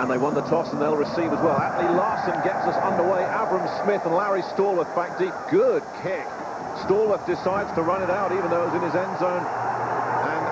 And they won the toss and they'll receive as well. Atlee Larson gets us underway. Abram Smith and Larry Stallworth back deep. Good kick. Stallworth decides to run it out even though it was in his end zone. And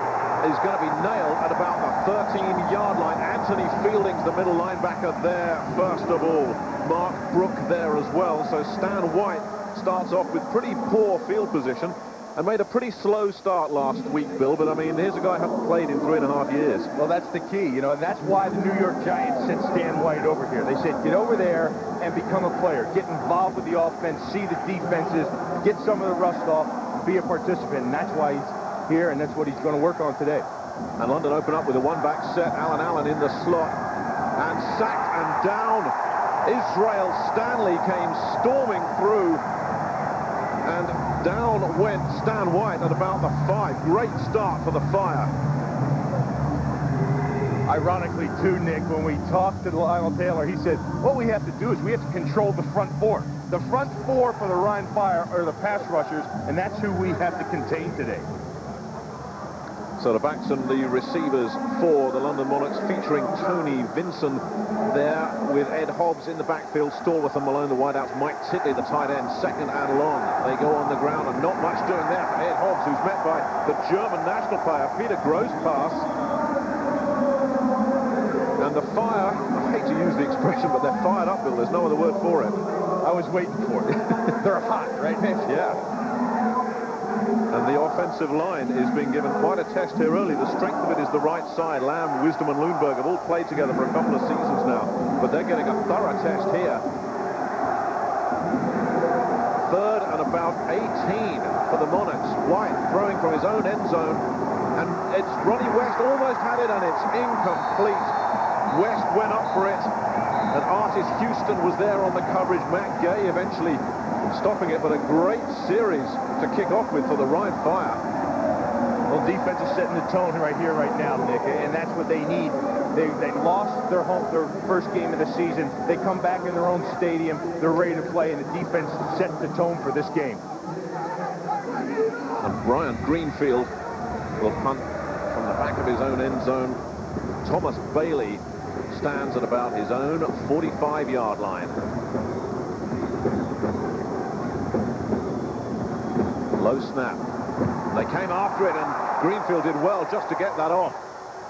is going to be nailed at about the 13-yard line. Anthony Fielding's the middle linebacker there first of all. Mark Brook there as well. So Stan White starts off with pretty poor field position and made a pretty slow start last week, Bill. But, I mean, here's a guy who hasn't played in 3.5 years. Well, that's the key, you know, and that's why the New York Giants sent Stan White over here. They said, get over there and become a player. Get involved with the offense, see the defenses, get some of the rust off, be a participant. And that's why he's here, and that's what he's going to work on today. And London open up with a one-back set. Alan Allen in the slot. And sacked and down. Israel Stanley came storming through. And down went Stan White at about the 5. Great start for the Fire. Ironically, too, Nick, when we talked to Lionel Taylor, he said, what we have to do is we have to control the front four. The front four for the Ryan Fire are the pass rushers, and that's who we have to contain today. So the backs and the receivers for the London Monarchs, featuring Tony Vinson there with Ed Hobbs in the backfield, Stallworth and Malone, the wideouts, Mike Titley, the tight end, second and long. They go on the ground and not much doing there for Ed Hobbs, who's met by the German national player, Peter Gross pass. And the Fire, I hate to use the expression, but they're fired up, Bill. There's no other word for it. I was waiting for it. They're hot, right, Nick? Yeah. And the offensive line is being given quite a test here early. The strength of it is the right side. Lamb, Wisdom and Lundberg have all played together for a couple of seasons now, but they're getting a thorough test here. Third and about 18 for the Monarchs. White throwing from his own end zone, and it's Ronnie West almost had it, and it's incomplete. West went up for it, and Artis Houston was there on the coverage. Matt Gay eventually stopping it, but a great series to kick off with for the Ryan Fire. Well, defense is setting the tone right here, right now, Nick, and that's what they need. They lost their first game of the season. They come back in their own stadium. They're ready to play, and the defense sets the tone for this game. And Brian Greenfield will punt from the back of his own end zone. Thomas Bailey stands at about his own 45-yard line. Low snap. They came after it, and Greenfield did well just to get that off.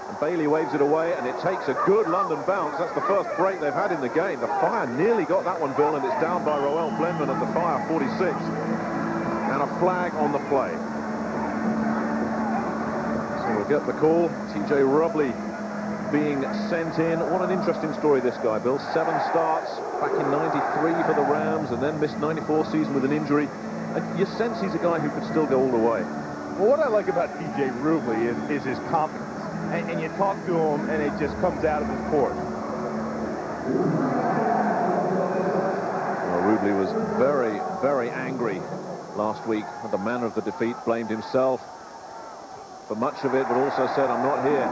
And Bailey waves it away, and it takes a good London bounce. That's the first break they've had in the game. The Fire nearly got that one, Bill, and it's down by Roel Blenman at the Fire 46. And a flag on the play. So we'll get the call. TJ Rubley being sent in. What an interesting story, this guy, Bill. 7 starts back in '93 for the Rams, and then missed '94 season with an injury. You sense he's a guy who could still go all the way. Well, what I like about TJ Rubley is his confidence. And you talk to him, and it just comes out of his pores. Well, Rubley was very, very angry last week at the manner of the defeat, blamed himself for much of it, but also said, I'm not here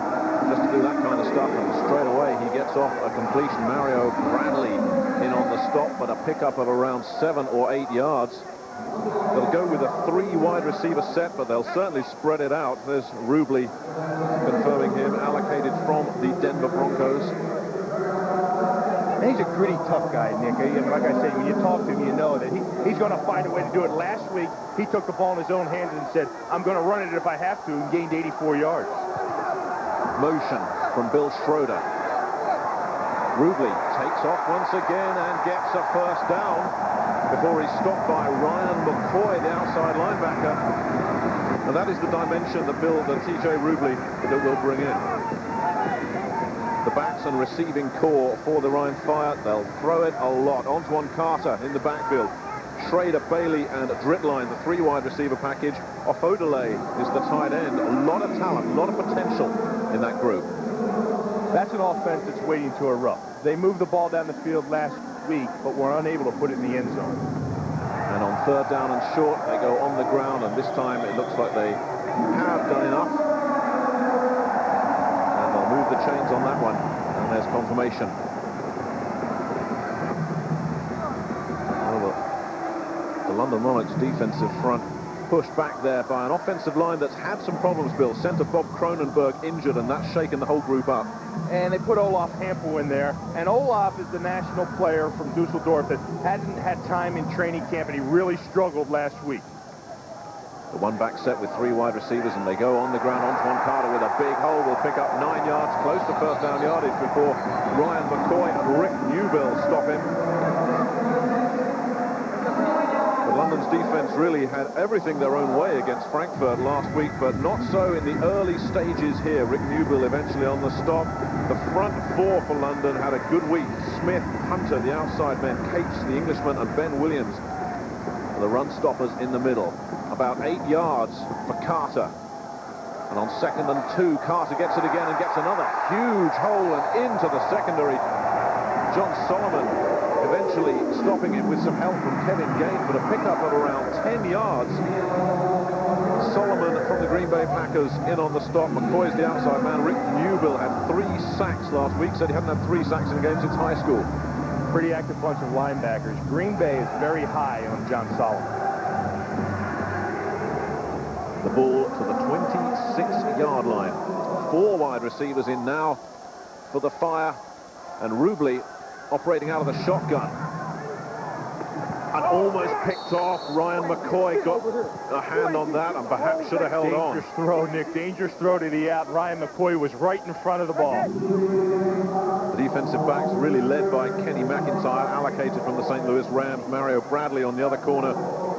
just to do that kind of stuff. And straight away, he gets off a completion. Mario Bradley in on the stop, but a pickup of around 7 or 8 yards. They'll go with a 3 wide receiver set, but they'll certainly spread it out. There's Rubley confirming him, allocated from the Denver Broncos. He's a pretty tough guy, Nick. And like I said, when you talk to him, you know that he's going to find a way to do it. Last week, he took the ball in his own hands and said, I'm going to run it if I have to, and gained 84 yards. Motion from Bill Schroeder. Rubley takes off once again and gets a first down before he's stopped by Ryan McCoy, the outside linebacker. And that is the dimension that TJ Rubley that will bring in. The backs and receiving core for the Ryan Fire. They'll throw it a lot. Antoine Carter in the backfield. Schrader, Bailey, and Dritline, the 3 wide receiver package. Ofodele is the tight end. A lot of talent, a lot of potential in that group. That's an offense that's waiting to erupt. They moved the ball down the field last week, but were unable to put it in the end zone. And on 3rd down and short, they go on the ground, and this time it looks like they have done enough. And they'll move the chains on that one, and there's confirmation. Well, the London Monarchs defensive front pushed back there by an offensive line that's had some problems, Bill. Centre Bob Cronenberg injured, and that's shaken the whole group up. and they put Olaf Hampel in there. And Olaf is the national player from Dusseldorf that hasn't had time in training camp, and he really struggled last week. The one-back set with 3 wide receivers, and they go on the ground. Antoine Carter with a big hole will pick up 9 yards, close to first down yardage before Ryan McCoy and Rick Newbill stop him. But London's defense really had everything their own way against Frankfurt last week, but not so in the early stages here. Rick Newbill eventually on the stop. The front 4 for London had a good week. Smith, Hunter, the outside men, Cates, the Englishman, and Ben Williams, the run stoppers in the middle. About 8 yards for Carter. And on 2nd and 2, Carter gets it again and gets another huge hole and into the secondary. John Solomon eventually stopping him with some help from Kevin Gaines, but a pickup of around 10 yards. Solomon from the Green Bay Packers in on the stop. McCoy's the outside man. Rick Newbill had 3 sacks last week. Said he hadn't had 3 sacks in a game since high school. Pretty active bunch of linebackers. Green Bay is very high on John Solomon. The ball to the 26-yard line. 4 wide receivers in now for the Fire, and Rubley operating out of the shotgun. And almost picked off. Ryan McCoy got a hand on that and perhaps should have held on. Dangerous throw, Nick. Dangerous throw to the out. Ryan McCoy was right in front of the ball. The defensive backs really led by Kenny McIntyre, allocated from the St. Louis Rams. Mario Bradley on the other corner.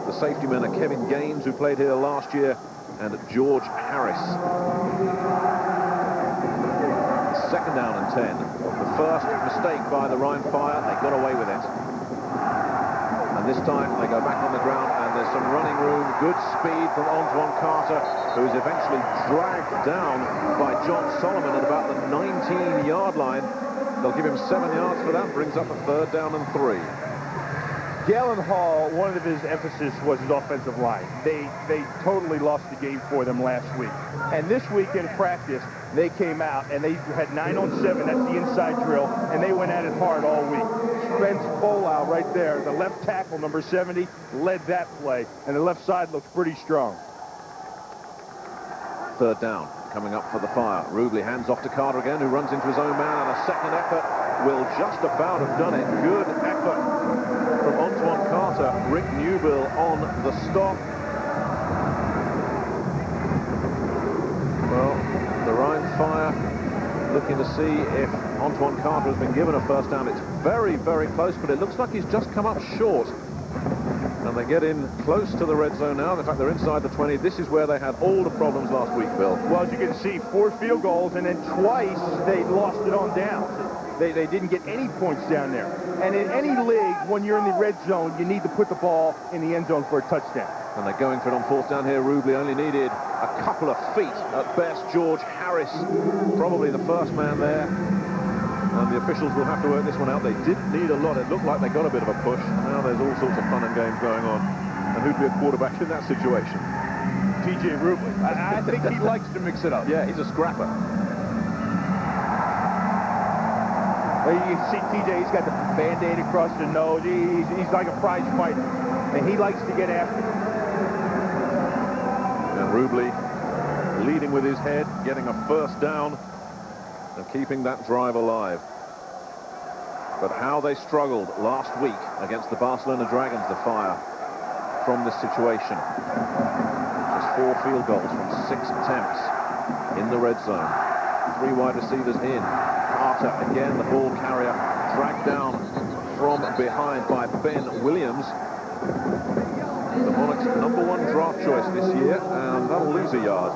The safety men are Kevin Gaines, who played here last year, and George Harris. 2nd down and 10. The first mistake by the Rhine Fire. They got away with it. And this time they go back on the ground, and there's some running room. Good speed from Antoine Carter, who is eventually dragged down by John Solomon at about the 19-yard line. They'll give him 7 yards for that. Brings up a 3rd down and 3. Galen Hall, one of his emphasis was his offensive line. They totally lost the game for them last week. And this week in practice, they came out and they had 9 on 7, that's the inside drill, and they went at it hard all week. Spence Polau right there, the left tackle, number 70, led that play, and the left side looks pretty strong. 3rd down coming up for the Fire. Rubley hands off to Carter again, who runs into his own man, and a second effort will just about have done it. Good effort from Antoine Carter. Rick Newbill on the stop. Well, the Rhine Fire looking to see if Antoine Carter has been given a first down. It's very, very close, but it looks like he's just come up short. And they get in close to the red zone now. In fact, they're inside the 20. This is where they had all the problems last week, Bill. Well, as you can see, 4 field goals, and then twice they lost it on downs. They didn't get any points down there. And in any league, when you're in the red zone, you need to put the ball in the end zone for a touchdown. And they're going for it on 4th down here. Rubley only needed a couple of feet at best. George Harris, probably the first man there. And the officials will have to work this one out. They didn't need a lot. It looked like they got a bit of a push. Now there's all sorts of fun and games going on. And who'd be a quarterback in that situation? TJ Rubley. I think he likes to mix it up. Yeah, he's a scrapper. Well, you can see TJ, he's got the Band-Aid across the nose. He's like a prize fighter. And he likes to get after it. And Rubley leading with his head, getting a first down, and keeping that drive alive. But how they struggled last week against the Barcelona Dragons, the Fire, from this situation. Just 4 field goals from 6 attempts in the red zone. 3 wide receivers in. Carter again, the ball carrier, dragged down from behind by Ben Williams. The Monarchs' #1 draft choice this year, and that'll lose a yard.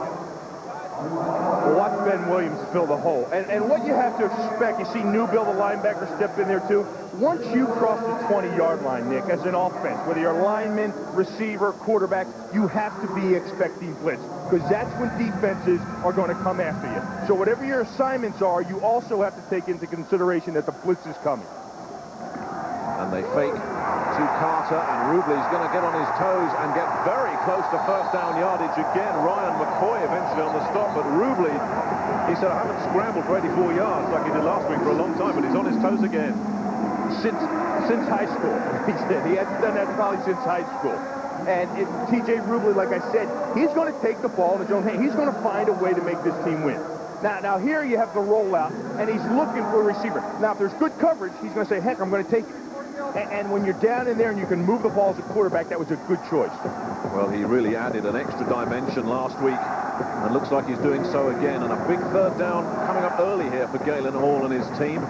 Well, watch Ben Williams fill the hole. And what you have to expect, you see Newbill, the linebacker, step in there too. Once you cross the 20-yard line, Nick, as an offense, whether you're a lineman, receiver, quarterback, you have to be expecting blitz, because that's when defenses are going to come after you. So whatever your assignments are, you also have to take into consideration that the blitz is coming. And they fake to Carter, and Rubley's going to get on his toes and get very close to first down yardage again. Ryan McCoy eventually on the stop, but Rubley, he said, I haven't scrambled for 84 yards like he did last week for a long time, but he's on his toes again. Since high school, he said. He hasn't done that probably since high school. And TJ Rubley, like I said, he's going to take the ball in his own hand. He's going to find a way to make this team win. Now here you have the rollout, and he's looking for a receiver. Now, if there's good coverage, he's going to say, heck, I'm going to take it. And when you're down in there and you can move the ball as a quarterback, that was a good choice. Well, he really added an extra dimension last week, and looks like he's doing so again. And a big third down coming up early here for Galen Hall and his team.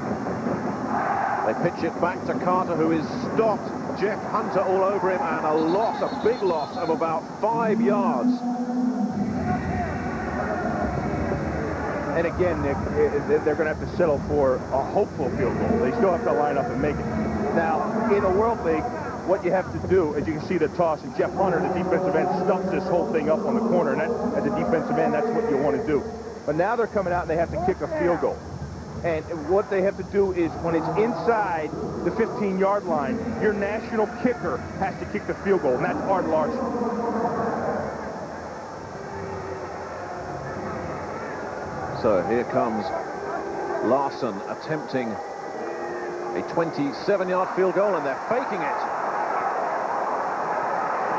They pitch it back to Carter, who is stopped. Jeff Hunter all over him, and a big loss of about 5 yards. And again, Nick, they're going to have to settle for a hopeful field goal. They still have to line up and make it. Now, in a World League, what you have to do, as you can see the toss, and Jeff Hunter, the defensive end, stuffs this whole thing up on the corner, and that, as a defensive end, that's what you want to do. But now they're coming out and they have to kick a field goal. And what they have to do is, when it's inside the 15-yard line, your national kicker has to kick the field goal, and that's Art Larson. So here comes Larson attempting a 27-yard field goal, and they're faking it.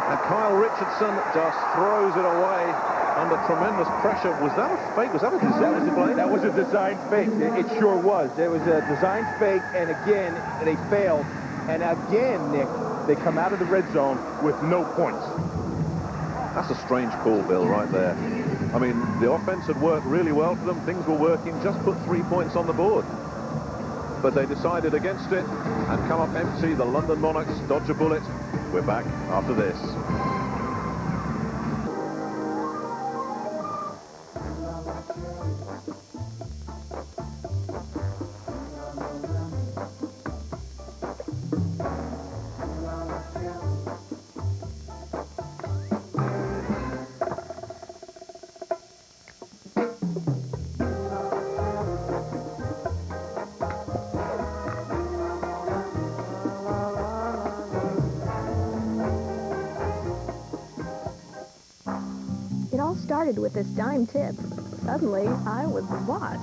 And Kyle Richardson just throws it away under tremendous pressure. Was that a fake? Was that a design play? That was a design fake. It sure was. It was a design fake, and again, they failed. And again, Nick, they come out of the red zone with no points. That's a strange call, Bill, right there. I mean, the offense had worked really well for them. Things were working. Just put 3 points on the board. But they decided against it and come up empty. The London Monarchs dodge a bullet. We're back after this. It all started with this dime tip. Suddenly, I was the boss.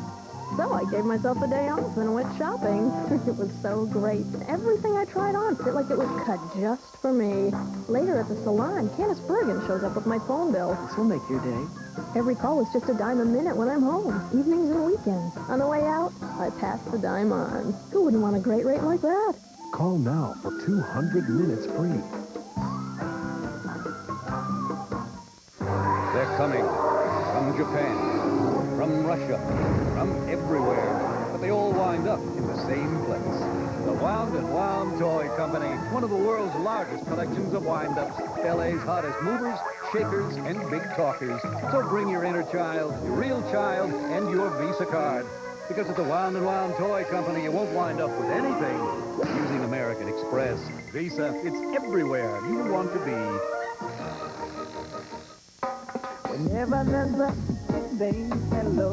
So I gave myself a day off and went shopping. It was so great. Everything I tried on fit like it was cut just for me. Later at the salon, Candace Bergen shows up with my phone bill. This will make your day. Every call is just a dime a minute when I'm home, evenings and weekends. On the way out, I pass the dime on. Who wouldn't want a great rate like that? Call now for 200 minutes free. They're coming from Japan, from Russia, from everywhere, but they all wind up in the same place. The Wound & Wound Toy Company, one of the world's largest collections of wind-ups, LA's hottest movers, shakers, and big talkers. So bring your inner child, your real child, and your Visa card. Because at the Wound & Wound Toy Company, you won't wind up with anything. Using American Express, Visa, it's everywhere you want to be. Whenever there's a say hello,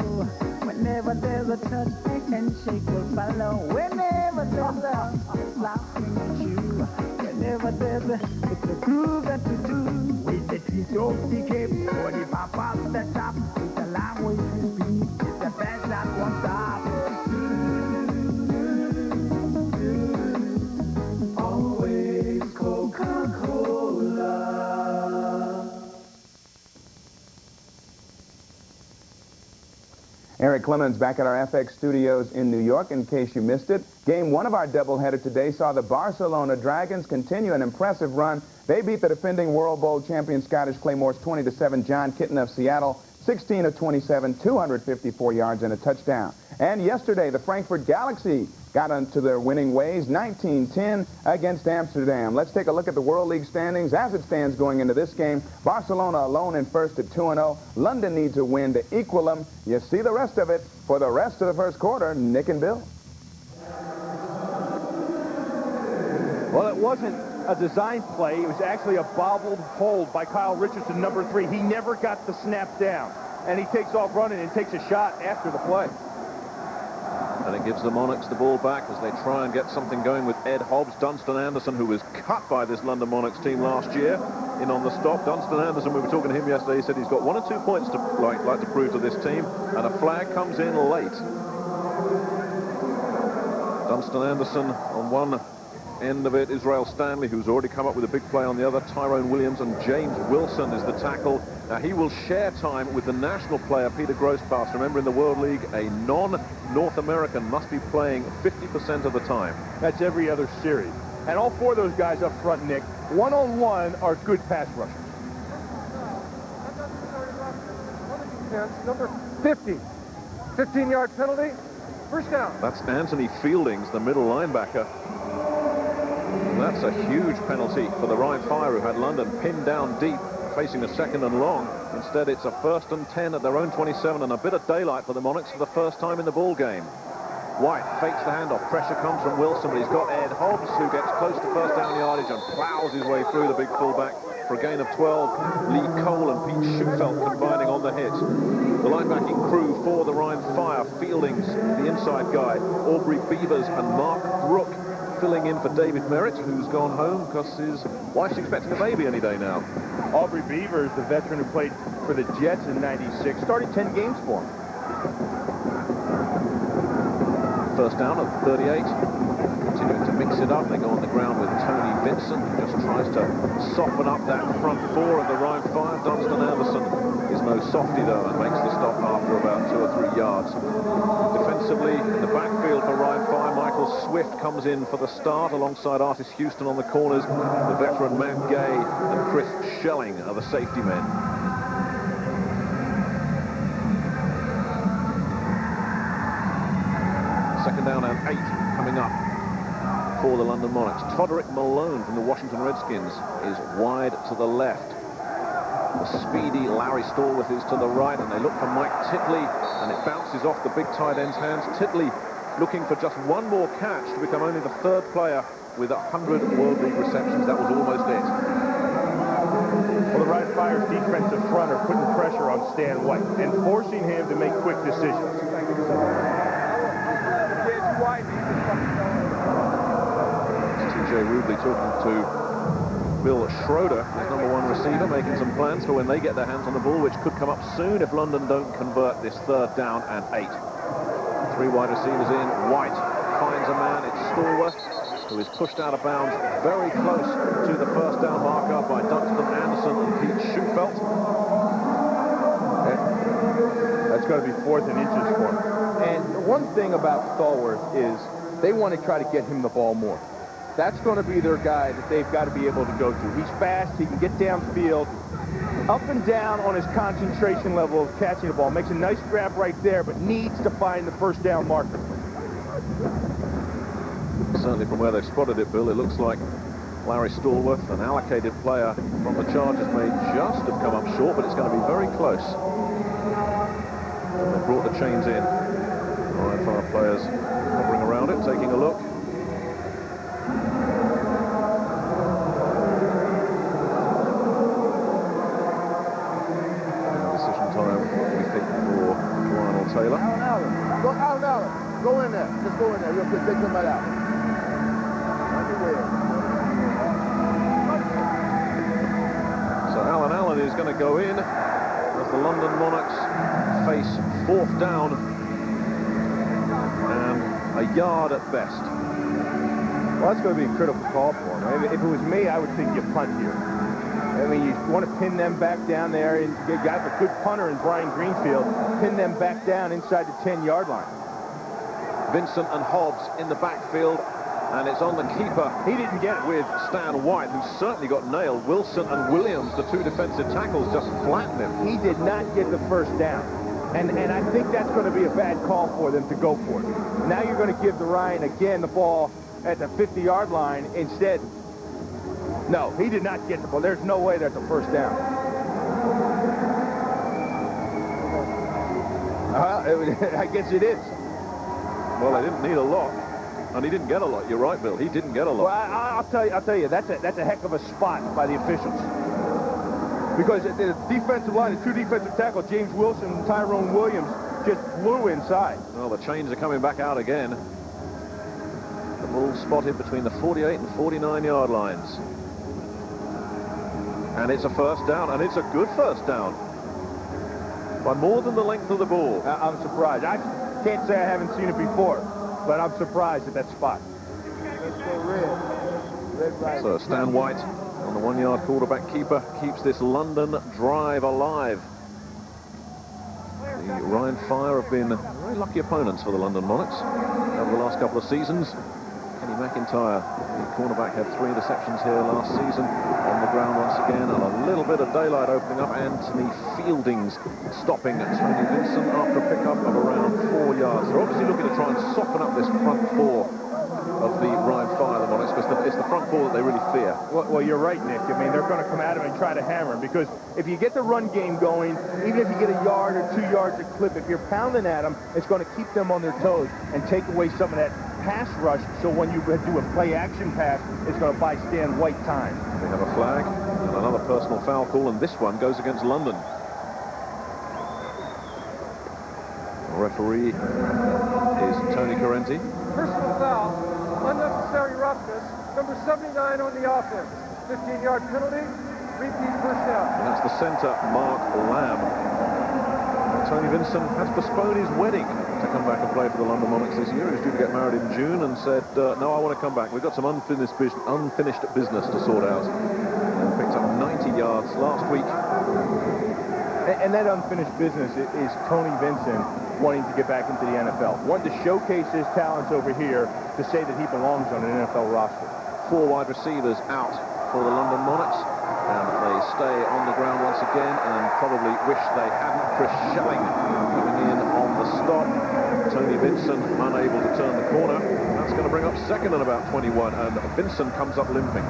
whenever there's a touch and shake will follow, whenever there's a laughing at you, whenever there's it's a groove that we do with the T-O-P cape, or the papa at the top, it's a long way to be, it's the best that won't stop. Always Coca-Cola. Eric Clemens back at our FX studios in New York. In case you missed it, game one of our doubleheader today saw the Barcelona Dragons continue an impressive run. They beat the defending World Bowl champion Scottish Claymores 20-7. John Kitten of Seattle, 16 of 27, 254 yards and a touchdown. And yesterday, the Frankfurt Galaxy got onto their winning ways, 19-10 against Amsterdam. Let's take a look at the World League standings as it stands going into this game. Barcelona alone in first at 2-0. London needs a win to equal them. You see the rest of it for the rest of the first quarter. Nick and Bill. Well, it wasn't a design play. It was actually a bobbled hold by Kyle Richardson, number 3. He never got the snap down. And he takes off running and takes a shot after the play. And it gives the Monarchs the ball back as they try and get something going with Ed Hobbs. Dunstan Anderson, who was cut by this London Monarchs team last year, in on the stop. Dunstan Anderson, we were talking to him yesterday, he said he's got 1 or 2 points to like to prove to this team, and a flag comes in late. Dunstan Anderson on one end of it, Israel Stanley, who's already come up with a big play on the other. Tyrone Williams and James Wilson is the tackle. Now, he will share time with the national player, Peter Grosspass. Remember, in the World League, a non-North American must be playing 50% of the time. That's every other series. And all four of those guys up front, Nick, one-on-one are good pass rushers. Number 50. 15-yard penalty. First down. That's Anthony Fieldings, the middle linebacker. And that's a huge penalty for the Rhein Fire, who had London pinned down deep, facing a 2nd and long. Instead, it's a 1st and 10 at their own 27, and a bit of daylight for the Monarchs for the first time in the ball game. White fakes the handoff. Pressure comes from Wilson, but he's got Ed Hobbs, who gets close to first down yardage and plows his way through the big fullback for a gain of 12. Lee Cole and Pete Schufelt combining on the hit. The linebacking crew for the Rhein Fire: Fieldings, the inside guy, Aubrey Beavers and Mark Brook, filling in for David Merritt, who's gone home because his wife's expecting a baby any day now. Aubrey Beavers, the veteran who played for the Jets in '96, started 10 games for him. First down at 38. Continuing to mix it up. They go on the ground with Tony Vincent, who just tries to soften up that front four of the Rhein Fire. Dunstan Anderson is no softy, though, and makes the stop after about 2 or 3 yards. Defensively, in the backfield for Rhein Fire, Michael Swift comes in for the start alongside Artis Houston on the corners. The veteran Matt Gay and Chris Schelling are the safety men. Second down and 8 coming up for the London Monarchs. Todrick Malone from the Washington Redskins is wide to the left. The speedy Larry Stallworth is to the right, and they look for Mike Titley, and it bounces off the big tight end's hands. Titley looking for just one more catch to become only the 3rd player with 100 World League receptions. That was almost it. Well, the Rhein Fire's defensive front are putting pressure on Stan White and forcing him to make quick decisions. TJ Rubley talking to Bill Schroeder, his #1 receiver, making some plans for when they get their hands on the ball, which could come up soon if London don't convert this 3rd down and 8. 3 wide receivers in. White finds a man. It's Stallworth, who is pushed out of bounds very close to the first down marker by Dunstan Anderson and Pete Schufelt. That's going to be 4th and inches for him. And one thing about Stallworth is they want to try to get him the ball more. That's going to be their guy that they've got to be able to go to. He's fast. He can get downfield, up and down on his concentration level of catching the ball. Makes a nice grab right there, but needs to find the first down marker. Certainly from where they've spotted it, Bill, it looks like Larry Stallworth, an allocated player from the Chargers, may just have come up short, but it's going to be very close. And they brought the chains in. Rhein Fire players hovering around it, taking a look. Decision time, we think, for Lionel Taylor. Go in there. Just go in there. Real quick. Take somebody out. So Alan Allen is going to go in as the London Monarchs face 4th down and a yard at best. Well, that's going to be a critical call for him. If it was me, I would think you punt here. I mean, you want to pin them back down there, and you got a good punter in Brian Greenfield. Pin them back down inside the 10-yard line. Vincent and Hobbs in the backfield, and it's on the keeper. He didn't get it with Stan White, who certainly got nailed. Wilson and Williams, the 2 defensive tackles, just flattened him. He did not get the first down. And I think that's going to be a bad call for them to go for it. Now you're going to give the Ryan again the ball at the 50-yard line instead. No, he did not get the ball. There's no way that's a first down. I guess it is. Well, they didn't need a lot, and he didn't get a lot. You're right, Bill. He didn't get a lot. Well, I'll tell you, that's a heck of a spot by the officials. Because the defensive line, the 2 defensive tackles, James Wilson and Tyrone Williams, just flew inside. Well, the chains are coming back out again. The ball spotted between the 48 and 49-yard lines. And it's a first down, and it's a good first down. By more than the length of the ball. I'm surprised. I can't say I haven't seen it before, but I'm surprised at that spot. Let's go red. So Stan White on the 1-yard quarterback keeper keeps this London drive alive. The Ryan Fire have been very lucky opponents for the London Monarchs over the last couple of seasons. Kenny McIntyre, the cornerback, had 3 interceptions here last season on the ground once again, and a little bit of daylight opening up. Anthony Fielding's stopping Tony Vincent after a pickup of around 4 yards. They're obviously looking to try and soften up this front four of the Ryan Fire, the Monarchs, because it's the front four that they really fear. Well, you're right, Nick. I mean, they're going to come at him and try to hammer him, because if you get the run game going, even if you get a yard or 2 yards a clip, if you're pounding at them, it's going to keep them on their toes and take away some of that pass rush. So when you do a play-action pass, it's going to buy Stan White time. They have a flag and another personal foul call, and this one goes against London. The referee is Tony Correnti. Personal foul, unnecessary roughness, number 79 on the offense. 15-yard penalty, repeat first down. And that's the centre, Mark Lamb. Tony Vincent has postponed his wedding to come back and play for the London Monarchs this year. He was due to get married in June and said, no, I want to come back. We've got some unfinished business to sort out. And picked up 90 yards last week. And that unfinished business is Tony Vincent wanting to get back into the NFL. Wanted to showcase his talents over here to say that he belongs on an NFL roster. 4 wide receivers out for the London Monarchs. And they stay on the ground once again and probably wish they hadn't. Chris Schelling coming in on the stop. Tony Vincent unable to turn the corner. That's going to bring up second and about 21, and Vincent comes up limping.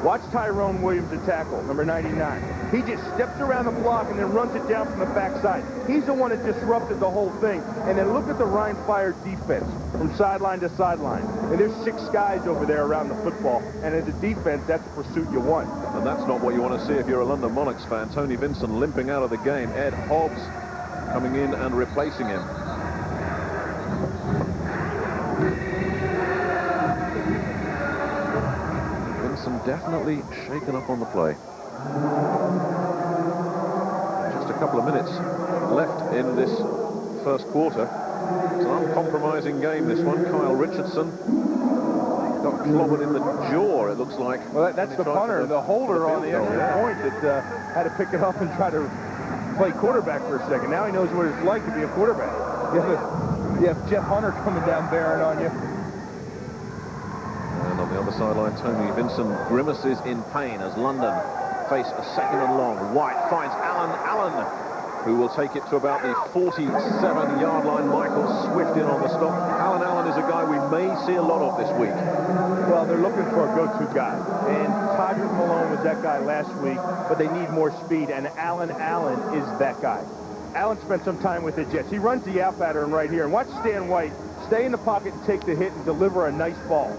Watch Tyrone Williams at tackle, number 99. He just steps around the block and then runs it down from the backside. He's the one that disrupted the whole thing. And then look at the Ryan Fire defense from sideline to sideline. And there's 6 guys over there around the football. And as a defense, that's the pursuit you want. And that's not what you want to see if you're a London Monarchs fan. Tony Vincent limping out of the game. Ed Hobbs coming in and replacing him. Definitely shaken up on the play. Just a couple of minutes left in this first quarter. It's an uncompromising game, this one. Kyle Richardson got clobbered in the jaw, it looks like. Well, that's the punter, the holder on the end of the point that had to pick it up and try to play quarterback for a second. Now he knows what it's like to be a quarterback. You have Jeff Hunter coming down bearing on you. And on the other sideline, Tony Vincent grimaces in pain as London face a second and long. White finds Allen, who will take it to about the 47-yard line. Michael Swift in on the stop. Allen is a guy we may see a lot of this week. Well, they're looking for a go-to guy. And Todrick Malone was that guy last week, but they need more speed, and Allen is that guy. Allen spent some time with the Jets. He runs the out pattern right here. And watch Stan White stay in the pocket and take the hit and deliver a nice ball.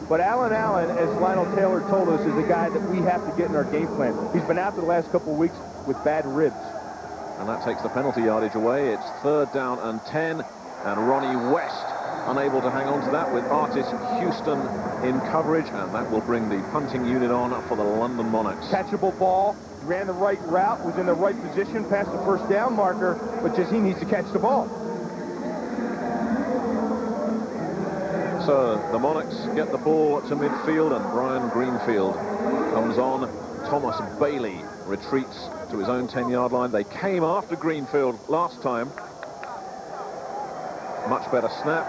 But Allen, as Lionel Taylor told us, is a guy that we have to get in our game plan. He's been out for the last couple of weeks with bad ribs. And that takes the penalty yardage away. It's 3rd down and 10. And Ronnie West unable to hang on to that with Artis Houston in coverage. And that will bring the punting unit on for the London Monarchs. Catchable ball. Ran the right route, was in the right position, past the first down marker, but just he needs to catch the ball. So the Monarchs get the ball to midfield, and Brian Greenfield comes on. Thomas Bailey retreats to his own 10-yard line. They came after Greenfield last time. Much better snap.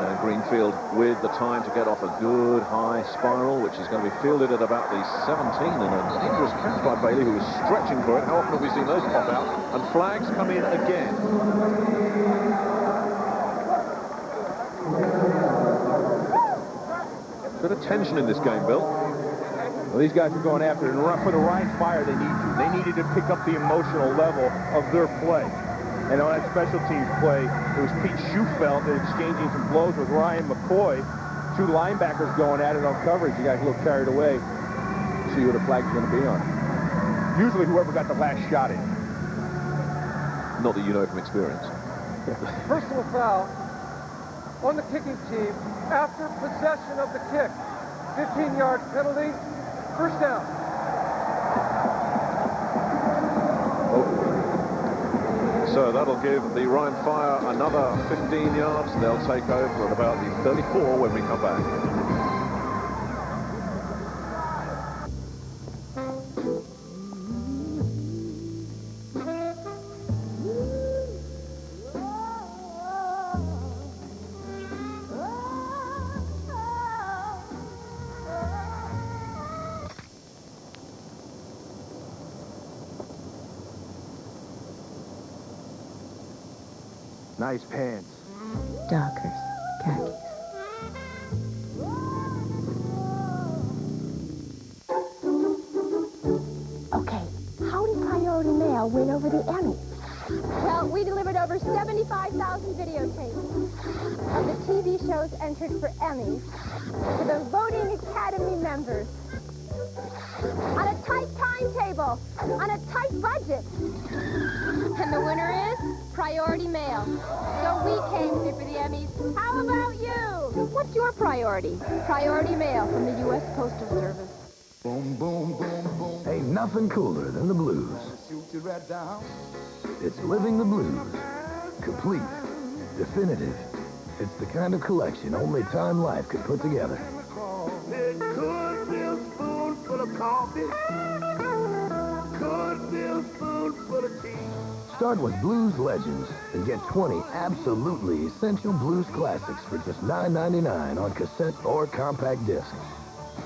And Greenfield with the time to get off a good high spiral, which is going to be fielded at about the 17, and a dangerous catch by Bailey, who was stretching for it. How often have we seen those pop out? And flags come in again. Bit of tension in this game, Bill. Well, these guys are going after it, and for the Ryan Fire, they need to. They needed to pick up the emotional level of their play. And on that special teams play, it was Pete Schufelt exchanging some blows with Ryan McCoy. 2 linebackers going at it on coverage. You guys a little carried away. See who the flag's going to be on. Usually whoever got the last shot in. Not that you know from experience. Personal foul on the kicking team after possession of the kick. 15-yard penalty, first down. So that'll give the Ryan Fire another 15 yards. They'll take over at about the 34 when we come back. Nice pants. Dockers, khakis. Okay, how did Priority Mail win over the Emmys? Well, we delivered over 75,000 videotapes of the TV shows entered for Emmys to the voting Academy members. On a tight timetable, on a tight budget. And the winner is Priority Mail. So we came here for the Emmys. How about you? What's your priority? Priority Mail from the U.S. Postal Service. Boom, boom, boom, boom. Ain't nothing cooler than the blues. Shoot you right down. It's living the blues. Complete. Definitive. It's the kind of collection only Time Life could put together. It could be a spoonful of coffee. Could be a spoonful of tea. Start with Blues Legends and get 20 absolutely essential blues classics for just $9.99 on cassette or compact disc.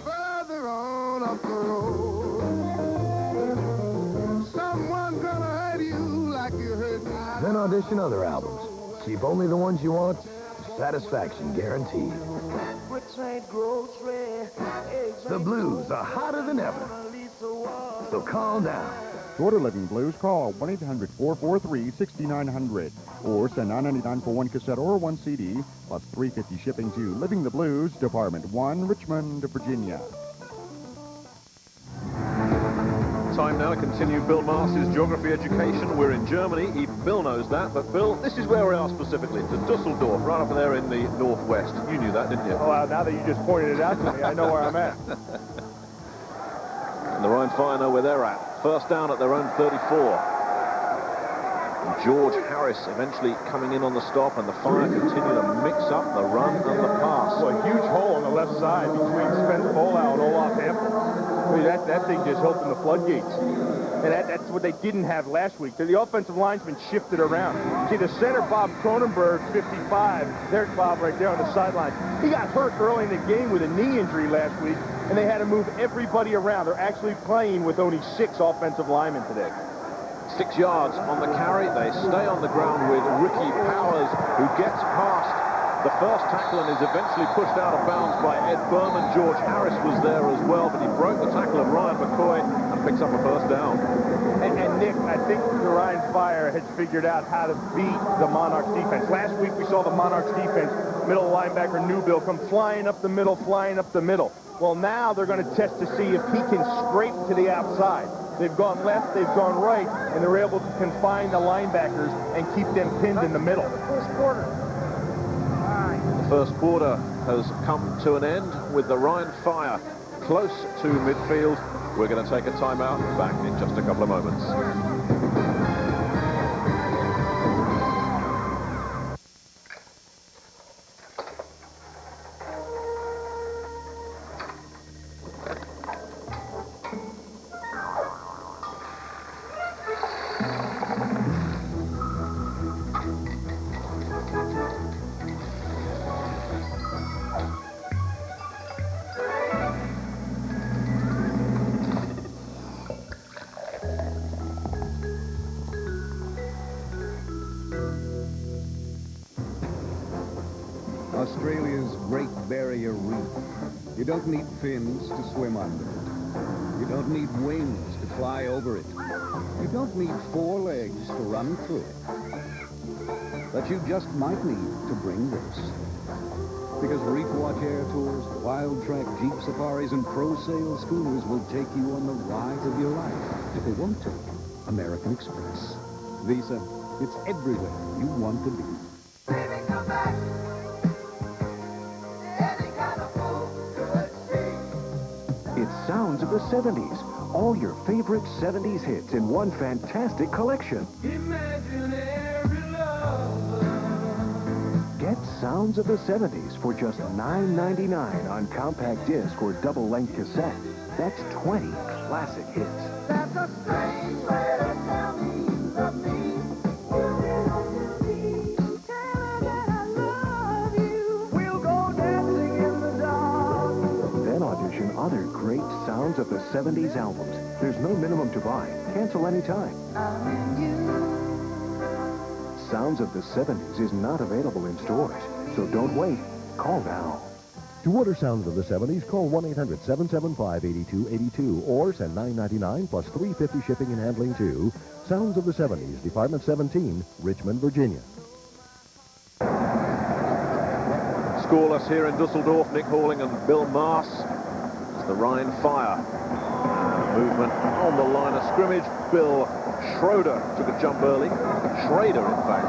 Further on up the road, someone's gonna hurt you like you hurt me. Then audition other albums. Keep only the ones you want. Satisfaction guaranteed. The blues are hotter than ever. So call now. To order Living Blues, call 1-800-443-6900 or send $9.99 for one cassette or one CD, plus $3.50 shipping to Living the Blues, Department 1, Richmond, Virginia. Time now to continue Bill Masters' geography education. We're in Germany. Even Bill knows that. But Bill, this is where we are specifically, to Dusseldorf, right up there in the northwest. You knew that, didn't you? Oh, now that you just pointed it out to me, I know where I'm at. And the Rhine-Fire know where they're at. First down at their own 34. And George Harris eventually coming in on the stop, and the Fire continue to mix up the run and the pass. Well, a huge hole on the left side between Spence Bolau and Olaf Hampel. I mean, that thing just opened the floodgates. And that's what they didn't have last week. The offensive line's been shifted around. See, the center, Bob Cronenberg, 55. There's Bob right there on the sideline. He got hurt early in the game with a knee injury last week, and they had to move everybody around. They're actually playing with only 6 offensive linemen today. 6 yards on the carry. They stay on the ground with Ricky Powers, who gets past the first tackle and is eventually pushed out of bounds by Ed Berman. George Harris was there as well, but he broke the tackle of Ryan McCoy and picks up a first down. And Nick, I think the Rhine Fire has figured out how to beat the Monarchs defense. Last week we saw the Monarchs defense, middle linebacker Newbill, come flying up the middle. Well, now they're going to test to see if he can scrape to the outside. They've gone left, they've gone right, and they're able to confine the linebackers and keep them pinned in the middle. First quarter. The first quarter has come to an end with the Rhine Fire close to midfield. We're going to take a timeout. Back in just a couple of moments. Australia's Great Barrier Reef. You don't need fins to swim under it. You don't need wings to fly over it. You don't need 4 legs to run through it. But you just might need to bring this. Because Reef Watch Air Tours, Wild Track Jeep Safaris, and Pro Sail Schooners will take you on the ride of your life. If they won't take American Express. Visa, it's everywhere you want to be. Baby, come back. It's Sounds of the 70s. All your favorite 70s hits in one fantastic collection. Imaginary love. Get Sounds of the 70s for just $9.99 on compact disc or double-length cassette. That's 20 classic hits. That's a strange way to tell me you love me. You belong to me. Tell her that I love you. We'll go dancing in the dark. Then audition other great Sounds of the 70s albums. There's no minimum to buy. Cancel anytime. Sounds of the 70s is not available in stores, so don't wait. Call now. To order Sounds of the 70s, call 1-800-775-8282 or send $9.99 plus $3.50 shipping and handling to Sounds of the 70s, Department 17, Richmond, Virginia. Scoreless here in Dusseldorf. Nick Halling and Bill Maas as the Rhine fire. Movement on the line of scrimmage. Bill Schroeder took a jump early. Schrader, in fact.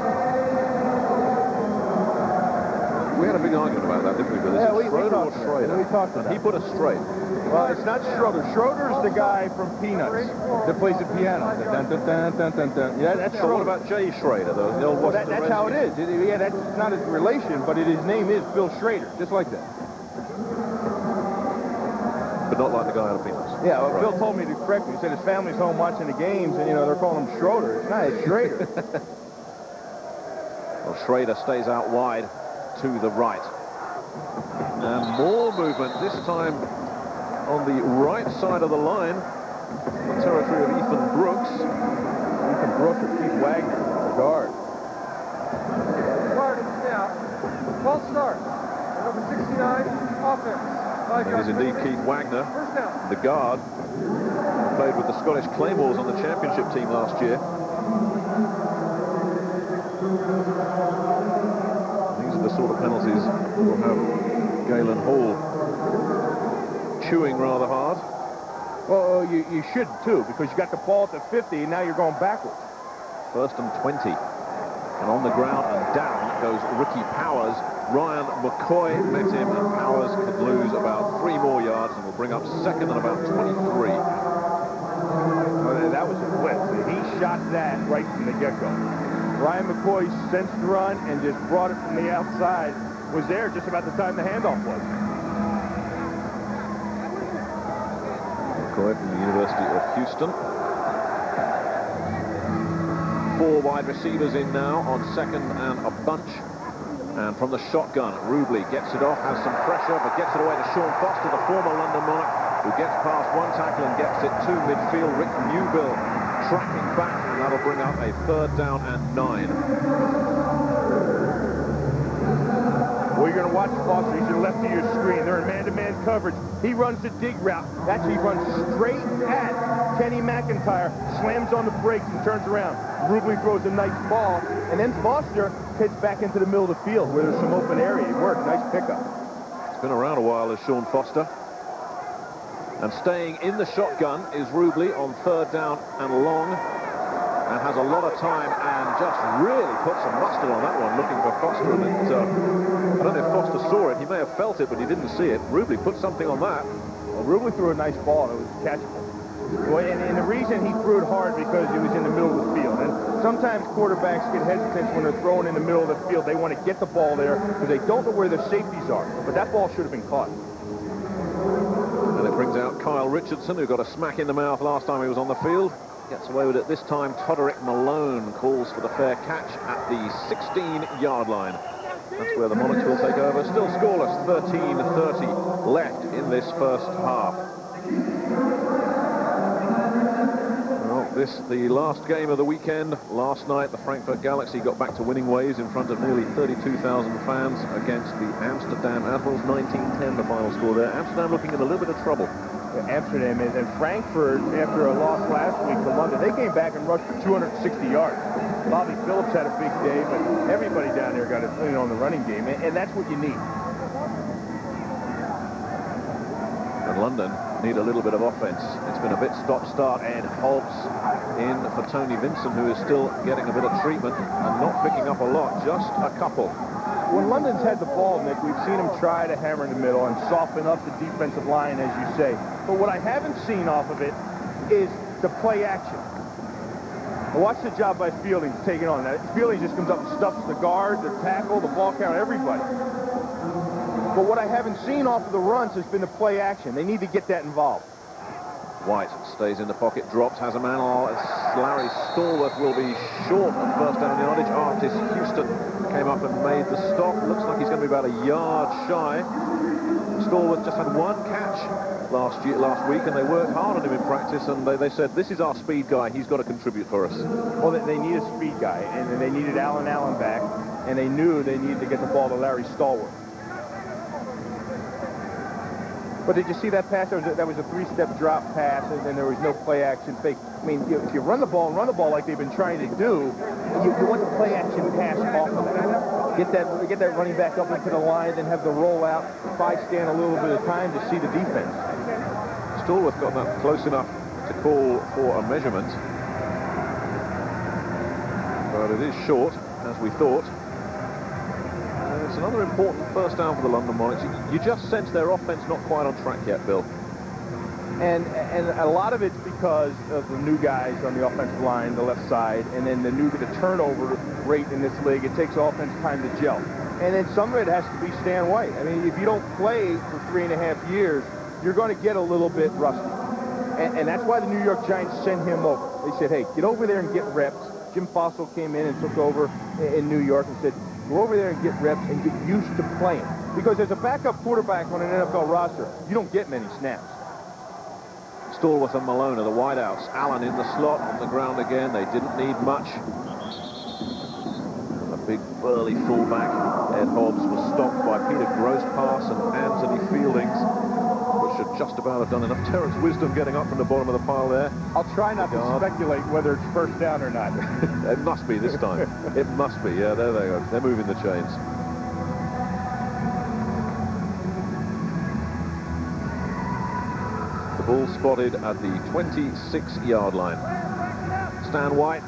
We had a big argument about that, didn't we, Bill? Yeah, Schroeder or Schrader? We talked about He put us straight. Well, it's not Schroeder. Schroeder's the guy from Peanuts that plays the piano. The dun, dun, dun, dun, dun, dun. Yeah, that's So Schroeder. what about Jay Schrader, though? The old Washington That's how it Redskins? is. Yeah, that's not his relation, but his name is Bill Schrader, just like that. But not like the guy out of Peanuts. Yeah, well, Bill told me to correct me. He said his family's home watching the games, and, you know, they're calling him Schroeder. It's not, it's Schrader. Well, Schrader stays out wide to the right. And more movement, this time on the right side of the line. The territory of Ethan Brooks. Ethan Brooks or Keith Wagner, the guard. Guard and snap. False start. Number 69, offense. It is indeed Keith Wagner, First down. the guard, played with the Scottish Claymores on the championship team last year. These are the sort of penalties that will have Galen Hall chewing rather hard. Well, you should, too, because you got the ball at the 50, and now you're going backwards. 1st and 20. And on the ground and down goes Ricky Powers. Ryan McCoy met him, and Powers could lose about 3 more yards and will bring up second and about 23. That was a blitz. He shot that right from the get-go. Ryan McCoy sensed the run and just brought it from the outside. Was there just about the time the handoff was. McCoy from the University of Houston. 4 wide receivers in now on second and a bunch. And from the shotgun, Rubley gets it off, has some pressure, but gets it away to Sean Foster, the former London Monarch, who gets past one tackle and gets it to midfield. Rick Newbill tracking back, and that'll bring up a 3rd down and 9. Well, you're going to watch Foster. He's to the left of your screen. They're in man-to-man coverage. He runs the dig route. Actually, he runs straight at Kenny McIntyre, slams on the brakes and turns around. Rubley throws a nice ball, and then Foster hits back into the middle of the field where there's some open area. He worked. Nice pickup. It's been around a while as Sean Foster. And staying in the shotgun is Rubley on 3rd down and long, and has a lot of time and just really put some mustard on that one, looking for Foster. And I don't know if Foster saw it. He may have felt it, but he didn't see it. Rubley put something on that. Well, Rubley threw a nice ball. It was catchable. Well, and the reason he threw it hard because he was in the middle of the field. And sometimes quarterbacks get hesitant when they're throwing in the middle of the field. They want to get the ball there because they don't know where their safeties are. But that ball should have been caught. And it brings out Kyle Richardson, who got a smack in the mouth last time he was on the field. Gets away with it this time. Toderick Malone calls for the fair catch at the 16-yard line. That's where the Monarchs will take over. Still scoreless, 13:30 left in this first half. Well, this the last game of the weekend. Last night, the Frankfurt Galaxy got back to winning ways in front of nearly 32,000 fans against the Amsterdam Admirals. 19-10 the final score there. Amsterdam looking in a little bit of trouble. Amsterdam is, and Frankfurt, after a loss last week to London, they came back and rushed for 260 yards. Bobby Phillips had a big day, but everybody down there got it on the running game, and that's what you need. And London need a little bit of offense. It's been a bit stop-start. Ed Holtz in for Tony Vincent, who is still getting a bit of treatment and not picking up a lot, just a couple. When London's had the ball, Nick, we've seen him try to hammer in the middle and soften up the defensive line, as you say. But what I haven't seen off of it is the play action. Now watch the job by Fielding taking on that. Fielding just comes up and stuffs the guard, the tackle, the ball carrier, everybody. But what I haven't seen off of the runs has been the play action. They need to get that involved. White stays in the pocket, drops, has a man. Larry Stallworth will be short of 1st down yardage. Artis Houston came up and made the stop. Looks like he's going to be about a yard shy. Stallworth just had one catch last week, and they worked hard on him in practice, and they said, this is our speed guy, he's got to contribute for us. Well, they need a speed guy, and they needed Allen back, and they knew they needed to get the ball to Larry Stallworth. But did you see that pass? That was a three-step drop pass, and then there was no play-action fake. I mean, if you run the ball like they've been trying to do, you want the play-action pass off of that. Get that running back up into the line, then have the rollout, stand a little bit of time to see the defense. Stallworth got that close enough to call for a measurement. But it is short, as we thought. It's another important first down for the London Monarchs. You just sense their offense not quite on track yet, Bill. And a lot of it's because of the new guys on the offensive line, the left side, and then the turnover rate in this league. It takes offense time to gel. And then some of it has to be Stan White. I mean, if you don't play for 3.5 years, you're going to get a little bit rusty. And that's why the New York Giants sent him over. They said, hey, get over there and get reps. Jim Fossil came in and took over in New York and said, go over there and get reps and get used to playing. Because as a backup quarterback on an NFL roster, you don't get many snaps. Stallworth and Malone are the wideouts. Allen in the slot on the ground again. They didn't need much. And the big burly fullback, Ed Hobbs, was stopped by Peter Grosspass and Anthony Fieldings, which should just about have done enough. Terrence Wisdom getting up from the bottom of the pile there. I'll try not to speculate whether it's first down or not. It must be this time. It must be. Yeah, there they go. They're moving the chains. The ball spotted at the 26-yard line. Stan White,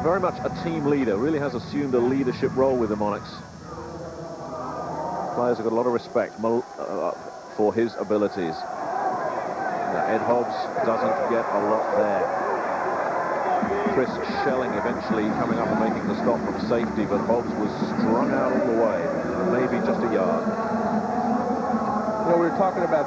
very much a team leader, really has assumed a leadership role with the Monarchs. Players have got a lot of respect for his abilities. Now, Ed Hobbs doesn't get a lot there. Chris Schelling eventually coming up and making the stop from safety, but Hobbs was strung out all the way, maybe just a yard. You know, we were talking about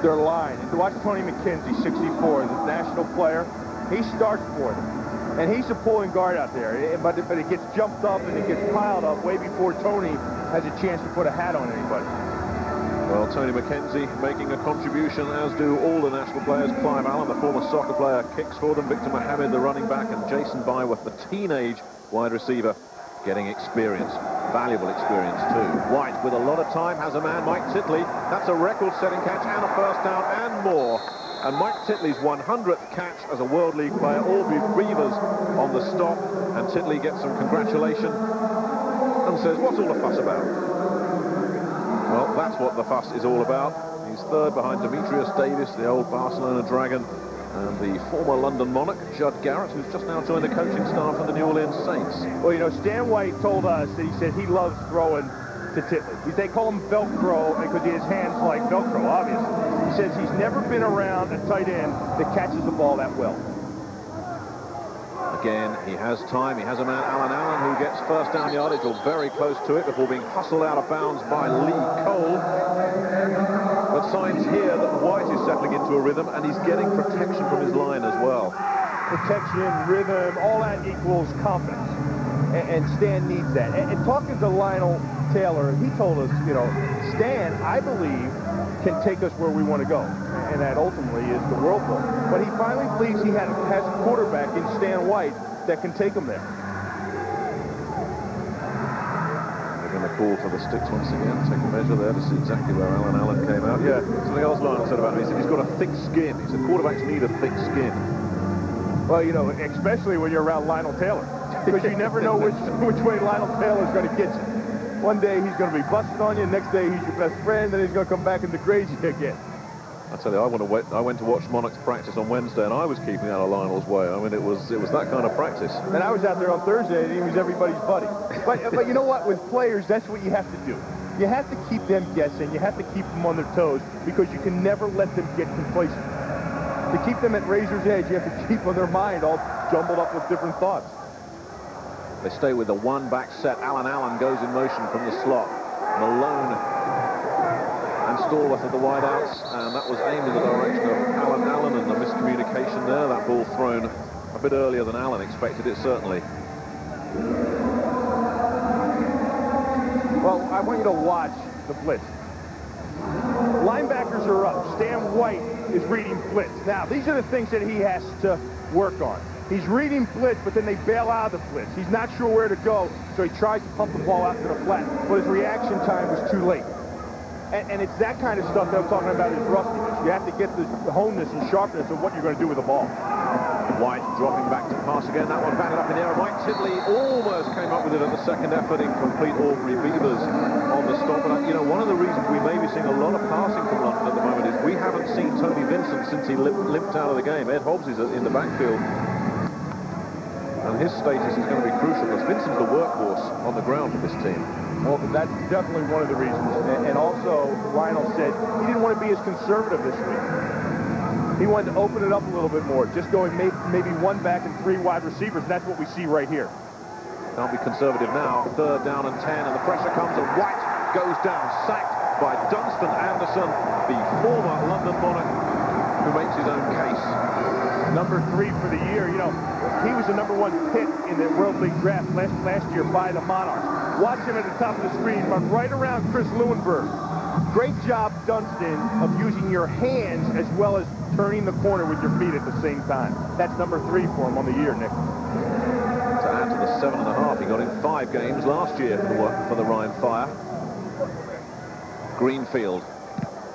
their line. And to watch Tony McKenzie, 64, the national player, he starts for them. And he's a pulling guard out there. But it gets jumped up and it gets piled up way before Tony has a chance to put a hat on anybody. Well, Tony McKenzie making a contribution, as do all the national players. Clive Allen, the former soccer player, kicks for them. Victor Mohammed, the running back, and Jason Byworth, the teenage wide receiver, getting experience. Valuable experience, too. White, with a lot of time, has a man, Mike Titley. That's a record-setting catch and a first down and more. And Mike Titley's 100th catch as a World League player. All Beavers on the stop. And Titley gets some congratulation and says, what's all the fuss about? Well, that's what the fuss is all about. He's third behind Demetrius Davis, the old Barcelona Dragon, and the former London Monarch, Judd Garrett, who's just now joined the coaching staff of the New Orleans Saints. Well, you know, Stan White told us that he said he loves throwing to Titley. They call him Velcro because he has hands like Velcro, obviously. He says he's never been around a tight end that catches the ball that well. Again, he has time. He has a man, Allen who gets first down yardage or very close to it before being hustled out of bounds by Lee Cole. But signs here that White is settling into a rhythm, and he's getting protection from his line as well. Protection, rhythm, all that equals confidence. And Stan needs that. And talking to Lionel Taylor, he told us, you know, Stan, I believe, can take us where we want to go. And that ultimately is the World Bowl. But he finally believes he has a quarterback in Stan White that can take him there. They're going to call for the sticks once again. Take a measure there to see exactly where Allen came out. Yeah, something else Lionel said about him. He said he's got a thick skin. He said quarterbacks need a thick skin. Well, you know, especially when you're around Lionel Taylor. Because you never know which way Lionel Taylor's going to get you. One day he's going to be busting on you, next day he's your best friend, then he's going to come back and degrade you again. I tell you, I went to watch Monarchs practice on Wednesday, and I was keeping out of Lionel's way. I mean, it was that kind of practice. And I was out there on Thursday, and he was everybody's buddy. But you know what? With players, that's what you have to do. You have to keep them guessing. You have to keep them on their toes, because you can never let them get complacent. To keep them at razor's edge, you have to keep on their mind all jumbled up with different thoughts. They stay with the one-back set. Allen goes in motion from the slot. Malone and Stallworth at the wideouts, and that was aimed in the direction of Allen and the miscommunication there. That ball thrown a bit earlier than Allen expected it, certainly. Well, I want you to watch the blitz. Linebackers are up. Stan White is reading blitz. Now, these are the things that he has to work on. He's reading blitz, but then they bail out of the blitz. He's not sure where to go, so he tries to pump the ball out to the flat, but his reaction time was too late. And it's that kind of stuff that I'm talking about is rustiness. You have to get the homeness and sharpness of what you're going to do with the ball. White dropping back to pass again. That one batted up in the air. Mike Tibley almost came up with it at the second effort in complete Aubrey Beavers on the stop. And, you know, one of the reasons we may be seeing a lot of passing from London at the moment is we haven't seen Tony Vincent since he limped out of the game. Ed Hobbs is in the backfield. And his status is going to be crucial because Vincent's the workhorse on the ground for this team. Well, that's definitely one of the reasons. And also, Lionel said he didn't want to be as conservative this week. He wanted to open it up a little bit more, just going maybe one back and 3 wide receivers. And that's what we see right here. Can't be conservative now. 3rd down and 10, and the pressure comes, and White goes down, sacked by Dunstan Anderson, the former London Monarch, who makes his own case. Number 3 for the year. You know, he was the #1 pick in the World League draft last year by the Monarchs. Watch him at the top of the screen, run right around Chris Leuenberg. Great job, Dunstan, of using your hands as well as turning the corner with your feet at the same time. That's number 3 for him on the year, Nick. To add to the 7.5, he got in 5 games last year for the Rhine Fire. Greenfield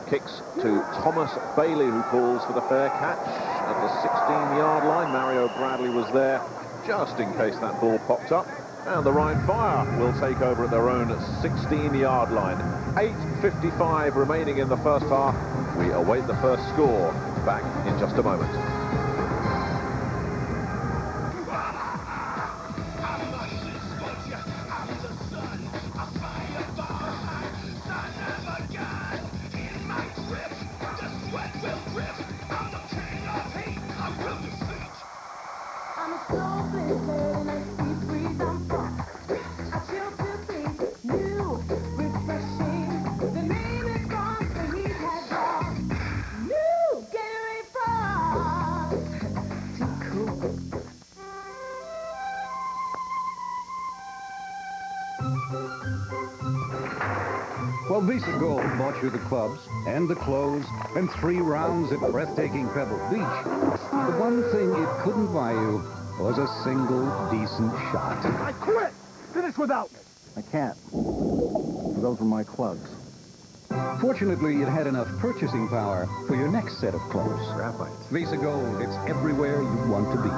kicks to Thomas Bailey, who calls for the fair catch at the 16-yard line. Mario Bradley was there just in case that ball popped up. And the Rhine Fire will take over at their own 16-yard line. 8:55 remaining in the first half. We await the first score. Back in just a moment. Well, Visa Gold bought you the clubs and the clothes and 3 rounds at breathtaking Pebble Beach. The one thing it couldn't buy you was a single decent shot. I quit! Finish without me! I can't. Those were my clubs. Fortunately, it had enough purchasing power for your next set of clothes. Graphite. Visa Gold, it's everywhere you want to be.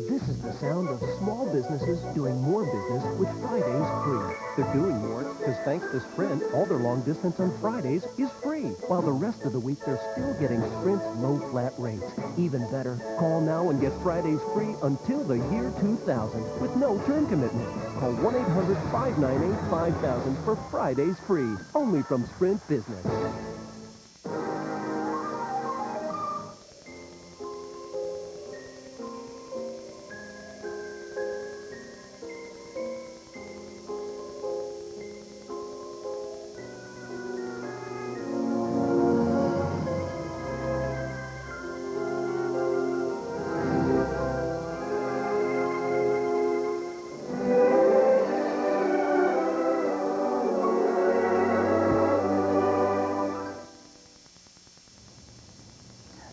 This is the sound of small businesses doing more business with Fridays free. They're doing more because thanks to Sprint, all their long distance on Fridays is free. While the rest of the week, they're still getting Sprint's low flat rates. Even better, call now and get Fridays free until the year 2000 with no term commitment. Call 1-800-598-5000 for Fridays free. Only from Sprint Business.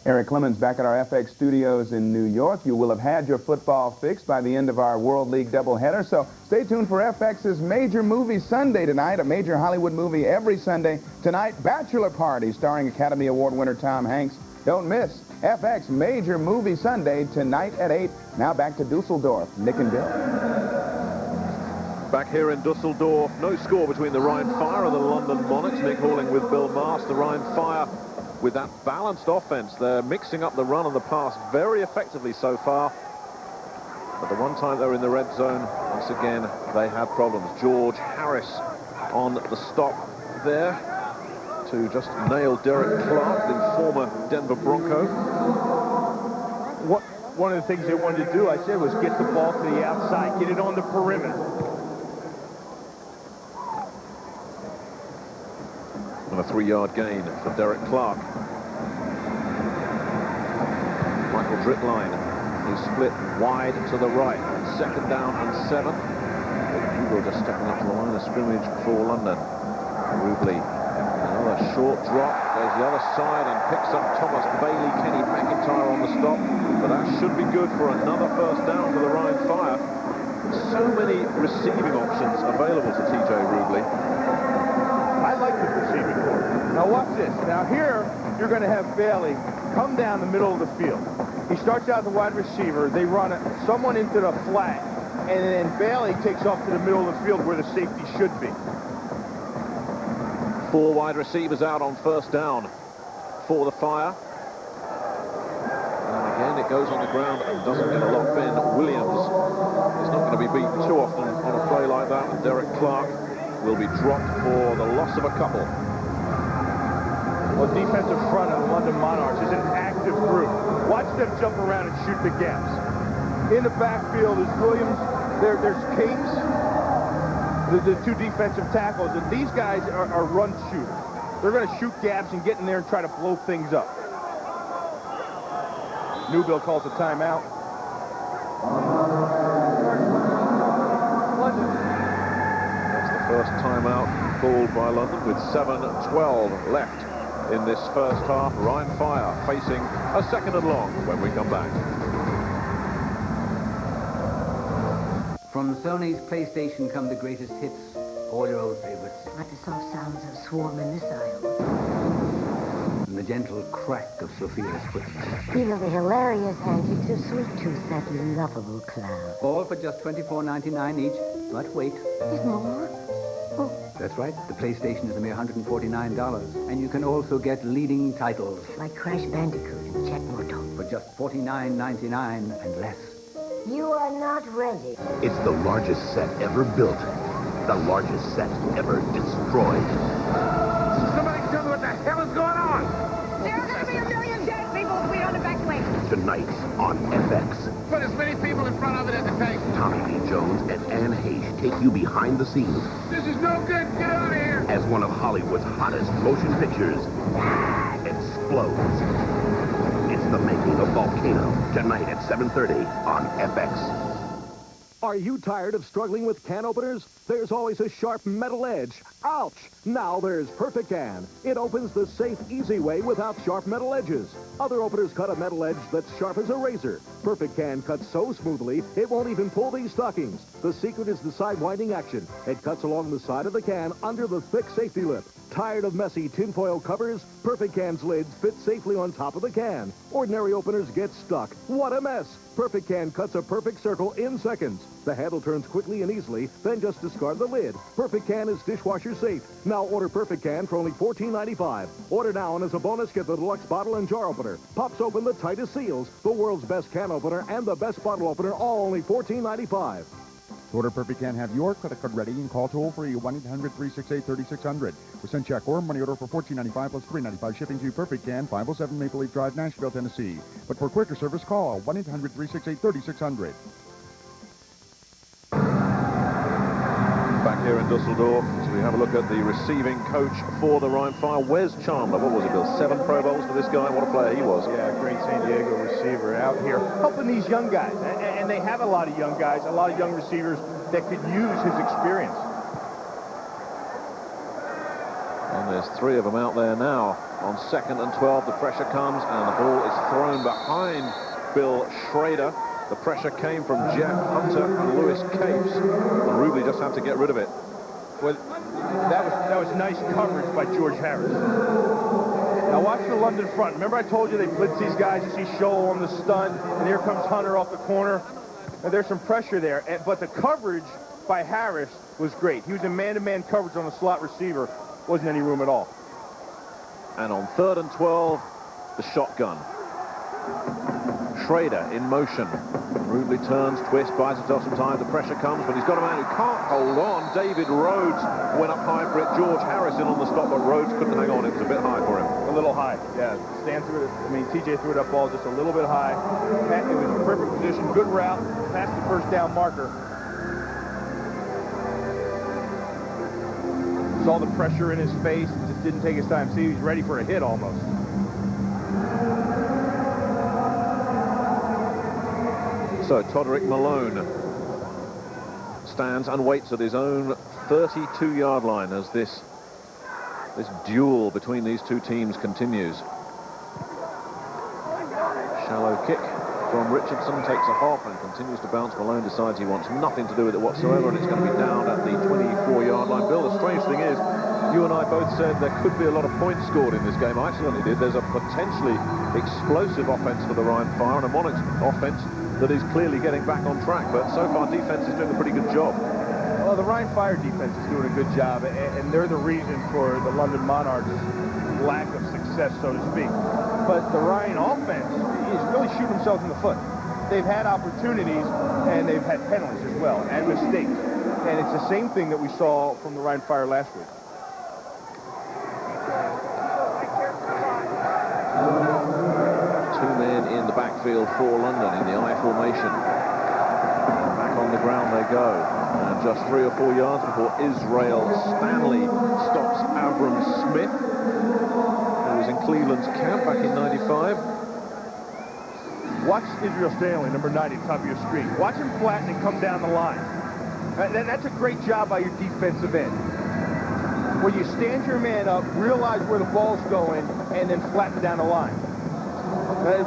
Eric Clemens back at our FX studios in New York. You will have had your football fixed by the end of our World League doubleheader, so stay tuned for FX's Major Movie Sunday tonight, a major Hollywood movie every Sunday. Tonight, Bachelor Party, starring Academy Award winner Tom Hanks. Don't miss FX Major Movie Sunday tonight at 8. Now back to Dusseldorf. Nick and Bill. Back here in Dusseldorf, no score between the Rhine Fire and the London Monarchs. Nick Halling with Bill Mast. The Rhine Fire with that balanced offense. They're mixing up the run and the pass very effectively so far. But the one time they were in the red zone, once again, they had problems. George Harris on the stop there to just nail Derek Clark, the former Denver Bronco. One of the things they wanted to do, I said, was get the ball to the outside, get it on the perimeter. And a 3-yard gain for Derek Clark. tackle drip line. He split wide to the right. Second down and 7. Hugo just stepping up to the line of scrimmage for London. Rubley, another short drop, goes the other side and picks up Thomas Bailey, Kenny McIntyre on the stop. But that should be good for another first down for the Rhine Fire. So many receiving options available to TJ Rubley. I like the receiving court. Now watch this. Now here, you're going to have Bailey come down the middle of the field. He starts out the wide receiver. They run someone into the flat, and then Bailey takes off to the middle of the field where the safety should be. 4 wide receivers out on first down for the Fire. And again, it goes on the ground and doesn't get a lot. Ben Williams is not going to be beaten too often on a play like that. And Derek Clark will be dropped for the loss of a couple. Well, defensive front of the London Monarchs is an active group. Watch them jump around and shoot the gaps. In the backfield is Williams. There's Cates, the 2 defensive tackles. And these guys are run shooters. They're going to shoot gaps and get in there and try to blow things up. Newbill calls a timeout. That's the first timeout called by London with 7:12 left in this first half. Rhine Fire facing a second and long when we come back. From Sony's PlayStation come the greatest hits, all your old favorites. Like the soft sounds of swarming missiles. And the gentle crack of Sophia's footsteps. Even the hilarious antics of Sweet Tooth, that lovable clown. All for just $24.99 each. But wait. There's more? Oh. That's right. The PlayStation is a mere $149. And you can also get leading titles. Like Crash Bandicoot and Jet Moto. For just $49.99 and less. You are not ready. It's the largest set ever built. The largest set ever destroyed. Somebody tell me what the hell is going on? There are going to be a million dead people if we don't evacuate. Tonight on FX. Put as many people in front of it as it takes. Tommy Lee Jones and Anne Heche take you behind the scenes. This is no good. Get out of here. As one of Hollywood's hottest motion pictures explodes. It's the making of Volcano. Tonight at 7:30 on FX. Are you tired of struggling with can openers? There's always a sharp metal edge. Ouch! Now there's Perfect Can. It opens the safe, easy way without sharp metal edges. Other openers cut a metal edge that's sharp as a razor. Perfect Can cuts so smoothly, it won't even pull these stockings. The secret is the side-winding action. It cuts along the side of the can under the thick safety lip. Tired of messy tinfoil covers? Perfect Can's lids fit safely on top of the can. Ordinary openers get stuck. What a mess! Perfect Can cuts a perfect circle in seconds. The handle turns quickly and easily, then just discard the lid. Perfect Can is dishwasher safe. Now order Perfect Can for only $14.95. Order now, and as a bonus, get the deluxe bottle and jar opener. Pops open the tightest seals, the world's best can opener, and the best bottle opener, all only $14.95. To order Perfect Can, have your credit card ready and call toll-free 1-800-368-3600. We send check or money order for $14.95 plus $3.95 shipping to Perfect Can, 507 Maple Leaf Drive, Nashville, Tennessee. But for quicker service, call 1-800-368-3600. Back here in Dusseldorf, so we have a look at the receiving coach for the Rhine Fire, Wes Chandler. What was it, Bill? 7 Pro Bowls for this guy. What a player he was. Yeah, great San Diego receiver out here helping these young guys. And they have a lot of young guys, a lot of young receivers that could use his experience. And there's 3 of them out there now. On 2nd and 12, the pressure comes, and the ball is thrown behind Bill Schrader. The pressure came from Jeff Hunter and Lewis Capes, and Rubley just had to get rid of it. Well, that was nice coverage by George Harris. Now watch the London front. Remember I told you they blitz these guys. You see Scholl on the stunt, and here comes Hunter off the corner. And there's some pressure there, but the coverage by Harris was great. He was in man-to-man coverage on the slot receiver. Wasn't any room at all. And on 3rd and 12, the shotgun. Schrader in motion. Rubley turns, twists, buys himself some time. The pressure comes, but he's got a man who can't hold on. David Rhodes went up high for it. George Harrison on the stop, but Rhodes couldn't hang on. It was a bit high for him. A little high, yeah. Stan threw it. I mean, TJ threw that ball just a little bit high. It was a perfect position, good route, past the first down marker. Saw the pressure in his face, just didn't take his time. See, he's ready for a hit almost. So Todrick Malone stands and waits at his own 32-yard line as this duel between these two teams continues. Shallow kick from Richardson, takes a hop and continues to bounce. Malone decides he wants nothing to do with it whatsoever, and it's going to be down at the 24-yard line. Bill, the strange thing is, you and I both said there could be a lot of points scored in this game. I certainly did. There's a potentially explosive offense for the Rhine Fire and a Monarchs offense that is clearly getting back on track, but so far defense is doing a pretty good job. Well, the Rhine Fire defense is doing a good job, and they're the reason for the London Monarchs' lack of success, so to speak. But the Rhine offense is really shooting themselves in the foot. They've had opportunities, and they've had penalties as well, and mistakes. And it's the same thing that we saw from the Rhine Fire last week. Two men in the backfield for London in the I formation. Back on the ground they go. And just 3 or 4 yards before Israel Stanley stops Abram Smith, who was in Cleveland's camp back in '95. Watch Israel Stanley, number 90, at the top of your screen. Watch him flatten and come down the line. That's a great job by your defensive end. Where you stand your man up, realize where the ball's going, and then flatten down the line.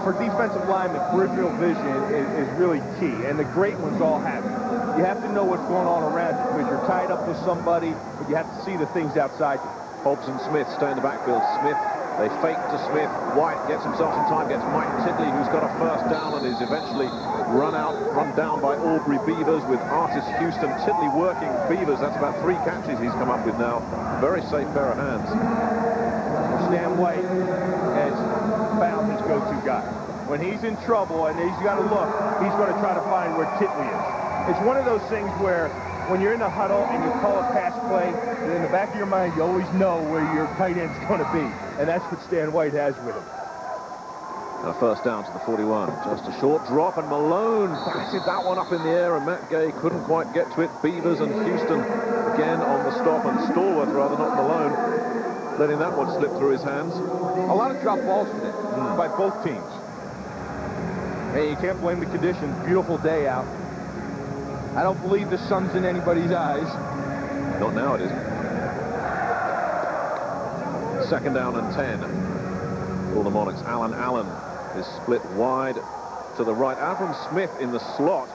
For defensive linemen, peripheral vision is really key, and the great ones all have it. You have to know what's going on around you because you're tied up with somebody, but you have to see the things outside you. Hobbs and Smith stay in the backfield. Smith, they fake to Smith. White gets himself some time, gets Mike Titley, who's got a first down and is eventually run down by Aubrey Beavers with Artis Houston. Titley working Beavers. That's about 3 catches he's come up with now. Very safe pair of hands. Stan White has found his go-to guy. When he's in trouble and he's got to look, he's going to try to find where Titley is. It's one of those things where when you're in the huddle and you call a pass play, in the back of your mind, you always know where your tight end's going to be. And that's what Stan White has with him. A first down to the 41. Just a short drop, and Malone batted that one up in the air, and Matt Gay couldn't quite get to it. Beavers and Houston again on the stop, and Stallworth, rather, not Malone, letting that one slip through his hands. A lot of drop balls today by both teams. Hey, you can't blame the conditions. Beautiful day out. I don't believe the sun's in anybody's eyes. Not now, it isn't. Second down and 10 for the Monarchs. Alan Allen is split wide to the right. Abram Smith in the slot.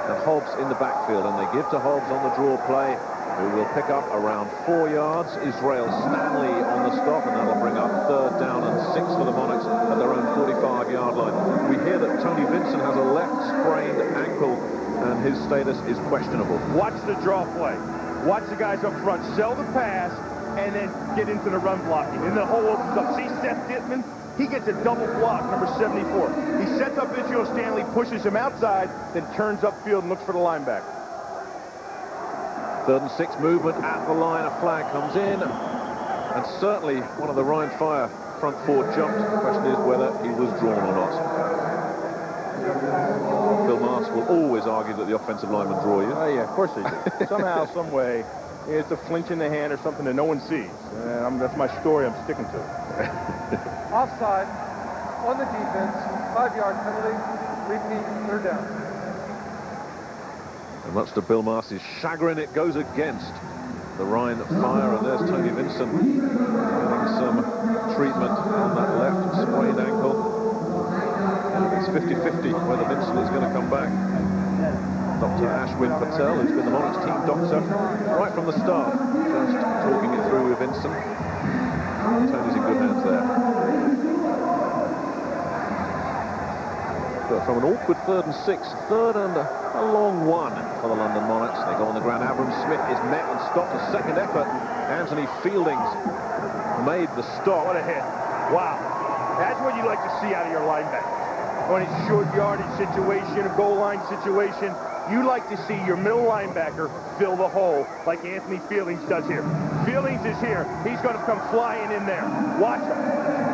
And Hobbs in the backfield. And they give to Hobbs on the draw play, who will pick up around 4 yards. Israel Stanley on the stop, and that'll bring up third down and 6 for the Monarchs at their own 45-yard line. We hear that Tony Vincent has a left sprained ankle, and his status is questionable. Watch the draw play. Watch the guys up front sell the pass and then get into the run blocking. And the hole opens up. See Seth Dittman? He gets a double block, number 74. He sets up Israel Stanley, pushes him outside, then turns upfield and looks for the linebacker. 3rd and 6 movement at the line. A flag comes in, and certainly one of the Rhine Fire front 4 jumped. The question is whether he was drawn or not. Bill Mars will always argue that the offensive linemen draw you. Oh, yeah, of course they do. Somehow, some way, it's a flinch in the hand or something that no one sees. And that's my story I'm sticking to. Offside on the defense, 5-yard penalty, repeat, 3rd down. And much to Bill Mars' chagrin, it goes against the Rhine Fire, and there's Tony Vincent getting some treatment on that left sprained ankle. It's 50-50 whether Vincent is going to come back. Dr. Ashwin Patel, who's been the Monarchs team doctor right from the start, just talking it through with Vincent. Tony's in good hands there. But from an awkward 3rd and 6, 3rd and a long 1 for the London Monarchs. They go on the ground. Abram Smith is met and stopped. A second effort. Anthony Fieldings made the stop. What a hit. Wow. That's what you like to see out of your linebacker. When it's short yardage situation, a goal line situation, you like to see your middle linebacker fill the hole like Anthony Fieldings does here. Fieldings is here. He's going to come flying in there. Watch him.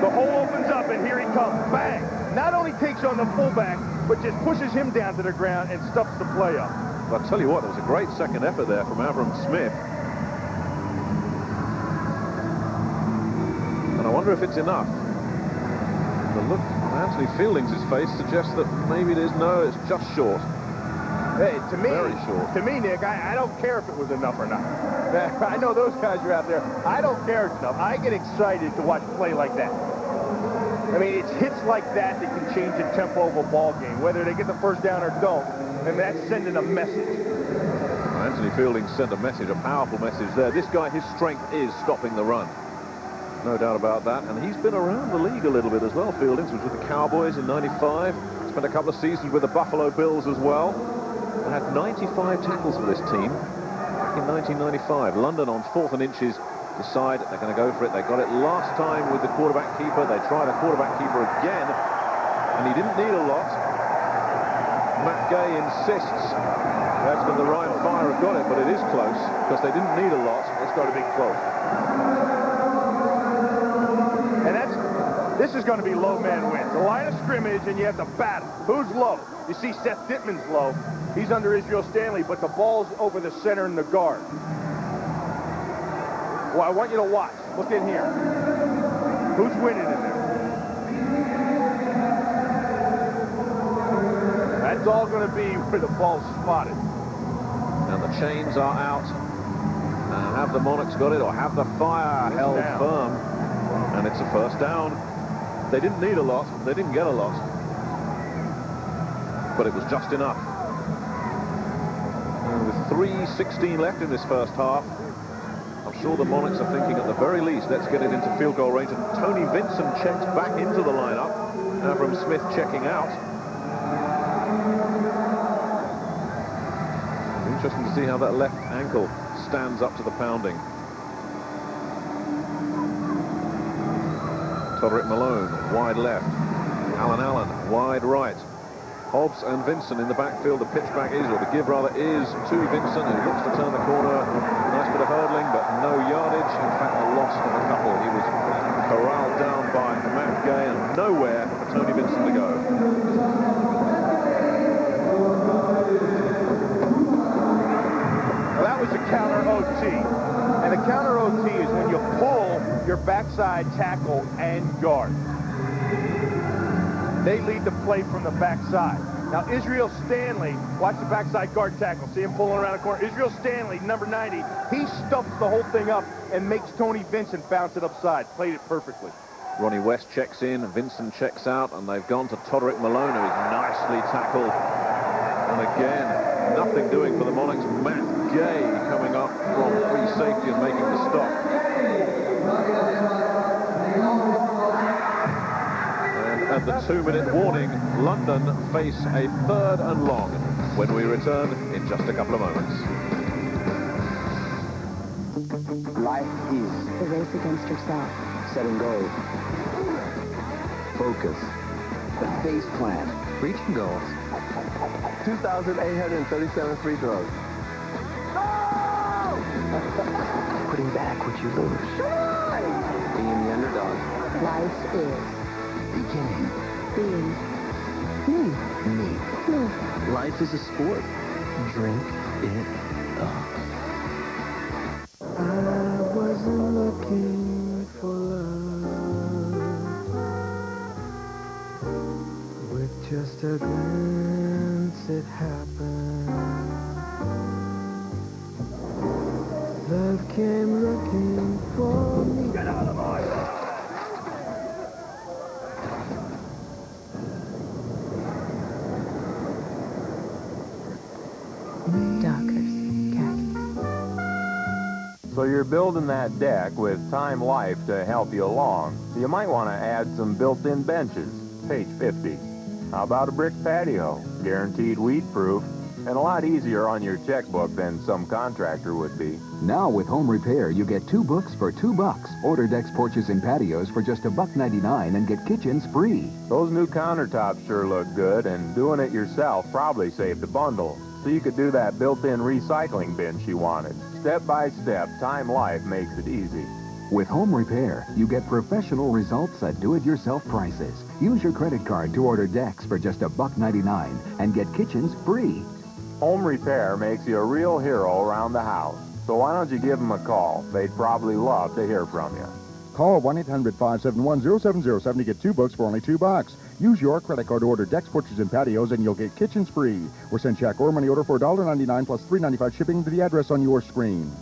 The hole opens up, and here he comes. Bang! Not only takes on the fullback, but just pushes him down to the ground and stuffs the play up. I'll tell you what, there was a great second effort there from Abram Smith. And I wonder if it's enough. The look Anthony Fielding's face suggests that maybe it is. No, it's just short. Hey, to me, Very short. To me, Nick, I don't care if it was enough or not. I know those guys are out there. I don't care if it's enough. I get excited to watch play like that. I mean, it's hits like that that can change the tempo of a ball game, whether they get the first down or don't. And that's sending a message. Anthony Fielding sent a message, a powerful message there. This guy, his strength is stopping the run. No doubt about that. And he's been around the league a little bit as well. Fielding was with the Cowboys in '95. Spent a couple of seasons with the Buffalo Bills as well. They had 95 tackles for this team back in 1995. London on 4th and inches decide they're going to go for it. They got it last time with the quarterback keeper. They try the quarterback keeper again, and he didn't need a lot. Matt Gay insists that's when the Ryan Fire have got it, but it is close because they didn't need a lot. It's got to be close. And this is going to be low man wins. The line of scrimmage, and you have to battle. Who's low? You see Seth Dittman's low. He's under Israel Stanley, but the ball's over the center and the guard. Well, I want you to watch. Look in here. Who's winning in there? That's all going to be where the ball's spotted. And the chains are out. Have the Monarchs got it, or have the Fire held firm? And it's a first down. They didn't need a lot. They didn't get a lot. But it was just enough. And with 3:16 left in this first half, I'm sure the Monarchs are thinking at the very least, let's get it into field goal range. And Tony Vincent checks back into the lineup. Avram Smith checking out. Interesting to see how that left ankle stands up to the pounding. Todrick Malone, wide left. Alan Allen, wide right. Hobbs and Vincent in the backfield. The pitch back is, or the give rather, is to Vincent, who looks to turn the corner. Nice bit of hurdling, but no yardage. In fact, a loss of a couple. He was corralled down by Matt Gay, and nowhere for Tony Vincent to go. Well, that was a counter OT. And a counter OT is when you pull your backside tackle and guard. They lead the play from the backside. Now, Israel Stanley, watch the backside guard tackle. See him pulling around the corner. Israel Stanley, number 90, he stuffs the whole thing up and makes Tony Vincent bounce it upside. Played it perfectly. Ronnie West checks in, Vincent checks out, and they've gone to Todrick Malone, who is nicely tackled. And again, nothing doing for the Monarchs. Matt Gay coming up from free safety and making the stop. At the 2-minute warning, London face a 3rd and long when we return in just a couple of moments. Life is The race against yourself. setting goals, focus, the face plan, reaching goals. 2,837 free throws. Putting back what you lose. Being the underdog. Life is Beginning. being Me. Life is a sport. Drink it up. I wasn't looking for love. With just a glance it happened. Love came looking for me. Get out of my way! So you're building that deck with Time Life to help you along. You might want to add some built-in benches. Page 50. How about a brick patio? Guaranteed weed-proof and a lot easier on your checkbook than some contractor would be. Now with Home Repair, you get 2 books for $2. Order decks, porches, and patios for just $1.99 and get kitchens free. Those new countertops sure look good, and doing it yourself probably saved a bundle. So you could do that built-in recycling bin she wanted. Step by step, Time Life makes it easy. With Home Repair, you get professional results at do-it-yourself prices. Use your credit card to order decks for just $1.99 and get kitchens free. Home Repair makes you a real hero around the house. So why don't you give them a call? They'd probably love to hear from you. Call 1-800-571-0707 to get 2 books for only $2. Use your credit card to order decks, porches, and patios, and you'll get kitchens free. Or send check or money order for $1.99 plus $3.95 shipping to the address on your screen.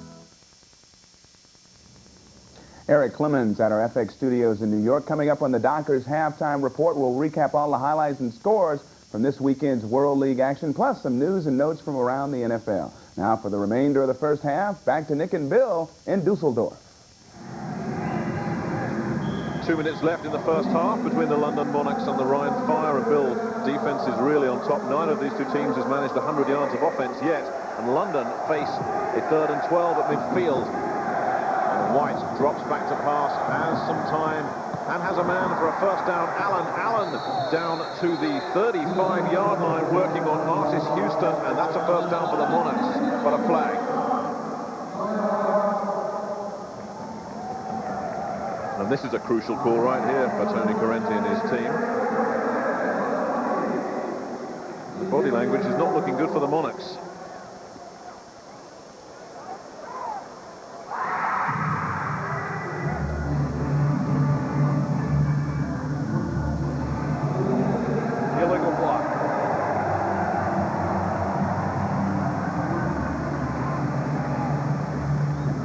Eric Clemens at our FX studios in New York. Coming up on the Dockers halftime report, we'll recap all the highlights and scores from this weekend's World League action, plus some news and notes from around the NFL. Now for the remainder of the first half, back to Nick and Bill in Dusseldorf. 2 minutes left in the first half between the London Monarchs and the Rhine Fire. And Bill, defense is really on top. Neither of these two teams has managed 100 yards of offense yet. And London face a 3rd and 12 at midfield. And White drops back to pass, has some time, and has a man for a first down. Allen down to the 35-yard line working on Artis Houston, and that's a first down for the Monarchs, but a flag. And this is a crucial call right here for Tony Correnti and his team. The body language is not looking good for the Monarchs. Illegal block.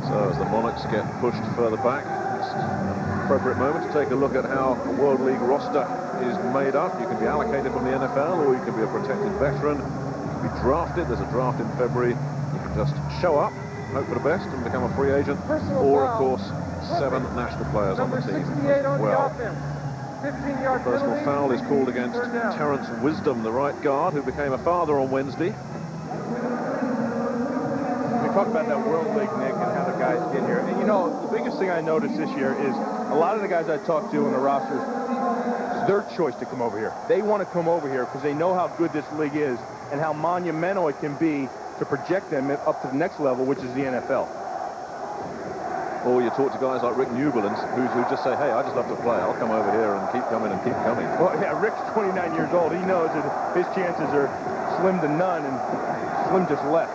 So as the Monarchs get pushed further back, it's an appropriate moment to take a look at how a World League roster is made up. You can be allocated from the NFL, or you can be a protected veteran. You can be drafted. There's a draft in February. You can just show up, hope for the best, and become a free agent. Or, of course, 7 national players on the team. Well, 15-yard personal penalty. foul is called against Terrence Wisdom, the right guard, who became a father on Wednesday. We talked about that World League, Nick, and how the guys get here. And, you know, the biggest thing I noticed this year is a lot of the guys I talked to in the rosters, it's their choice to come over here. They want to come over here because they know how good this league is and how monumental it can be to project them up to the next level, which is the NFL. Or you talk to guys like Rick Newberland, who just say, hey, I just love to play. I'll come over here and keep coming and keep coming. Well, yeah, Rick's 29 years old. He knows that his chances are slim to none, and slim just left.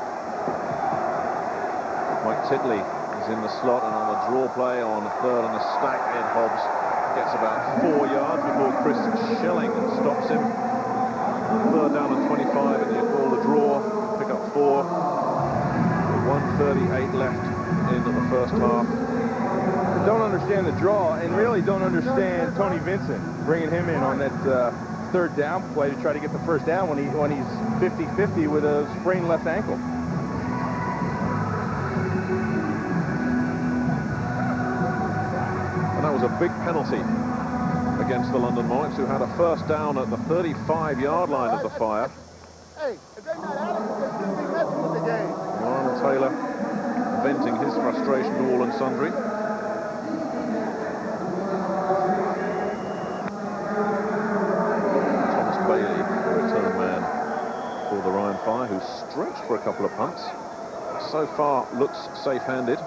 Mike Titley is in the slot, and on the draw play on 3rd and a stack, Ed Hobbs gets about 4 yards before Chris Schelling stops him. 3rd down and 25, and you call the draw, pick up 4. With 1:38 left in the first half. Don't understand the draw, and really don't understand Tony Vincent bringing him in on that 3rd down play to try to get the first down when he's 50-50 with a sprained left ankle. And that was a big penalty against the London Monarchs, who had a first down at the 35-yard line of the Fire. Hey, if they're not out of it, they shouldn't be messing with the game. Lionel Taylor venting his frustration to all and sundry. Thomas Bailey, the return man for the Rhine Fire, who stretched for a couple of punts. So far looks safe-handed.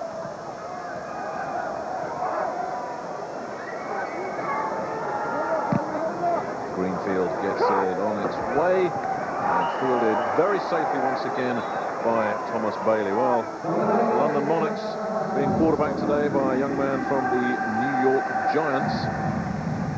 Greenfield gets it on its way and fielded very safely once again by Thomas Bailey. Well, London Monarchs being quarterbacked today by a young man from the New York Giants.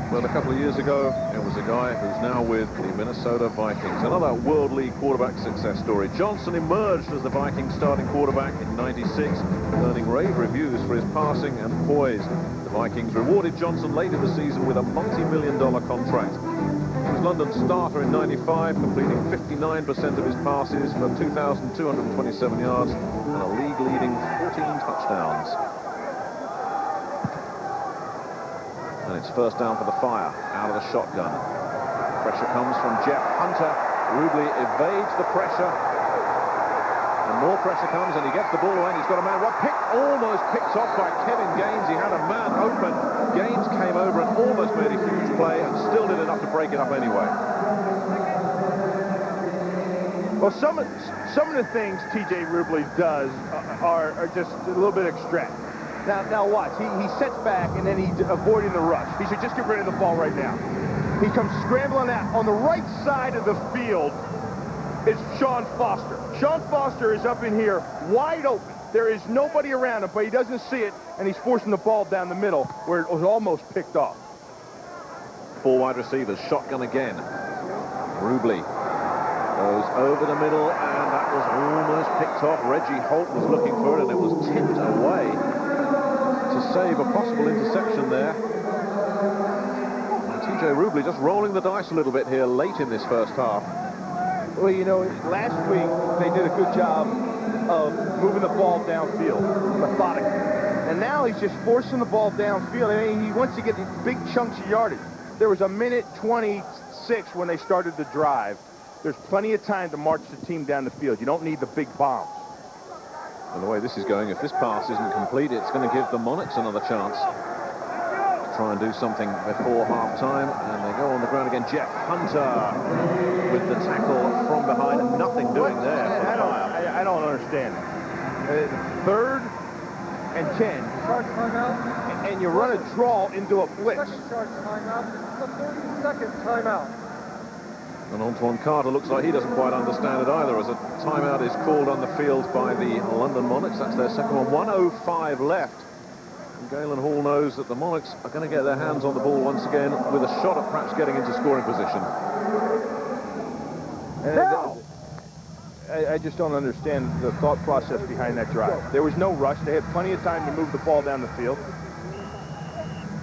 Well, a couple of years ago, it was a guy who's now with the Minnesota Vikings. Another World League quarterback success story. Johnson emerged as the Vikings starting quarterback in '96, earning rave reviews for his passing and poise. The Vikings rewarded Johnson late in the season with a multi-million-dollar contract. He was London's starter in '95, completing 59% of his passes for 2,227 yards and a league-leading 14 touchdowns. And it's first down for the Fire, out of the shotgun. Pressure comes from Jeff Hunter. Rubley evades the pressure. And more pressure comes, and he gets the ball away, and he's got a man. Almost picked off by Kevin Gaines. He had a man open. Gaines came over and almost made a huge play, and still did enough to break it up anyway. Well, some of the things T.J. Rubley does are just a little bit extra. Now watch. He sets back, and then he's avoiding the rush. He should just get rid of the ball right now. He comes scrambling out. On the right side of the field is Sean Foster. Sean Foster is up in here wide open. There is nobody around him, but he doesn't see it, and he's forcing the ball down the middle where it was almost picked off. 4 wide receivers, shotgun again. Rubley goes over the middle, and that was almost picked off. Reggie Holt was looking for it, and it was tipped away to save a possible interception there. And TJ Rubley just rolling the dice a little bit here late in this first half. Well, you know, last week they did a good job of moving the ball downfield, methodically. And now he's just forcing the ball downfield. I mean, he wants to get these big chunks of yardage. There was a minute 26 when they started the drive. There's plenty of time to march the team down the field. You don't need the big bombs. And the way this is going, if this pass isn't complete, it's going to give the Monarchs another chance to try and do something before half-time. And they go on the ground again. Jeff Hunter with the tackle from behind. Nothing doing there. I don't understand. 3rd and 10. And you run a draw into a blitz. Second charge timeout. This is a 30-second timeout. And Antoine Carter looks like he doesn't quite understand it either, as a timeout is called on the field by the London Monarchs. That's their second one. 1:05 left. And Galen Hall knows that the Monarchs are going to get their hands on the ball once again with a shot at perhaps getting into scoring position. I just don't understand the thought process behind that drive. There was no rush. They had plenty of time to move the ball down the field.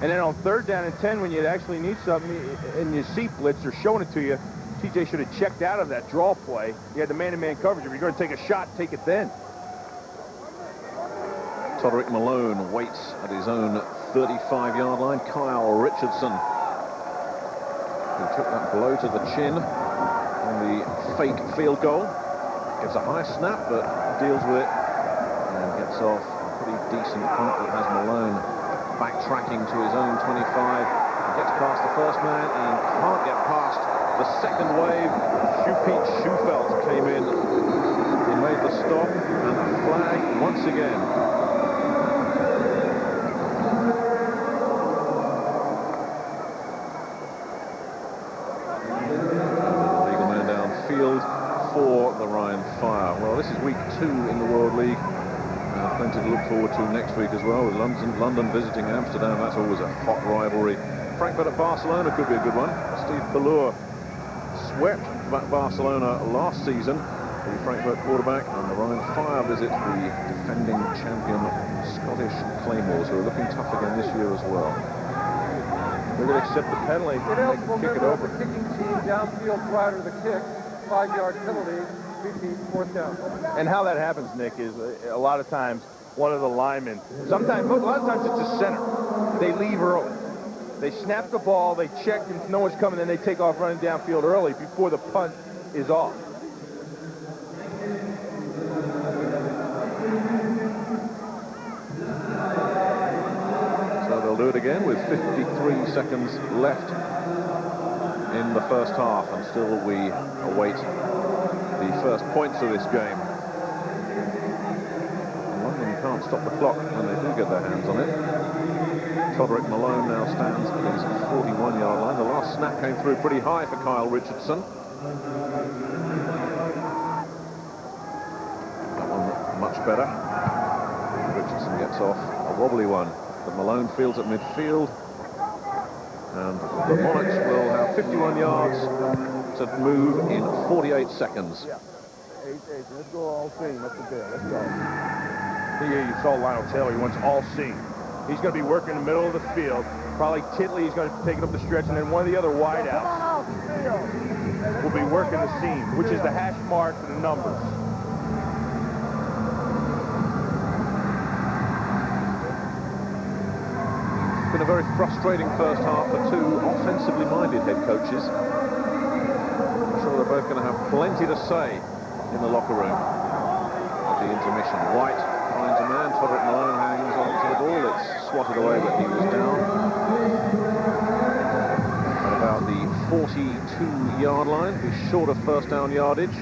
And then on 3rd down and 10, when you actually need something and you see blitz, they're showing it to you, TJ should have checked out of that draw play. You had the man-to-man coverage. If you're going to take a shot, take it then. Todrick Malone waits at his own 35-yard line. Kyle Richardson, who took that blow to the chin on the fake field goal, gets a high snap but deals with it and gets off a pretty decent punt that has Malone backtracking to his own 25. Gets past the first man and can't get past the second wave. Pete Schufelt came in. He made the stop and a flag once again. Legal man downfield for the Ryan Fire. Well, this is week 2 in the World League. Plenty to look forward to next week as well, with London visiting Amsterdam. That's always a hot rivalry. Frankfurt at Barcelona could be a good one. Steve Balleur swept Barcelona last season, the Frankfurt quarterback, and the Ryan Fire visit the defending champion Scottish Claymores, who are looking tough again this year as well. They're going to accept the penalty. Ineligible Kick it member of over. the kicking team downfield prior to the kick. 5-yard penalty. Repeat, 4th down. And how that happens, Nick, is a lot of times one of the linemen, a lot of times it's a center. They leave early. They snap the ball, they check if no one's coming, then they take off running downfield early before the punt is off. So they'll do it again with 53 seconds left in the first half, and still we await the first points of this game. London can't stop the clock when they do get their hands on it. Todrick Malone now stands at his 41-yard line. The last snap came through pretty high for Kyle Richardson. That one much better. Richardson gets off a wobbly one, but Malone fields at midfield. And the Monarchs will have 51 yards to move in 48 seconds. Yeah. Let's go all seam up the there. Let's go. Here you saw Lionel Taylor. He wants all seam. He's going to be working in the middle of the field. Probably Titley is going to take it up the stretch, and then one of the other wideouts will be working the seam, which is the hash mark for the numbers. It's been a very frustrating first half for two offensively minded head coaches. I'm sure they're both going to have plenty to say in the locker room at the intermission. White finds a man. Todrick Malone hangs on to the ball. It's swatted away, but he was down at about the 42-yard line. He's short of first down yardage.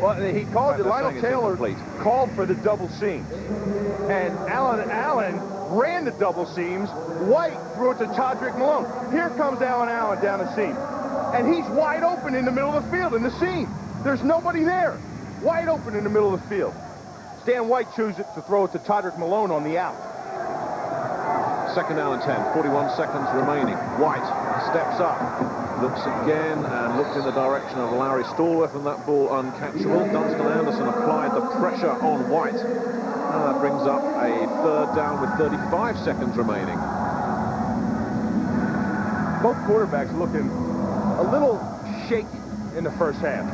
Well, he called it. Lionel Taylor called for the double seams, and Allen ran the double seams. White threw it to Todrick Malone. Here comes Allen down the seam, and he's wide open in the middle of the field in the seam. There's nobody there. Wide open in the middle of the field. Stan White chooses to throw it to Todrick Malone on the out. Second down and 10, 41 seconds remaining. White steps up, looks again, and looked in the direction of Larry Stallworth, and that ball uncatchable. Dunstan Anderson applied the pressure on White, and that brings up a third down with 35 seconds remaining. Both quarterbacks looking a little shaky in the first half.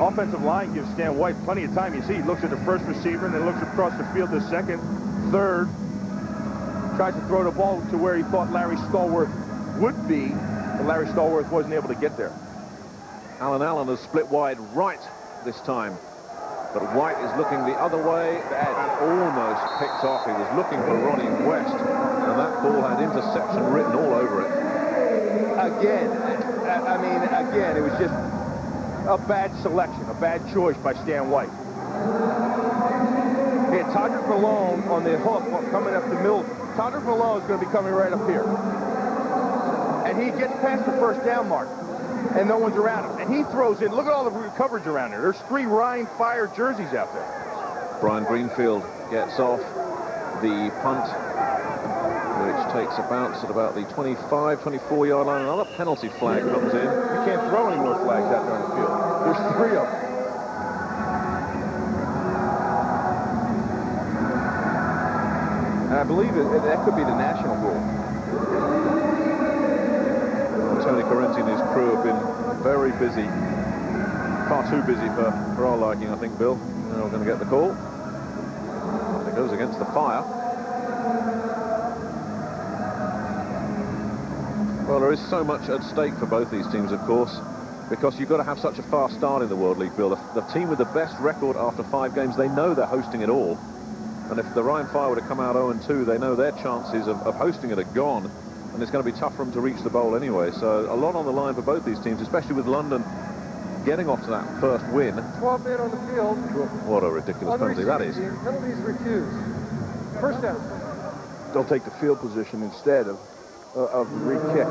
Offensive line gives Stan White plenty of time. You see, he looks at the first receiver and then looks across the field to second, third. Tries to throw the ball to where he thought Larry Stallworth would be, but Larry Stallworth wasn't able to get there. Alan Allen has split wide right this time, but White is looking the other way and almost picked off. He was looking for Ronnie West, and that ball had interception written all over it. Again, again, it was just a bad selection, a bad choice by Stan White. He had Todrick Malone on the hook coming up the middle. Todrick Malone is going to be coming right up here. And he gets past the first down mark, and no one's around him. And he throws in, look at all the coverage around there. There's 3 Ryan Fire jerseys out there. Brian Greenfield gets off the punt, which takes a bounce at about the 25, 24-yard line. Another penalty flag comes in. You can't throw any more flags out there on the field. There's 3 of them. And I believe that could be the national rule. Tony Correnti and his crew have been very busy. Far too busy for our liking, I think, Bill. Now we're going to get the call. And it goes against the fire. Well, there is so much at stake for both these teams, of course, because you've got to have such a fast start in the World League, Bill. The team with the best record after 5 games, they know they're hosting it all. And if the Ryan Fire were to come out 0-2, they know their chances of hosting it are gone. And it's going to be tough for them to reach the bowl anyway. So a lot on the line for both these teams, especially with London getting off to that first win. 12 men on the field. What a ridiculous penalty that is. Penalties refused. First down. They'll take the field position instead of the re-kick.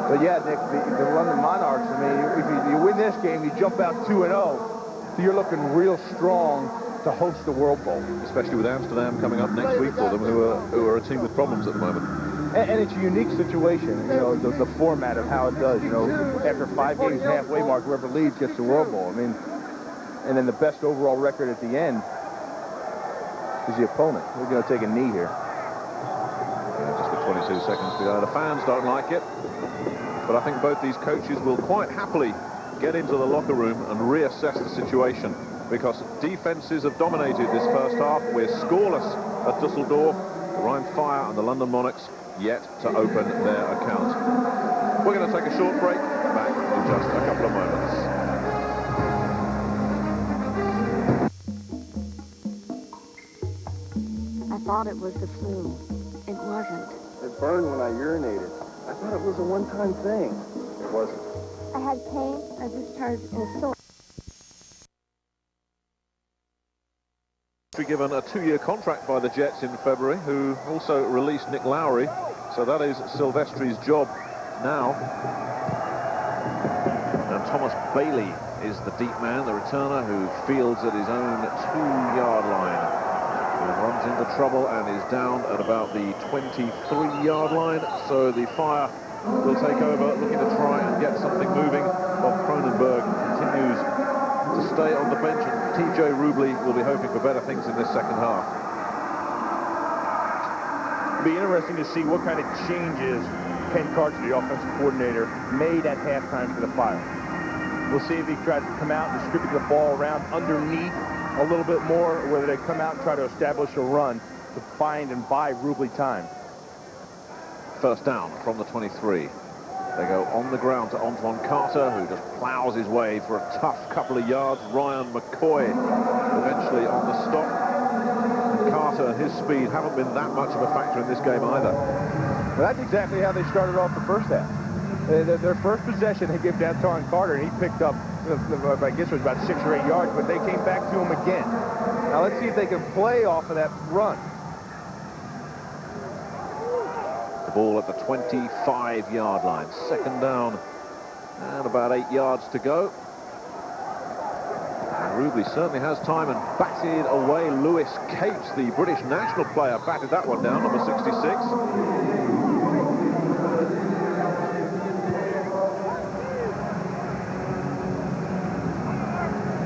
But yeah, Nick, the London Monarchs, I mean, if you win this game, you jump out 2-0. So you're looking real strong to host the World Bowl. Especially with Amsterdam coming up next week for them, who are a team with problems at the moment. And it's a unique situation, you know, the format of how it does, you know, after 5 games halfway mark, whoever leads gets the World Bowl. I mean, and then the best overall record at the end is the opponent. We're going to take a knee here. Yeah, just with 22 seconds to go. The fans don't like it, but I think both these coaches will quite happily get into the locker room and reassess the situation, because defenses have dominated this first half. We're scoreless at Dusseldorf. The Rhine Fire and the London Monarchs yet to open their account. We're going to take a short break. Back in just a couple of moments. I thought it was the flu. It wasn't. It burned when I urinated. I thought it was a one-time thing. It wasn't. I had pain, a discharge, and a sore. Given a 2-year contract by the Jets in February, who also released Nick Lowry, so that is Silvestri's job now. And Thomas Bailey is the deep man, the returner, who fields at his own 2-yard line and runs into trouble and is down at about the 23-yard line. So the Fire will take over, looking to try and get something moving. Bob Cronenberg continues to stay on the bench, and TJ Rubley will be hoping for better things in this second half. It'll be interesting to see what kind of changes Ken Carter, the offensive coordinator, made at halftime for the Fire. We'll see if he tries to come out and distribute the ball around underneath a little bit more, or whether they come out and try to establish a run to find and buy Rubley time. First down from the 23. They go on the ground to Antoine Carter, who just plows his way for a tough couple of yards. Ryan McCoy eventually on the stop. And Carter and his speed haven't been that much of a factor in this game either. Well, that's exactly how they started off the first half. Their first possession, they gave to Antoine Carter, and he picked up, I guess it was about 6 or 8 yards, but they came back to him again. Now let's see if they can play off of that run. The ball at the 25-yard line. Second down and about 8 yards to go. And Rubley certainly has time and batted away Lewis Capes, the British national player, batted that one down, number 66.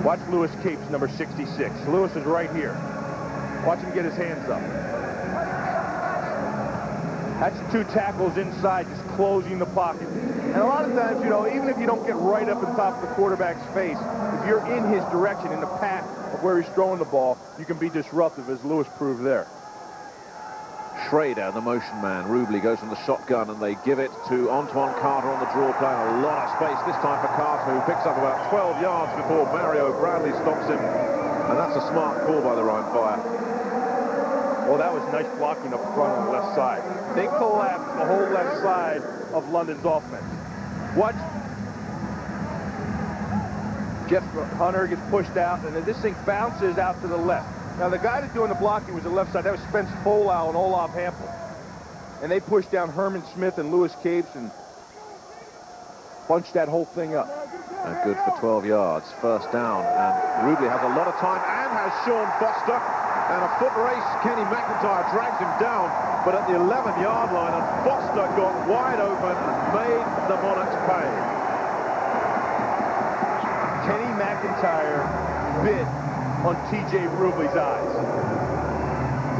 Watch Lewis Capes, number 66. Lewis is right here. Watch him get his hands up. That's the two tackles inside, just closing the pocket. And a lot of times, you know, even if you don't get right up on top of the quarterback's face, if you're in his direction, in the path of where he's throwing the ball, you can be disruptive, as Lewis proved there. Schrader, the motion man. Rubley goes from the shotgun, and they give it to Antoine Carter on the draw play. A lot of space this time for Carter, who picks up about 12 yards before Mario Bradley stops him. And that's a smart call by the Rhine Fire. Well, that was nice blocking up front on the left side. They collapsed the whole left side of London's offense. Watch. Jeff Hunter gets pushed out, and then this thing bounces out to the left. Now, the guy that's doing the blocking was the left side. That was Spence Folau and Olaf Hampel. And they pushed down Herman Smith and Lewis Capes and bunched that whole thing up. And good for 12 yards. First down. And Rubley has a lot of time and has Sean Foster. And a foot race. Kenny McIntyre drags him down, but at the 11-yard line, and Foster got wide open and made the Monarchs pay. Kenny McIntyre bit on T.J. Rubley's eyes.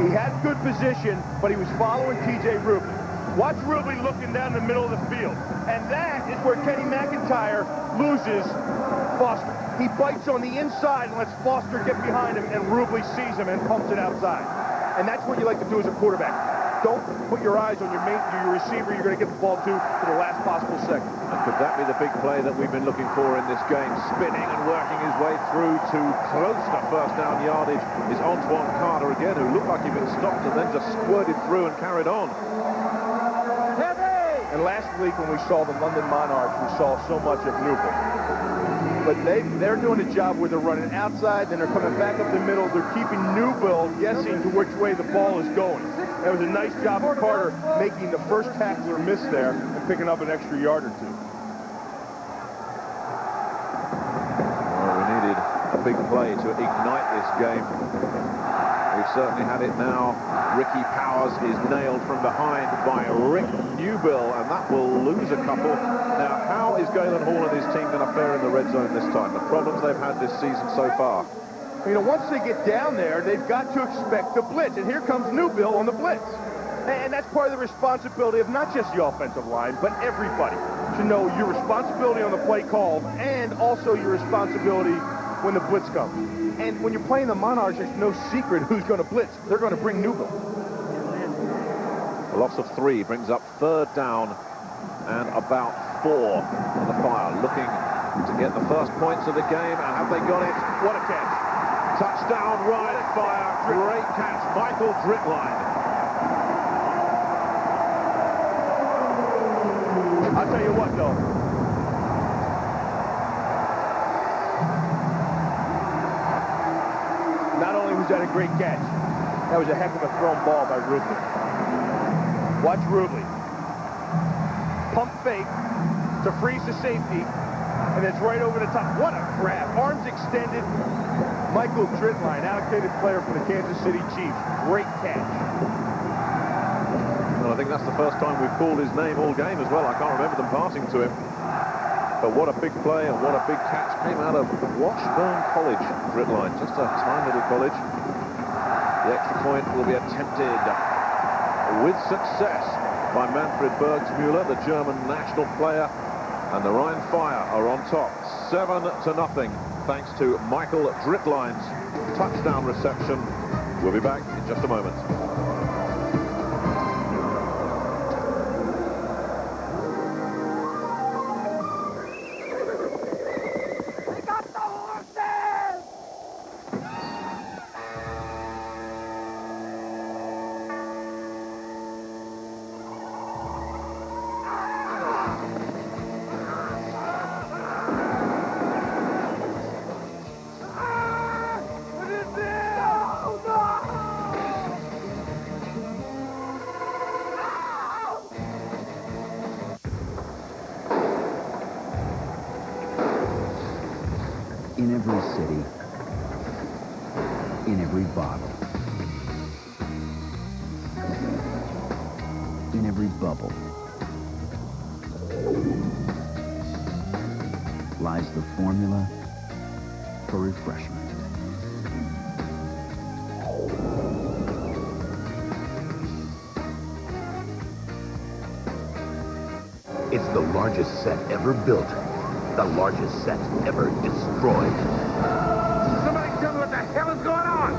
He had good position, but he was following T.J. Rubley. Watch Rubley looking down the middle of the field. And that is where Kenny McIntyre loses Foster. He bites on the inside and lets Foster get behind him, and Rubley sees him and pumps it outside. And that's what you like to do as a quarterback. Don't put your eyes on your receiver you're going to get the ball to for the last possible second. And could that be the big play that we've been looking for in this game? Spinning and working his way through to close to first down yardage is Antoine Carter again, who looked like he'd been stopped and then just squirted through and carried on. And last week when we saw the London Monarchs, we saw so much of Newville. But they're doing a job where they're running outside, then they're coming back up the middle. They're keeping Newville guessing to which way the ball is going. That was a nice job of Carter making the first tackler miss there and picking up an extra yard or two. Well, we needed a big play to ignite this game. We've certainly had it now. Ricky Powers is nailed from behind by Rick Newbill, and that will lose a couple. Now, how is Galen Hall and his team going to fare in the red zone this time? The problems they've had this season so far. You know, once they get down there, they've got to expect the blitz, and here comes Newbill on the blitz. And that's part of the responsibility of not just the offensive line, but everybody, to know your responsibility on the play call and also your responsibility when the blitz comes. And when you're playing the Monarchs, there's no secret who's going to blitz. They're going to bring Newbill. A loss of 3 brings up third down and about 4 for the Fire, looking to get the first points of the game. And have they got it? What a catch. Touchdown, Rhine Fire. Great catch. Michael Dritline. I'll tell you what, though. Not only was that a great catch, that was a heck of a thrown ball by Rubley. Watch Rubley. Pump fake to freeze the safety, and it's right over the top. What a grab. Arms extended. Michael Dritline, allocated player for the Kansas City Chiefs. Great catch. Well, I think that's the first time we've called his name all game as well. I can't remember them passing to him. But what a big play and what a big catch came out of Washburn College, Dritline. Just a tiny little college. The extra point will be attempted with success by Manfred Bergsmuller, the German national player. And the Rhine Fire are on top, 7-0, thanks to Michael Dritline's touchdown reception. We'll be back in just a moment. In every city, In every bottle. In every bubble lies the formula for refreshment. It's the largest set ever built, the largest set ever destroyed. Somebody tell me what the hell is going on!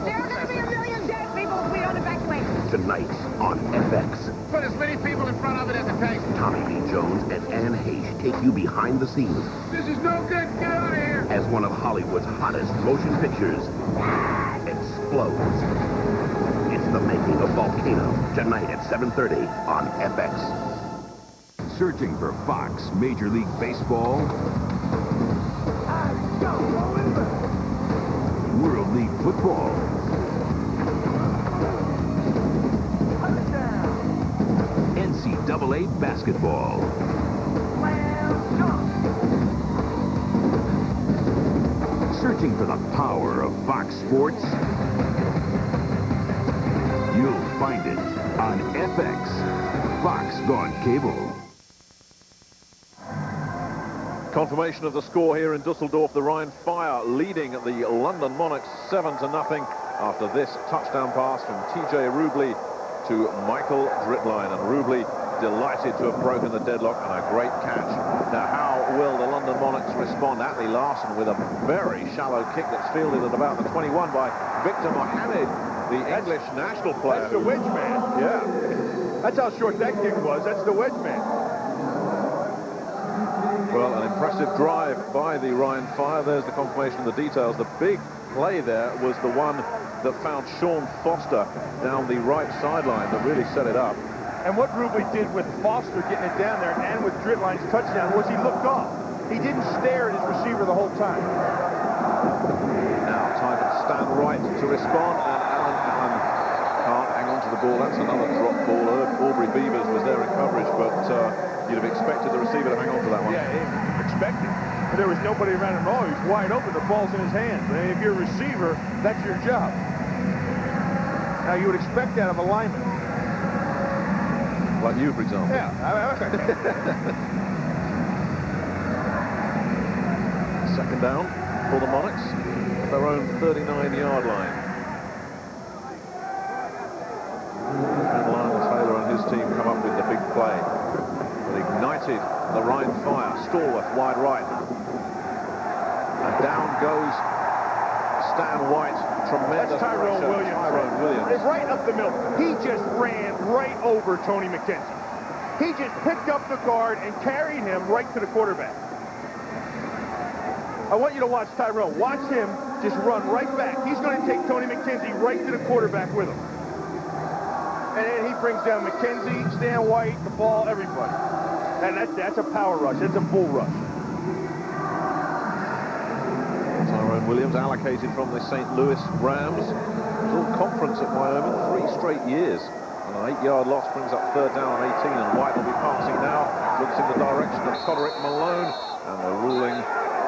There are going to be a million dead people if we don't evacuate. Tonight on FX. Put as many people in front of it as it takes. Tommy Lee Jones and Anne Heche take you behind the scenes This is no good. Get out of here. as one of Hollywood's hottest motion pictures explodes. It's the making of Volcano, tonight at 7:30 on FX. Searching for Fox Major League Baseball, World League Football, NCAA basketball, searching for the power of Fox Sports? You'll find it on FX, Fox Gone Cable. Confirmation of the score here in Dusseldorf. The Rhine Fire leading the London Monarchs 7-0 after this touchdown pass from TJ Rubley to Michael Drittlein. And Rubley delighted to have broken the deadlock and a great catch. Now, how will the London Monarchs respond? Atlee Larson with a very shallow kick that's fielded at about the 21 by Victor Mohammed, the English national player. That's the wedge man. Yeah. That's how short that kick was. That's the wedge man. Well, an impressive drive by the Rhine Fire. There's the confirmation of the details. The big play there was the one that found Sean Foster down the right sideline that really set it up. And what Rubley did with Foster getting it down there and with Drittlein's touchdown was he looked off. He didn't stare at his receiver the whole time. Now, time to stand right to respond, and Allen can't hang on to the ball. That's another drop ball. Aubrey Beavers was there in coverage, but you'd have expected the receiver to hang on to that one. Yeah, expected. There was nobody around him. Oh, he's wide open. The ball's in his hands. And if you're a receiver, that's your job. Now, you would expect that of a lineman. Like you, for example. Yeah. Second down for the Monarchs at their own 39-yard line. And Lionel Taylor and his team come up with the big play. It ignited the Rhine Fire. Stallworth wide right. And down goes Stan White. Tremendous That's Tyrone pressure. Williams. Tyrone Williams. It's right up the middle. He just ran right over Tony McKenzie. He just picked up the guard and carried him right to the quarterback. I want you to watch Tyrone. Watch him just run right back. He's going to take Tony McKenzie right to the quarterback with him. And then he brings down McKenzie, Stan White, the ball, everybody. And that's a power rush. That's a bull rush. Tyrone Williams allocated from the St. Louis Rams. All conference at Wyoming, 3 straight years. And an 8-yard loss brings up third down and 18, and White will be passing now. Looks in the direction of Coderick Malone, and they're ruling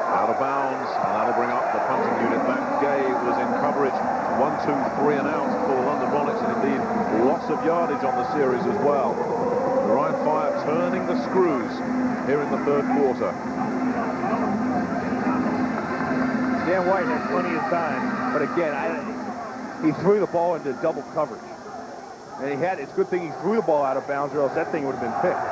out of bounds, and that'll bring up the punting unit. Matt Gay was in coverage. 1, 2, 3 and out for the London Monarchs, and indeed loss of yardage on the series as well. The Rhine Fire turning the screws here in the third quarter. Dan White had plenty of time, but again, he threw the ball into double coverage. And it's a good thing he threw the ball out of bounds, or else that thing would have been picked.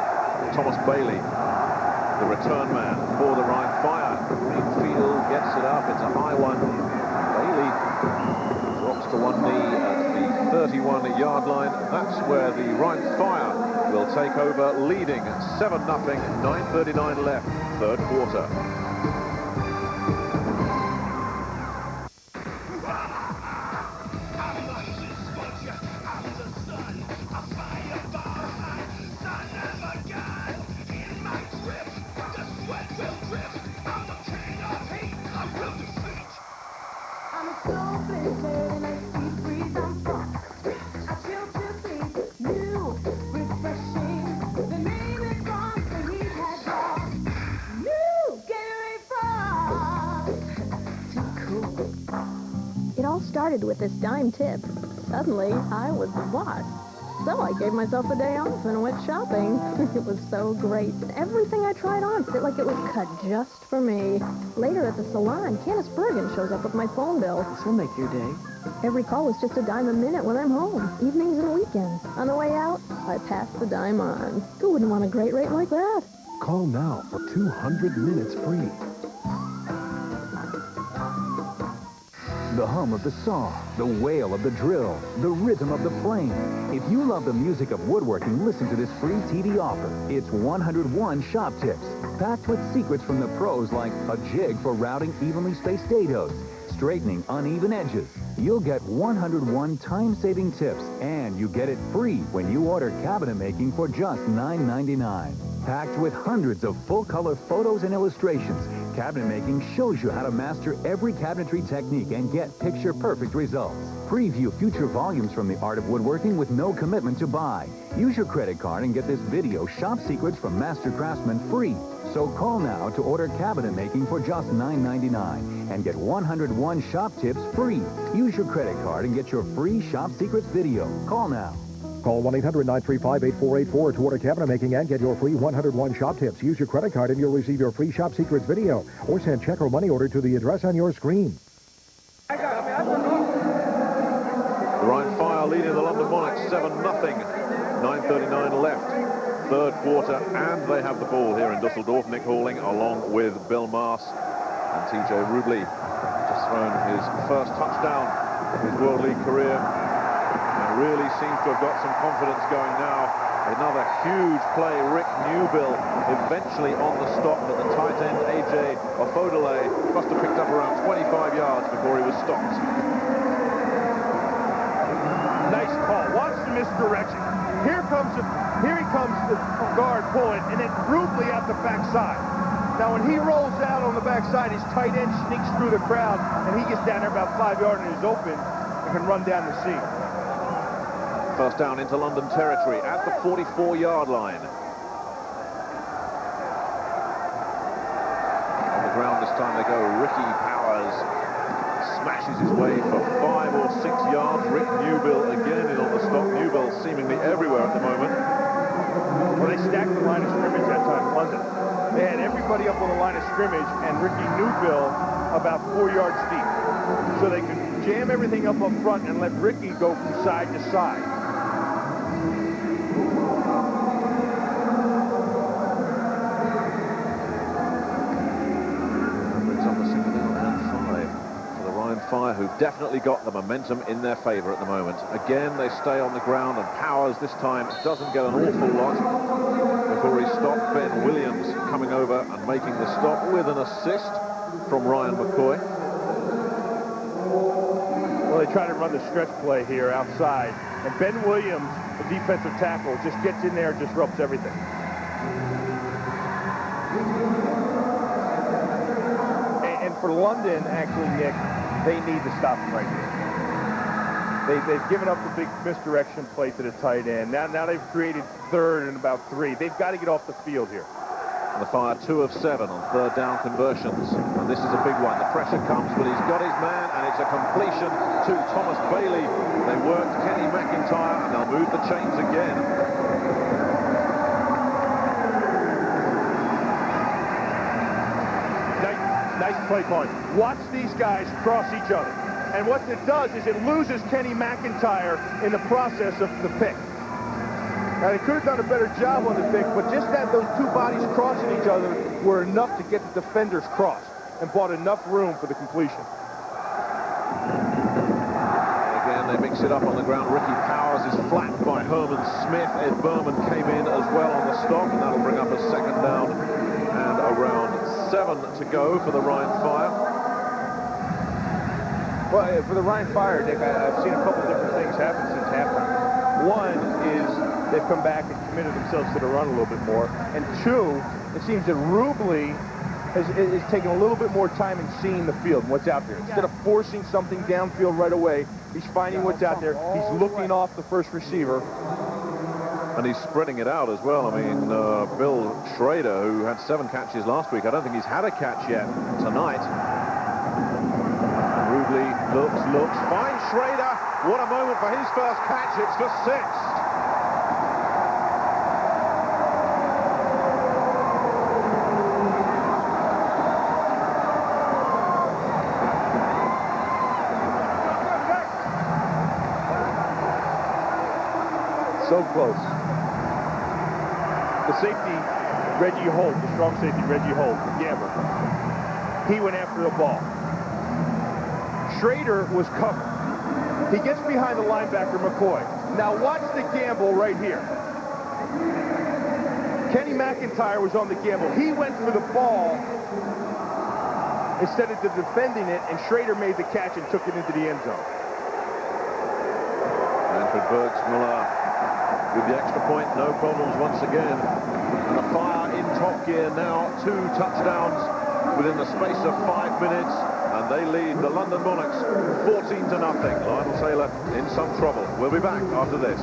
Thomas Bailey, the return man for the Rhine Fire. Midfield gets it up. It's a high one. Bailey drops to one knee at the 31-yard line. That's where the Rhine Fire will take over, leading 7-0, 9:39 left, third quarter. all started with this dime tip. Suddenly, I was the boss. So I gave myself a day off and went shopping. It was so great. Everything I tried on fit like it was cut just for me. Later at the salon, Candace Bergen shows up with my phone bill. This will make your day. Every call was just a dime a minute when I'm home, evenings and weekends. On the way out, I passed the dime on. Who wouldn't want a great rate like that? Call now for 200 minutes free. The hum of the saw, the wail of the drill, the rhythm of the plane. If you love the music of woodworking, listen to this free TV offer. It's 101 shop tips, packed with secrets from the pros like a jig for routing evenly spaced dados, straightening uneven edges. You'll get 101 time-saving tips, and you get it free when you order cabinet making for just $9.99. Packed with hundreds of full-color photos and illustrations, cabinet making shows you how to master every cabinetry technique and get picture-perfect results. Preview future volumes from The Art of Woodworking with no commitment to buy. Use your credit card and get this video, Shop Secrets from Master Craftsman, free. So call now to order cabinet making for just $9.99 and get 101 shop tips free. Use your credit card and get your free Shop Secrets video. Call now. Call 1-800-935-8484 to order cabinet making and get your free 101 shop tips. Use your credit card and you'll receive your free Shop Secrets video. Or send check or money order to the address on your screen. The Rhine Fire leading the London Monarchs 7-0. 9:39 left. Third quarter, and they have the ball here in Dusseldorf. Nick Halling along with Bill Maas and TJ Rubley. Just thrown his first touchdown of his World League career. Really seems to have got some confidence going now. Another huge play. Rick Newbill eventually on the stop, but the tight end AJ Ofodele must have picked up around 25 yards before he was stopped. Nice call. Watch the misdirection. Here he comes the guard pulling, and then Rubley out the backside. Now when he rolls out on the backside, his tight end sneaks through the crowd, and he gets down there about 5 yards and is open and can run down the seam. First down into London territory at the 44-yard line. On the ground this time they go. Ricky Powers smashes his way for 5 or 6 yards. Rick Newbill again in on the stop. Newbill seemingly everywhere at the moment. Well, they stacked the line of scrimmage that time in London. They had everybody up on the line of scrimmage and Ricky Newbill about 4 yards deep. So they could jam everything up front and let Ricky go from side to side. Fire, who've definitely got the momentum in their favor at the moment. Again, they stay on the ground, and Powers this time doesn't get an awful lot before he stopped. Ben Williams coming over and making the stop with an assist from Ryan McCoy. Well, they try to run the stretch play here outside, and Ben Williams, the defensive tackle, just gets in there and disrupts everything. And for London, actually, Nick, they need to stop him right here. They've given up the big misdirection play to the tight end. Now they've created third and about 3. They've got to get off the field here. And the Fire 2 of 7 on third down conversions. And this is a big one. The pressure comes, but he's got his man, and it's a completion to Thomas Bailey. They worked Kenny McIntyre, and they'll move the chains again. Nice play calling. Watch these guys cross each other. And what it does is it loses Kenny McIntyre in the process of the pick. Now, they could have done a better job on the pick, but just that those two bodies crossing each other were enough to get the defenders crossed and bought enough room for the completion. Again, they mix it up on the ground. Ricky Powers is flattened by Herman Smith. Ed Berman came in as well on the stop, and that'll bring up a second down and around 7 to go for the Rhine Fire. Well, for the Rhine Fire, Nick, I've seen a couple different things happen since halftime. One is they've come back and committed themselves to the run a little bit more. And 2, it seems that Rubley is taking a little bit more time in seeing the field and what's out there. Instead of forcing something downfield right away, he's finding what's out there. He's looking off the first receiver. And he's spreading it out as well. I mean, Bill Schrader, who had 7 catches last week, I don't think he's had a catch yet tonight. And Rubley looks, Schrader. What a moment for his first catch. It's the 6th. So close. The safety, Reggie Holt, the strong safety, Reggie Holt, Gamble, he went after the ball. Schrader was covered. He gets behind the linebacker, McCoy. Now watch the gamble right here. Kenny McIntyre was on the gamble. He went for the ball instead of defending it, and Schrader made the catch and took it into the end zone. Manfred Bergsmuller with the extra point, no problems once again. And the Fire in top gear now, 2 touchdowns within the space of 5 minutes, and they lead the London Monarchs 14-0. Lionel Taylor in some trouble. We'll be back after this.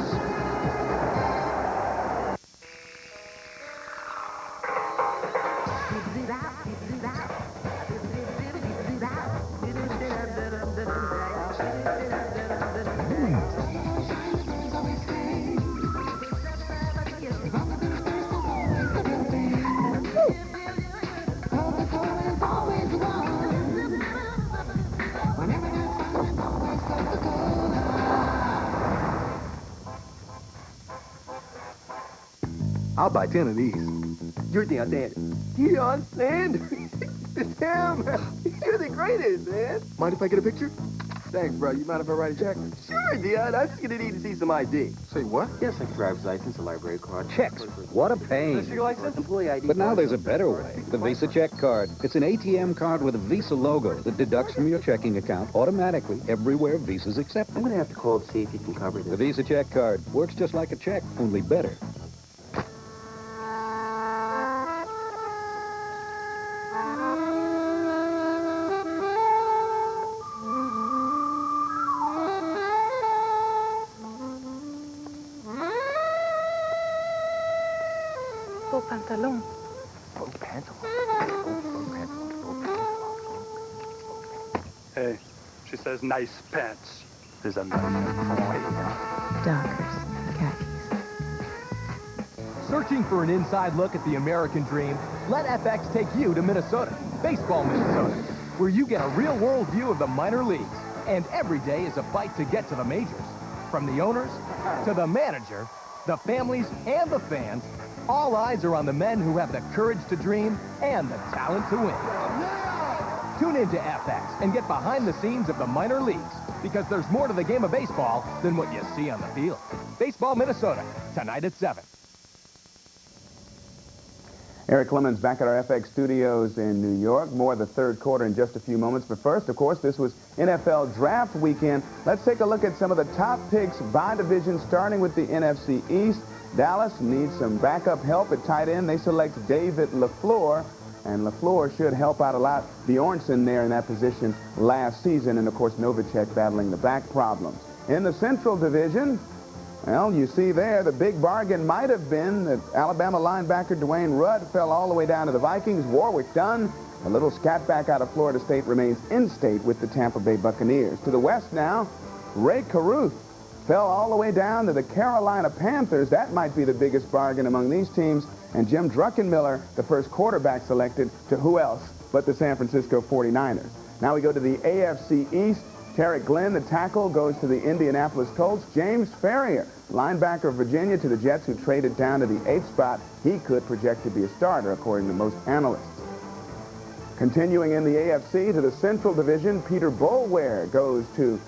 I'll buy 10 of these. You're Deion Sanders. Deion Sanders? It's him. You're the greatest, man. Mind if I get a picture? Thanks, bro. You mind if I write a check? Sure, Deion. I'm just going to need to see some ID. Say what? Yes, like a driver's license, a library card. Checks. What a pain. Your license? Employee ID. But now there's a better way. The Visa Check Card. It's an ATM card with a Visa logo that deducts from your checking account automatically everywhere Visa's accepted. I'm going to have to call to see if you can cover this. The Visa Check Card works just like a check, only better. Pantalón. Hey, she says nice pants. There's a nice Dockers, khakis. Searching for an inside look at the American dream? Let FX take you to Minnesota, Baseball Minnesota, where you get a real-world view of the minor leagues. And every day is a fight to get to the majors. From the owners to the manager, the families, and the fans, all eyes are on the men who have the courage to dream and the talent to win. Tune into FX and get behind the scenes of the minor leagues, because there's more to the game of baseball than what you see on the field. Baseball Minnesota, tonight at 7. Eric Clemens back at our FX studios in New York. More of the third quarter in just a few moments. But first, of course, this was NFL Draft Weekend. Let's take a look at some of the top picks by division, starting with the NFC East. Dallas needs some backup help at tight end. They select David LaFleur, and LaFleur should help out a lot. Bjornsson there in that position last season, and of course Novacek battling the back problems. In the Central Division, well, you see there, the big bargain might have been that Alabama linebacker Dwayne Rudd fell all the way down to the Vikings. Warwick Dunn, a little scat back out of Florida State, remains in-state with the Tampa Bay Buccaneers. To the west now, Ray Caruth fell all the way down to the Carolina Panthers. That might be the biggest bargain among these teams. And Jim Druckenmiller, the first quarterback selected, to who else but the San Francisco 49ers. Now we go to the AFC East. Tarek Glenn, the tackle, goes to the Indianapolis Colts. James Ferrier, linebacker of Virginia, to the Jets, who traded down to the 8th spot. He could project to be a starter, according to most analysts. Continuing in the AFC to the Central Division, Peter Boulware goes to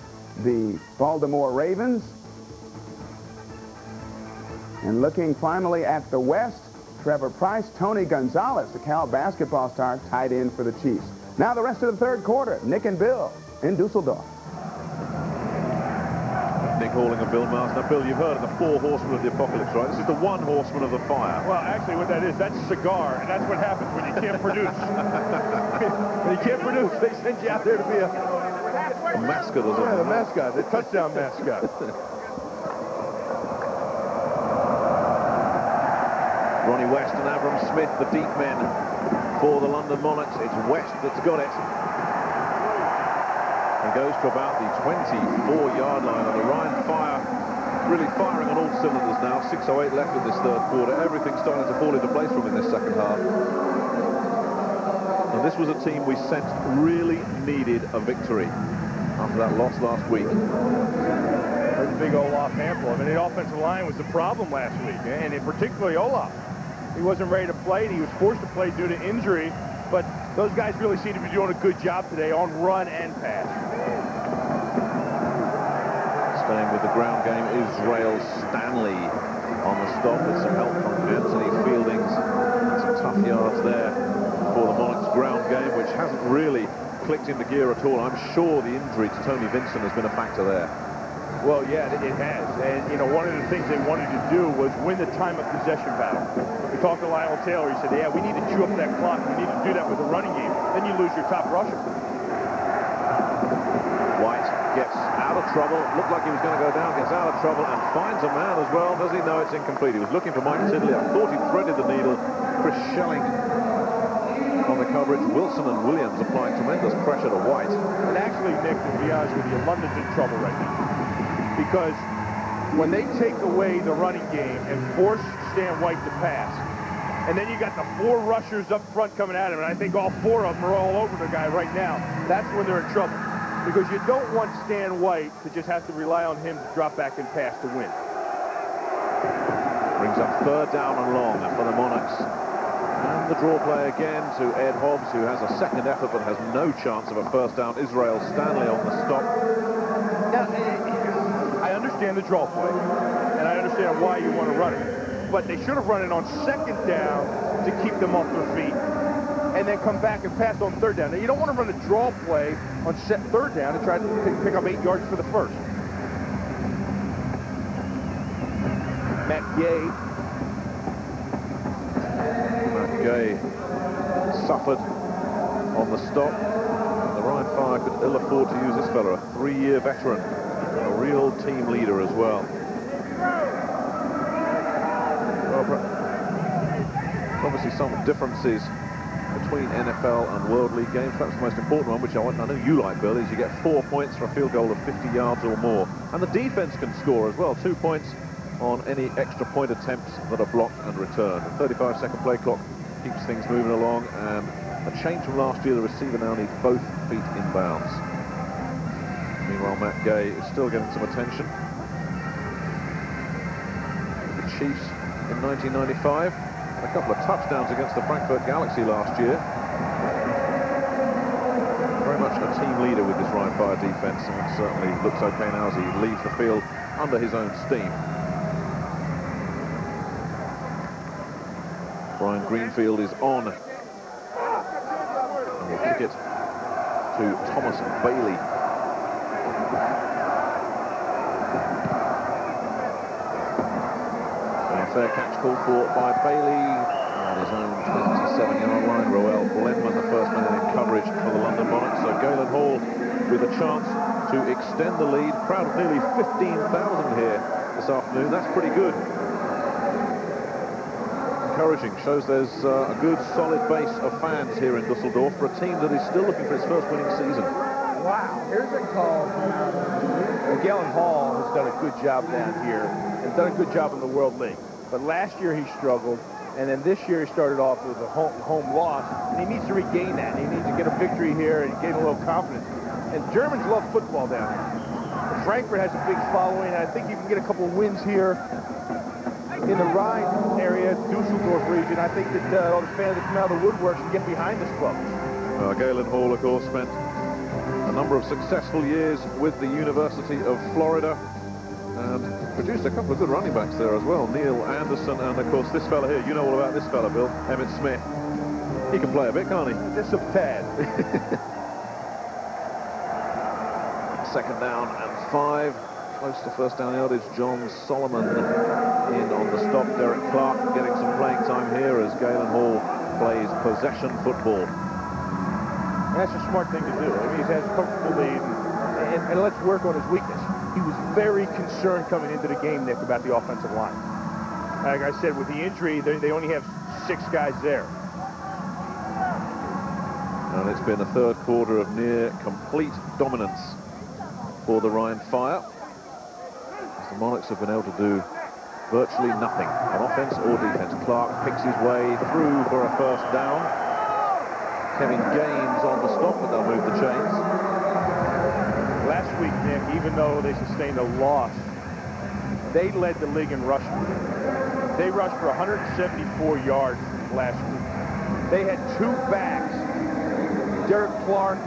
the Baltimore Ravens. And looking finally at the West, Trevor Price, Tony Gonzalez, the Cal basketball star, tied in for the Chiefs. Now the rest of the third quarter, Nick and Bill in Dusseldorf. Nick Halling and Bill Marsden. Now, Bill, you've heard of the 4 horsemen of the apocalypse, right? This is the 1 horseman of the fire. Well, actually, what that is, that's a cigar, and that's what happens when you can't produce. When you can't produce, they send you out there to be a mascot or something. Yeah, the mascot, the touchdown mascot. Ronnie West and Avram Smith, the deep men for the London Monarchs. It's West that's got it. And goes to about the 24-yard line, and the Ryan fire really firing on all cylinders now. 6:08 left in this third quarter. Everything's starting to fall into place for them in this second half. And this was a team we sensed really needed a victory after that loss last week. There's a big Olaf handful. I mean, the offensive line was the problem last week, and particularly Olaf. He wasn't ready to play, and he was forced to play due to injury, but those guys really seem to be doing a good job today on run and pass. Staying with the ground game, Israel Stanley on the stop with some help from Anthony Fieldings. Some tough yards there for the Monarchs' ground game, which hasn't really clicked into gear at all. I'm sure the injury to Tony Vincent has been a factor there. Well, yeah, it has. And, you know, one of the things they wanted to do was win the time of possession battle. We talked to Lionel Taylor. He said, yeah, we need to chew up that clock. We need to do that with the running game. Then you lose your top rusher. White gets out of trouble. Looked like he was going to go down, gets out of trouble, and finds a man as well. Does he know it's incomplete? He was looking for Mike Sidley. I thought he threaded the needle. Chris Schelling on the coverage. Wilson and Williams applying tremendous pressure to White. And actually, Nick, to be honest with you, London's in trouble right now. Because when they take away the running game and force Stan White to pass, and then you got the 4 rushers up front coming at him, and I think all 4 of them are all over the guy right now, that's when they're in trouble. Because you don't want Stan White to just have to rely on him to drop back and pass to win. Brings up third down and long for the Monarchs. And the draw play again to Ed Hobbs, who has a second effort but has no chance of a first down. Israel Stanley on the stop. Now, I understand the draw play, and I understand why you want to run it. But they should have run it on second down to keep them off their feet, and then come back and pass on third down. Now, you don't want to run a draw play on third down and try to pick up 8 yards for the first. Matt Gay. Matt Gay suffered on the stop. The Ryan Fire could ill afford to use this fella, a 3-year veteran, a real team leader as well. Obviously some differences between NFL and World League games. Perhaps the most important one, which I know you like, Bill, is you get 4 points for a field goal of 50 yards or more. And the defense can score as well, 2 points on any extra point attempts that are blocked and returned. The 35-second play clock keeps things moving along, and a change from last year, the receiver now needs both feet in bounds. Meanwhile, Matt Gay is still getting some attention. The Chiefs in 1995, a couple of touchdowns against the Frankfurt Galaxy last year. Very much a team leader with this Ryan Fire defense, and it certainly looks okay now as he leaves the field under his own steam. Brian Greenfield is on, and will kick it to Thomas Bailey. Fair catch called for by Bailey on his own 27-yard line. Roel Blenman, the first man in coverage for the London Monarchs. So Galen Hall with a chance to extend the lead. Crowd of nearly 15,000 here this afternoon. That's pretty good. Encouraging. Shows there's a good, solid base of fans here in Dusseldorf for a team that is still looking for its first winning season. Wow, here's a call. Well, Galen Hall has done a good job down here and done a good job in the World League. But last year he struggled, and then this year he started off with a home loss, and he needs to regain that. He needs to get a victory here and gain a little confidence. And Germans love football down here. Frankfurt has a big following, and I think you can get a couple wins here in the Rhine area, Dusseldorf region. I think that all the fans that come out of the woodworks can get behind this club. Galen Hall, of course, spent a number of successful years with the University of Florida, and produced a couple of good running backs there as well. Neil Anderson, and of course this fella here. You know all about this fella, Bill. Emmitt Smith. He can play a bit, can't he? Just a tad. Second down and 5. Close to first down yardage. John Solomon in on the stop. Derek Clark getting some playing time here as Galen Hall plays possession football. That's a smart thing to do. I mean, he has a comfortable lead, and let's work on his weakness. He was very concerned coming into the game, Nick, about the offensive line. Like I said, with the injury, they only have 6 guys there. And it's been a third quarter of near complete dominance for the Rhine Fire. The Monarchs have been able to do virtually nothing on offense or defense. Clark picks his way through for a first down. Kevin Gaines on the stop, but they'll move the chains. Last week, Nick, even though they sustained a loss, they led the league in rushing. They rushed for 174 yards last week. They had two backs, Derek Clark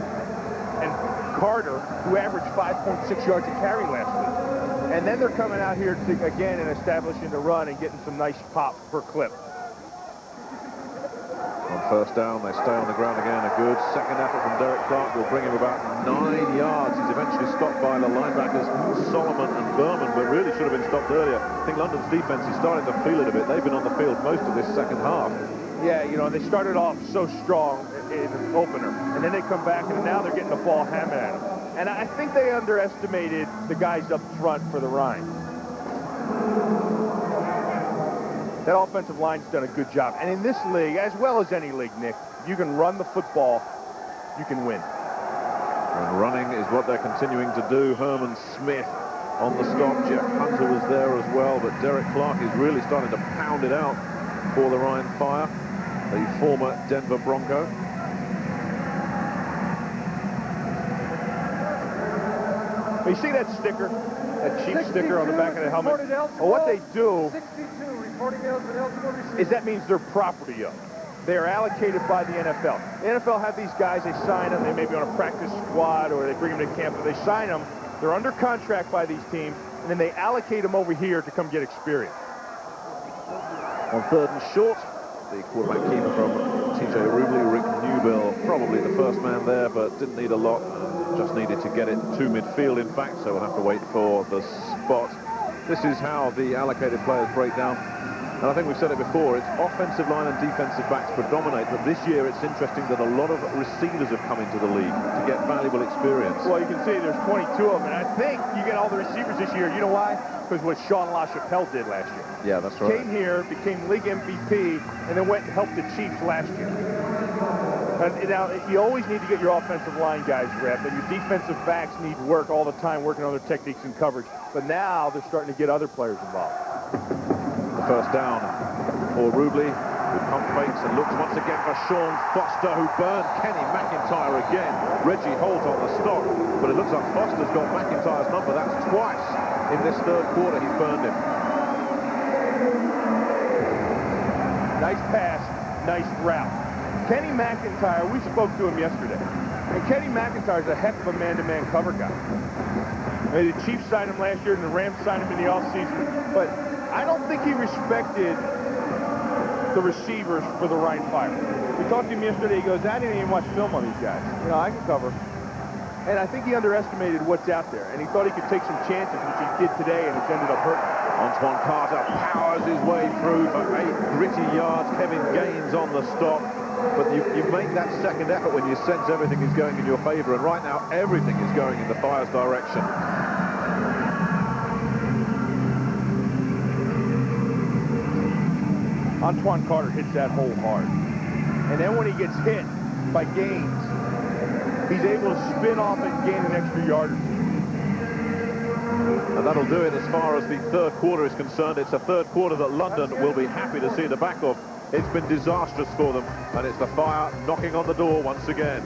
and Carter, who averaged 5.6 yards a carry last week. And then they're coming out here to, again, and establishing the run and getting some nice pop per clip. On first down, they stay on the ground again. A good second effort from Derek Clark will bring him about 9 yards. He's eventually stopped by the linebackers Solomon and Berman, but really should have been stopped earlier. I think London's defense is starting to feel it a bit. They've been on the field most of this second half. Yeah, you know, they started off so strong in the opener, and then they come back, and now they're getting the ball hammered at them. And I think they underestimated the guys up front for the Rhine. That offensive line's done a good job. And in this league, as well as any league, Nick, you can run the football, you can win. And running is what they're continuing to do. Herman Smith on the stop. Jeff Hunter was there as well, but Derek Clark is really starting to pound it out for the Rhine Fire, the former Denver Bronco. You see that sticker, that cheap sticker on the back of the helmet? Well, what they do 62, reporting eligible receiver. is that means they're property of. They are allocated by the NFL. The NFL have these guys, they sign them, they may be on a practice squad or they bring them to camp, but they sign them, they're under contract by these teams, and then they allocate them over here to come get experience. On third and short, the quarterback keeper from TJ Rubley, Rick Newbill, probably the first man there, but didn't need a lot. Just needed to get it to midfield, in fact, so we'll have to wait for the spot. This is how the allocated players break down. And I think we've said it before, it's offensive line and defensive backs predominate, but this year it's interesting that a lot of receivers have come into the league to get valuable experience. Well, you can see there's 22 of them, and I think you get all the receivers this year. You know why? Because what Sean LaChapelle did last year. Yeah, that's right. Came here, became league MVP, and then went and helped the Chiefs last year. And now, you always need to get your offensive line guys rep, and your defensive backs need work all the time, working on their techniques and coverage. But now they're starting to get other players involved. The first down for Rubley, who pump fakes and looks once again for Sean Foster, who burned Kenny McIntyre again. Reggie Holt on the stop, but it looks like Foster's got McIntyre's number. That's twice in this third quarter he's burned him. Nice pass, nice route. Kenny McIntyre, we spoke to him yesterday, and Kenny McIntyre's a heck of a man-to-man cover guy. I mean, the Chiefs signed him last year, and the Rams signed him in the offseason, but I don't think he respected the receivers for the Rhine Fire. We talked to him yesterday, he goes, I didn't even watch film on these guys. You know, I can cover. And I think he underestimated what's out there, and he thought he could take some chances, which he did today, and it's ended up hurting. Antoine Carter powers his way through for 8 gritty yards. Kevin Gaines on the stop. But you make that second effort when you sense everything is going in your favor, and right now everything is going in the Fire's direction. Antoine Carter hits that hole hard. And then when he gets hit by Gaines, he's able to spin off and gain an extra yard or two. And that'll do it as far as the third quarter is concerned. It's a third quarter that London will be happy to see the back of. It's been disastrous for them, and it's the Fire knocking on the door once again.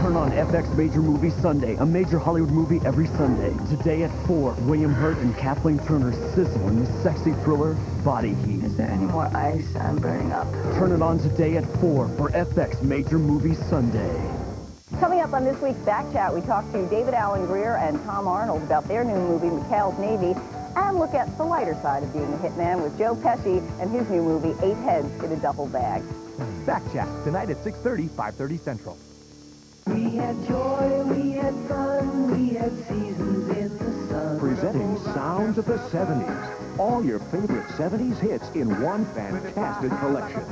Turn on FX Major Movie Sunday, a major Hollywood movie every Sunday. Today at 4, William Hurt and Kathleen Turner sizzle in the sexy thriller Body Heat. Is there any more ice? I'm burning up. Turn it on today at 4 for FX Major Movie Sunday. Coming up on this week's Back Chat, we talk to David Alan Grier and Tom Arnold about their new movie, McHale's Navy, and look at the lighter side of being a hitman with Joe Pesci and his new movie, 8 Heads in a Duffel Bag. Back Chat, tonight at 6:30, 5:30 Central. We had joy, we had fun. of the 70s. All your favorite 70s hits in one fantastic collection.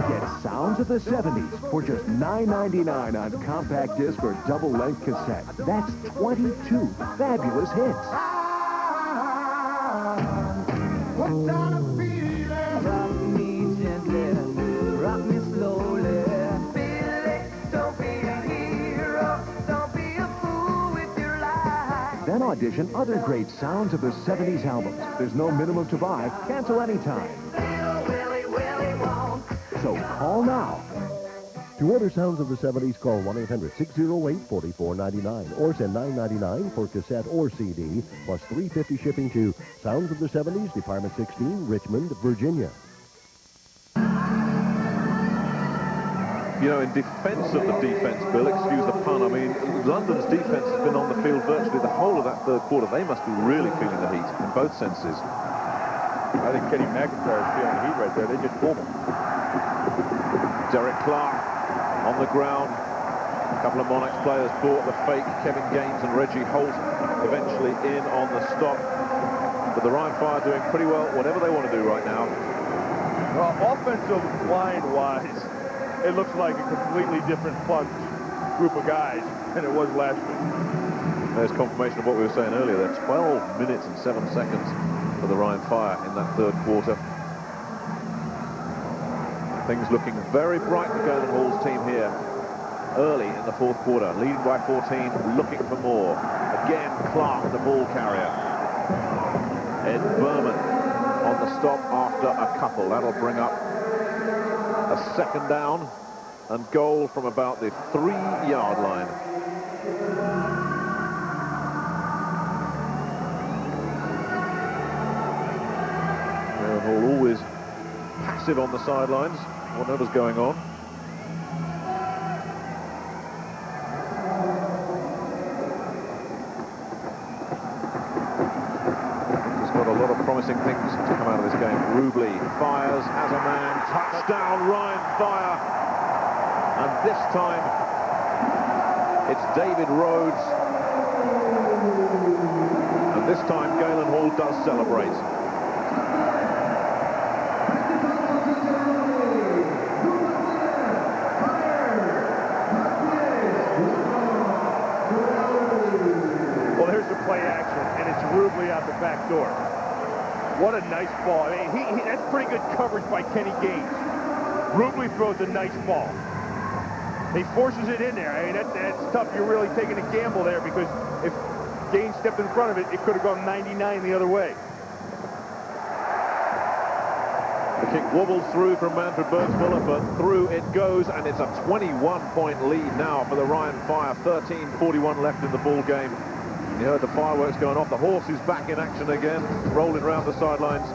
Get Sounds of the 70s for just $9.99 on compact disc or double-length cassette. That's 22 fabulous hits. What kind of feeling? Rock me gently, rock me slowly. Feel it, don't be a hero, don't be a fool with your life. Then audition other great Sounds of the 70s albums. There's no minimum to buy. Cancel anytime. So call now. To order Sounds of the 70s, call 1-800-608-4499 or send $9.99 for cassette or CD, plus $3.50 shipping to Sounds of the 70s, Department 16, Richmond, Virginia. You know, in defence of the defence, Bill, excuse the pun, I mean, London's defence has been on the field virtually the whole of that third quarter. They must be really feeling the heat in both senses. I think Kenny McIntyre is feeling the heat right there. They just pulled him. Derek Clark on the ground. A couple of Monarchs players bought the fake. Kevin Gaines and Reggie Holt eventually in on the stop. But the Ryan Fire doing pretty well, whatever they want to do right now. Well, offensive line-wise, it looks like a completely different bunch group of guys than it was last week. There's confirmation of what we were saying earlier. There 12 minutes and 7 seconds for the Ryan Fire in that third quarter. Things looking very bright for Galen Hall's team here early in the fourth quarter, leading by 14, looking for more. Again, Clark, the ball carrier. Ed Berman on the stop after a couple. That'll bring up a second down and goal from about the 3-yard line. Galen Hall always passive on the sidelines, whatever's going on. He's got a lot of promising things to come out of this game. Rubley fires, has a man, touchdown, Ryan Fire. And this time, it's David Rhodes. And this time, Galen Hall does celebrate. Play action, and it's Rubley out the back door. What a nice ball. I mean, that's pretty good coverage by Kenny Gaines. Rubley throws a nice ball. He forces it in there. I mean, that's tough. You're really taking a gamble there, because if Gaines stepped in front of it, it could have gone 99 the other way. The kick wobbles through from Manfred Burnsmuller, but through it goes, and it's a 21-point lead now for the Ryan Fire. 13:41 left in the ball game. You heard the fireworks going off. The horse is back in action again, rolling around the sidelines.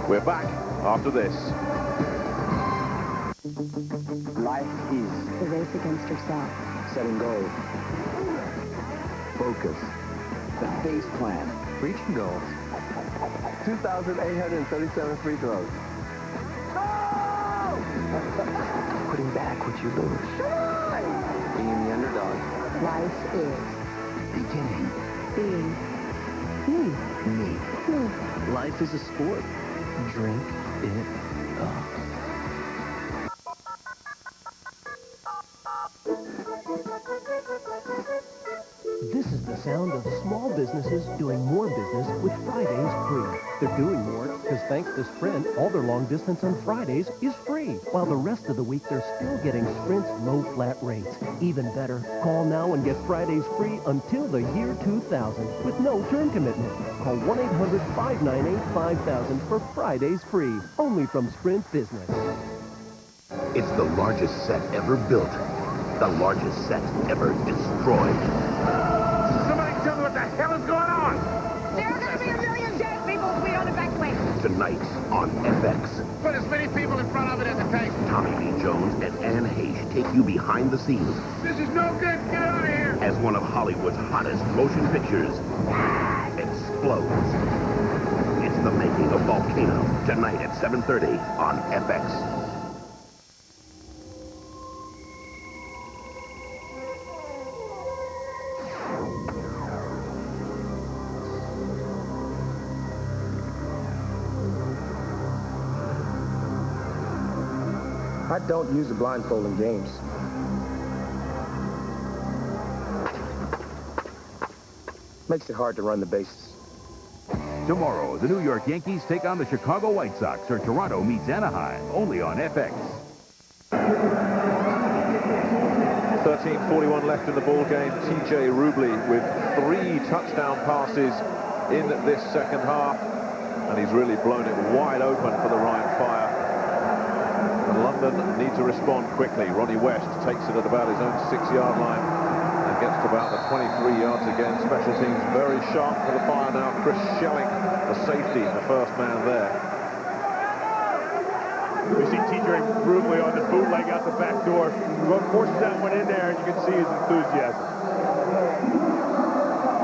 We're back after this. Life is The race against yourself. setting goals, focus, the face plan, reaching goals. 2,837 free throws. Putting back what you lose. Being the underdog. Life is Beginning. being me. Life is a sport. Drink it up. This is the sound of small businesses doing more business with Fridays free. They're doing more because thanks to Sprint, all their long distance on Fridays is free. While the rest of the week, they're still getting Sprint's low flat rates. Even better, call now and get Fridays free until the year 2000 with no term commitment. Call 1-800-598-5000 for Fridays free. Only from Sprint Business. It's the largest set ever built. The largest set ever destroyed. Somebody tell me what the hell is going on! There are going to be a million dead people if we don't evacuate. Tonight on FX. Put as many people in front of it as it takes. Tommy Lee Jones and Anne Heche take you behind the scenes This is no good. Get out of here. as one of Hollywood's hottest motion pictures explodes. It's the making of Volcano. Tonight at 7:30 on FX. I don't use a blindfold in games. Makes it hard to run the bases. Tomorrow, the New York Yankees take on the Chicago White Sox, or Toronto meets Anaheim, only on FX. 13:41 left in the ball game. TJ Rubley with 3 touchdown passes in this second half, and he's really blown it wide open for the Ryan Fire. And London need to respond quickly. Ronnie West takes it at about his own 6-yard line and gets to about the 23 yards again. Special teams very sharp for the Fire now. Chris Schelling, the safety, the first man there. You see TJ Rubley on the bootleg out the back door. Forces that one in there, and you can see his enthusiasm.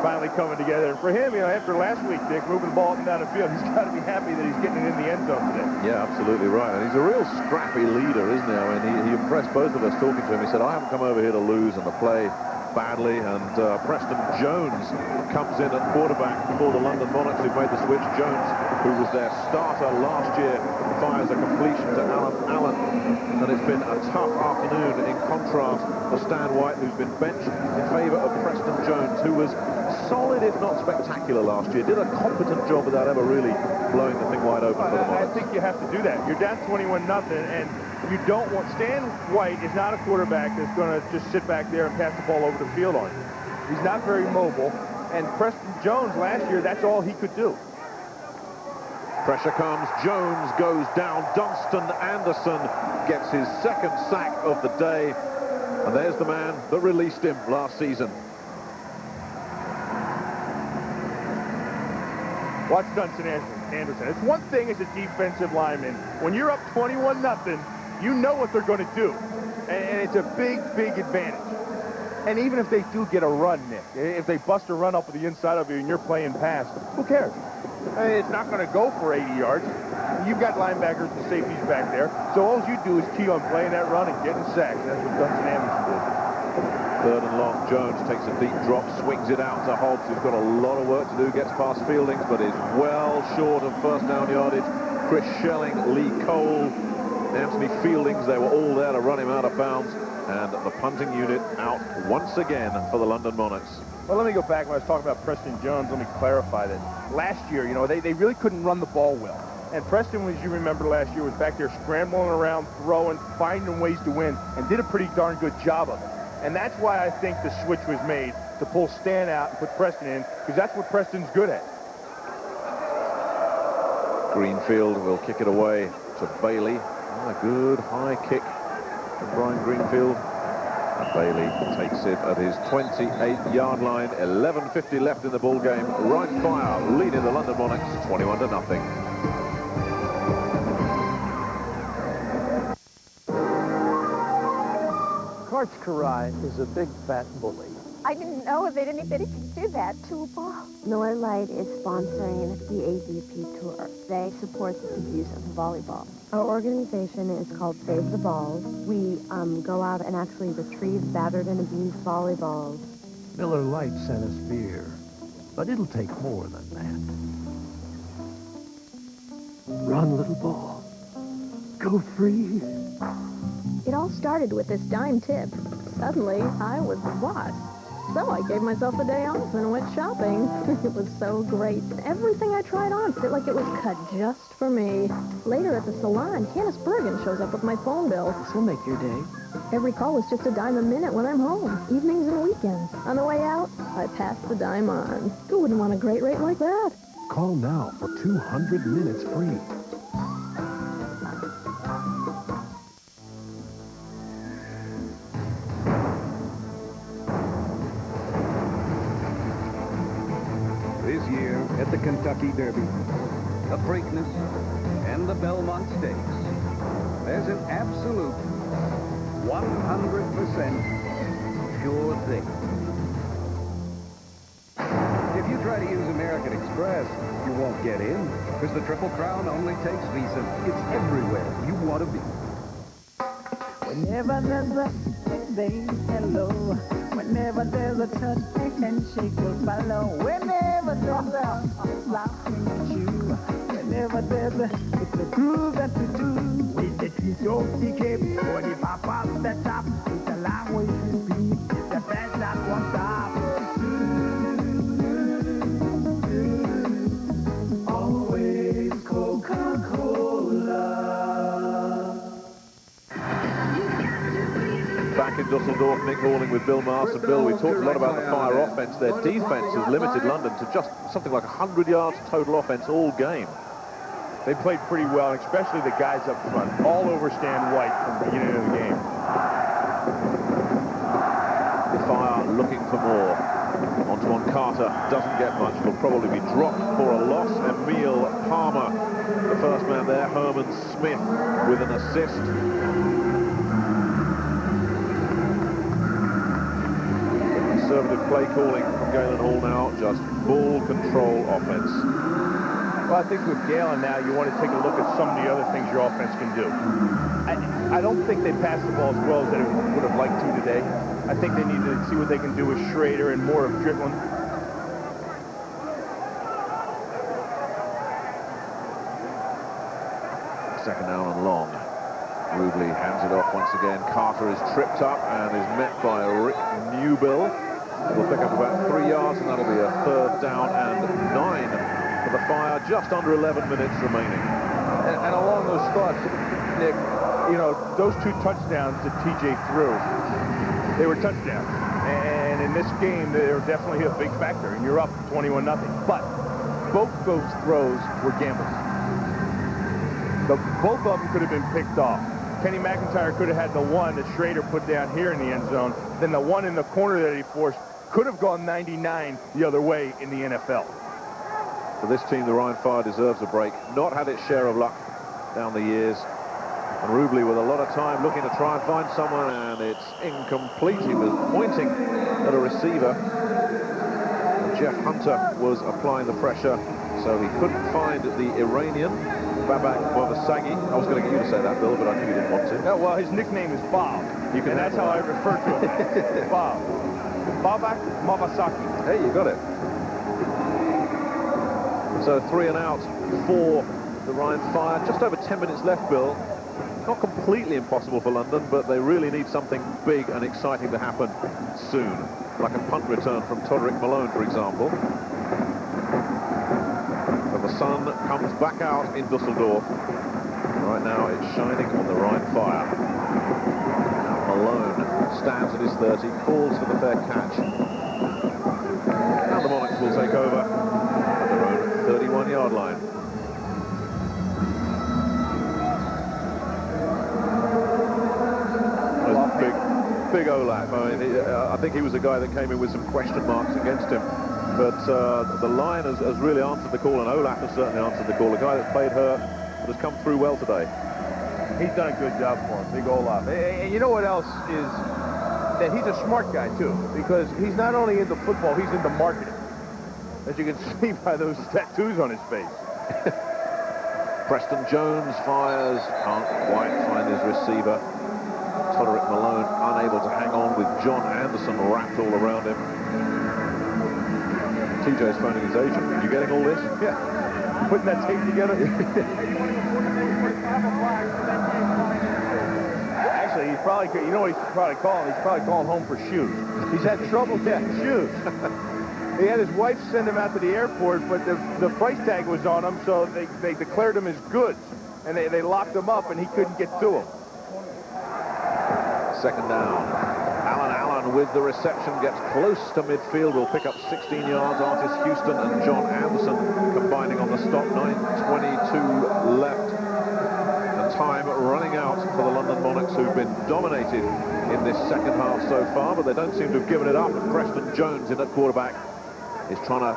Finally coming together. And for him, you know, after last week, Dick, moving the ball up and down the field, he's got to be happy that he's getting it in the end zone today. Yeah, absolutely right. And he's a real scrappy leader, isn't he? I mean, he impressed both of us talking to him. He said, I haven't come over here to lose and to play badly. And Preston Jones comes in at quarterback for the London Monarchs, who've made the switch. Jones, who was their starter last year, fires a completion to Alan Allen. And it's been a tough afternoon in contrast for Stan White, who's been benched in favor of Preston Jones, who was solid, if not spectacular, last year. Did a competent job without ever really blowing the thing wide open for the Monarchs. I think you have to do that. You're down 21-0, and you don't want... Stan White is not a quarterback that's going to just sit back there and pass the ball over the field on you. He's not very mobile, and Preston Jones last year, that's all he could do. Pressure comes, Jones goes down, Dunstan Anderson gets his 2nd sack of the day, and there's the man that released him last season. Watch Dunstan Anderson. It's one thing as a defensive lineman, when you're up 21-0, you know what they're going to do, and it's a big, big advantage. And even if they do get a run, Nick, if they bust a run up with the inside of you and you're playing pass, who cares? I mean, it's not going to go for 80 yards. You've got linebackers and safeties back there, so all you do is key on playing that run and getting sacks. That's what Dunstan Anderson did. 3rd and long, Jones takes a deep drop, swings it out to Hobbs, who's got a lot of work to do, gets past Fieldings, but is well short of first down yardage. Chris Schelling, Lee Cole, Anthony Fieldings, they were all there to run him out of bounds, and the punting unit out once again for the London Monarchs. Well, let me go back when I was talking about Preston Jones. Let me clarify that. Last year, you know, they really couldn't run the ball well. And Preston, as you remember last year, was back there scrambling around, throwing, finding ways to win, and did a pretty darn good job of it. And that's why I think the switch was made to pull Stan out and put Preston in, because that's what Preston's good at. Greenfield will kick it away to Bailey. A good high kick from Brian Greenfield. And Bailey takes it at his 28-yard line. 11:50 left in the ball game. Ryan Fire leading the London Monarchs 21-0. Karch Karai is a big fat bully. I didn't know that anybody could do that to a ball. Miller Lite is sponsoring the AVP Tour. They support the use of volleyball. Our organization is called Save the Balls. We go out and actually retrieve battered and abused volleyballs. Miller Lite sent us beer, but it'll take more than that. Run, little ball. Go free. It all started with this dime tip. Suddenly, I was the boss. So I gave myself a day off and went shopping. It was so great. Everything I tried on fit like it was cut just for me. Later at the salon, Candace Bergen shows up with my phone bill. This will make your day. Every call was just a dime a minute when I'm home, evenings and weekends. On the way out, I passed the dime on. Who wouldn't want a great rate like that? Call now for 200 minutes free. This year at the Kentucky Derby, the Preakness, and the Belmont Stakes, there's an absolute 100% sure thing. If you try to use American Express, you won't get in, because the Triple Crown only takes Visa. It's everywhere you want to be. Whenever there's a say hello, whenever there's a touch, a handshake will follow. Whenever there's a laughing at you, never dead. It's a groove that we do. With the T-Joke cape, for the pop the top. It's a long way to be. The best that won't stop. Always Coca-Cola. Back in Dusseldorf, Nick Halling with Bill Marston. Bill, we talked a lot about the Fire offense. Their defense has limited London to just something like 100 yards total offense all game. They played pretty well, especially the guys up front, all over Stan White from the beginning of the game. The Fire looking for more. Antoine Carter doesn't get much. Will probably be dropped for a loss. Emil Palmer, the first man there. Herman Smith with an assist. Conservative play calling from Galen Hall now, just ball control offense. Well, I think with Galen now, you want to take a look at some of the other things your offense can do. I don't think they passed the ball as well as they would have liked to today. I think they need to see what they can do with Schrader and more of dribbling. Second down and long. Rubley hands it off once again. Carter is tripped up and is met by Rick Newbill. It'll pick up about 3 yards, and that'll be a third down and 9 for the Fire. Just under 11 minutes remaining. And along those thoughts, Nick, you know, those 2 touchdowns that TJ threw, they were touchdowns. And in this game, they're definitely a big factor. And you're up 21-0. But both those throws were gambles. Both of them could have been picked off. Kenny McIntyre could have had the one that Schrader put down here in the end zone. Then the one in the corner that he forced could have gone 99 the other way in the NFL. For this team, the Rhine Fire deserves a break. Not had its share of luck down the years. And Rubley with a lot of time looking to try and find someone, and it's incomplete. He was pointing at a receiver. And Jeff Hunter was applying the pressure, so he couldn't find the Iranian, Babak Bovasagi. I was going to get you to say that, Bill, but I knew you didn't want to. No, well, his nickname is Bob, and that's how I refer to him. Bob. Babak Mavasaki. Hey, you got it. So 3 and out for the Rhine Fire. Just over 10 minutes left, Bill. Not completely impossible for London, but they really need something big and exciting to happen soon. Like a punt return from Todrick Malone, for example. But the sun comes back out in Dusseldorf. Right now it's shining on the Rhine Fire. Malone stands at his 30, calls for the fair catch. And the Monarchs will take over at their own 31-yard line. Big Olaf. I mean, I think he was a guy that came in with some question marks against him. But the line has really answered the call, and Olaf has certainly answered the call. A guy that's played hurt, but has come through well today. He's done a good job for him, Big Olaf. And you know what else is that he's a smart guy, too, because he's not only into football, he's into marketing. As you can see by those tattoos on his face. Preston Jones fires, can't quite find his receiver. Todrick Malone unable to hang on with John Anderson wrapped all around him. TJ's phoning his agent. You getting all this? Yeah. Putting that tape together? Actually, he's probably, you know what he's probably calling? He's probably calling home for shoes. He's had trouble getting shoes. He had his wife send him out to the airport, but the price tag was on him, so they declared him as goods. And they locked him up, and he couldn't get to him. Second down. Allen with the reception gets close to midfield. Will pick up 16 yards. Artis Houston and John Anderson combining on the stop. 9:22 left. And time running out for the London Monarchs, who've been dominated in this second half so far, but they don't seem to have given it up. And Preston Jones in at quarterback is trying to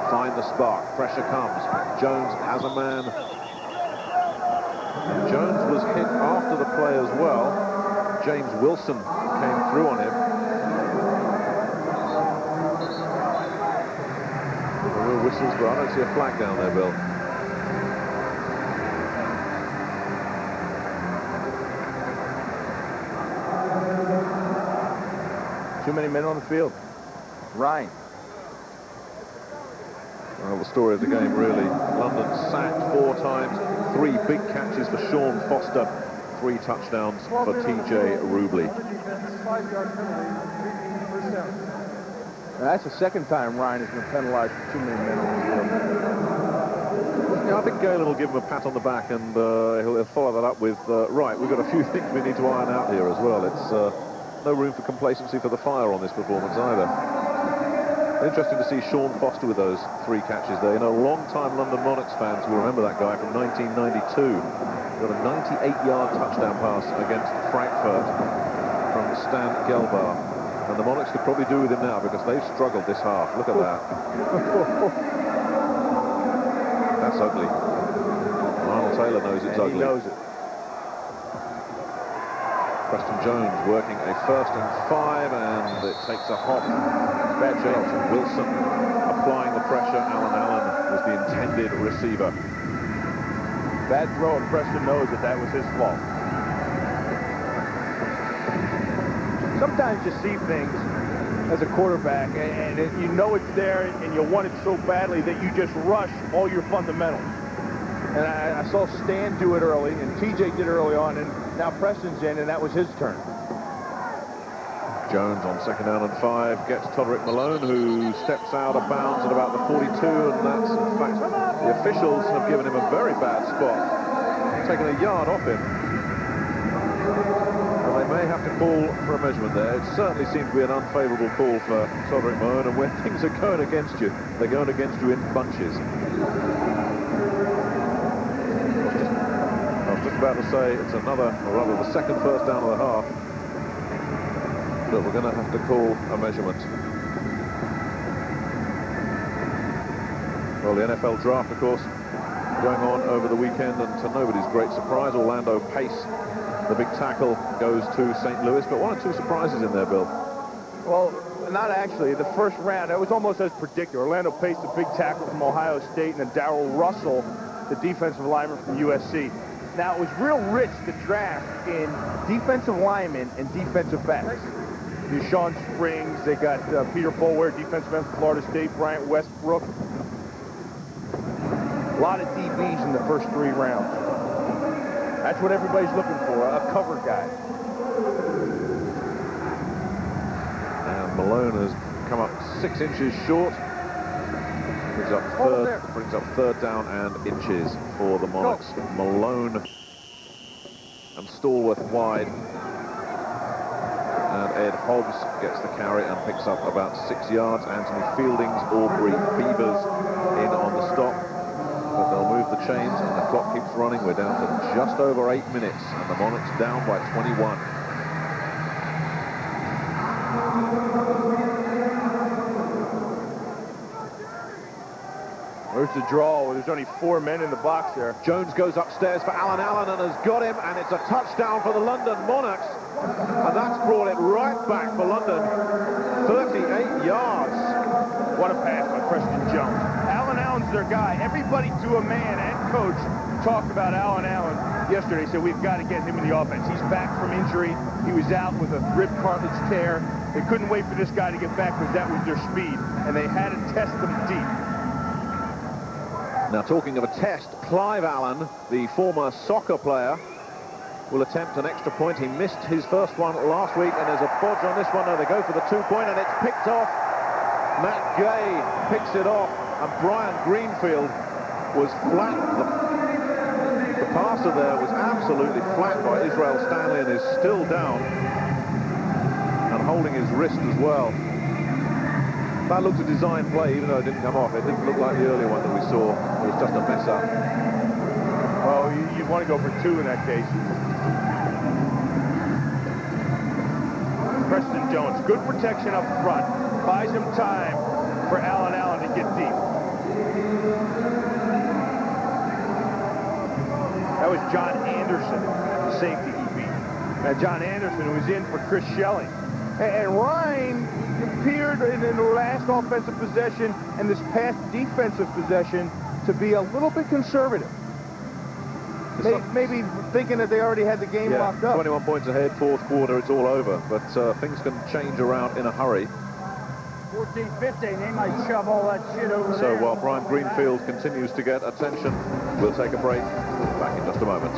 find the spark. Pressure comes. Jones has a man. Jones was hit after the play as well. James Wilson came through on him. The real whistles, but I don't see a flag down there, Bill. Too many men on the field. Rhine Well, the story of the game, really. London sacked 4 times, 3 big catches for Sean Foster, 3 touchdowns for TJ Rubley. That's the second time Ryan has been penalized for too many men on the field. Yeah, I think Galen will give him a pat on the back, and he'll follow that up with, right, we've got a few things we need to iron out here as well. It's no room for complacency for the Fire on this performance either. Interesting to see Sean Foster with those 3 catches there. You know, long-time London Monarchs fans will remember that guy from 1992. Got a 98-yard touchdown pass against Frankfurt from Stan Gelbar. And the Monarchs could probably do with him now because they've struggled this half. Look at that. That's ugly. Lionel Taylor knows it's ugly. He knows it. Preston Jones working a 1st and 5, and it takes a hop. Bad James Wilson applying the pressure. Alan Allen was the intended receiver. Bad throw, and Preston knows that that was his fault. Sometimes you see things as a quarterback, and you know it's there, and you want it so badly that you just rush all your fundamentals. And I saw Stan do it early, and TJ did it early on, and now Preston's in, and that was his turn. Jones on 2nd down and 5 gets Todrick Malone, who steps out of bounds at about the 42, and that's, in fact, the officials have given him a very bad spot, taking a yard off him. And they may have to call for a measurement there. It certainly seems to be an unfavourable call for Todrick Malone, and when things are going against you, they're going against you in bunches. I was just about to say it's another, or rather the second 1st down of the half. But we're going to have to call a measurement. Well, the NFL draft, of course, going on over the weekend, and to nobody's great surprise, Orlando Pace, the big tackle, goes to St. Louis. But 1 or 2 surprises in there, Bill. Well, not actually. The first round, it was almost as predicted. Orlando Pace, the big tackle from Ohio State, and then Darrell Russell, the defensive lineman from USC. Now, it was real rich, the draft, in defensive linemen and defensive backs. Sean Springs, they got Peter Boulware, defensive end from Florida State, Bryant Westbrook. A lot of DBs in the first 3 rounds. That's what everybody's looking for, a cover guy. And Malone has come up 6 inches short. Brings up 3rd down and inches for the Monarchs. Malone and Stallworth wide. And Ed Hobbs gets the carry and picks up about 6 yards. Anthony Fielding's Aubrey Beavers in on the stop. But they'll move the chains and the clock keeps running. We're down to just over 8 minutes and the Monarchs down by 21. There's the draw. There's only 4 men in the box there. Jones goes upstairs for Alan Allen and has got him, and it's a touchdown for the London Monarchs. And that's brought it right back for London. 38 yards. What a pass by Preston Jones. Alan Allen's their guy. Everybody to a man and coach talked about Alan Allen yesterday. Said we've got to get him in the offense. He's back from injury. He was out with a rib cartilage tear. They couldn't wait for this guy to get back because that was their speed. And they had to test him deep. Now, talking of a test, Clive Allen, the former soccer player, will attempt an extra point. He missed his first one last week, and there's a bodge on this one. Now they go for the 2-point, and it's picked off. Matt Gay picks it off, and Brian Greenfield was flat. The passer there was absolutely flat by Israel Stanley and is still down and holding his wrist as well. That looked a design play, even though it didn't come off. It didn't look like the earlier one that we saw. It was just a mess up. Well, you want to go for 2 in that case. Preston Jones, good protection up front. Buys him time for Alan Allen to get deep. That was John Anderson, the safety he beat. Now, John Anderson was in for Chris Schelling. And Ryan appeared in the last offensive possession and this past defensive possession to be a little bit conservative. Maybe thinking that they already had the game locked up. 21 points ahead, 4th quarter, it's all over. But things can change around in a hurry. 14, 15, they might shove all that shit over So there. while Brian Greenfield continues to get attention, we'll take a break. Back in just a moment.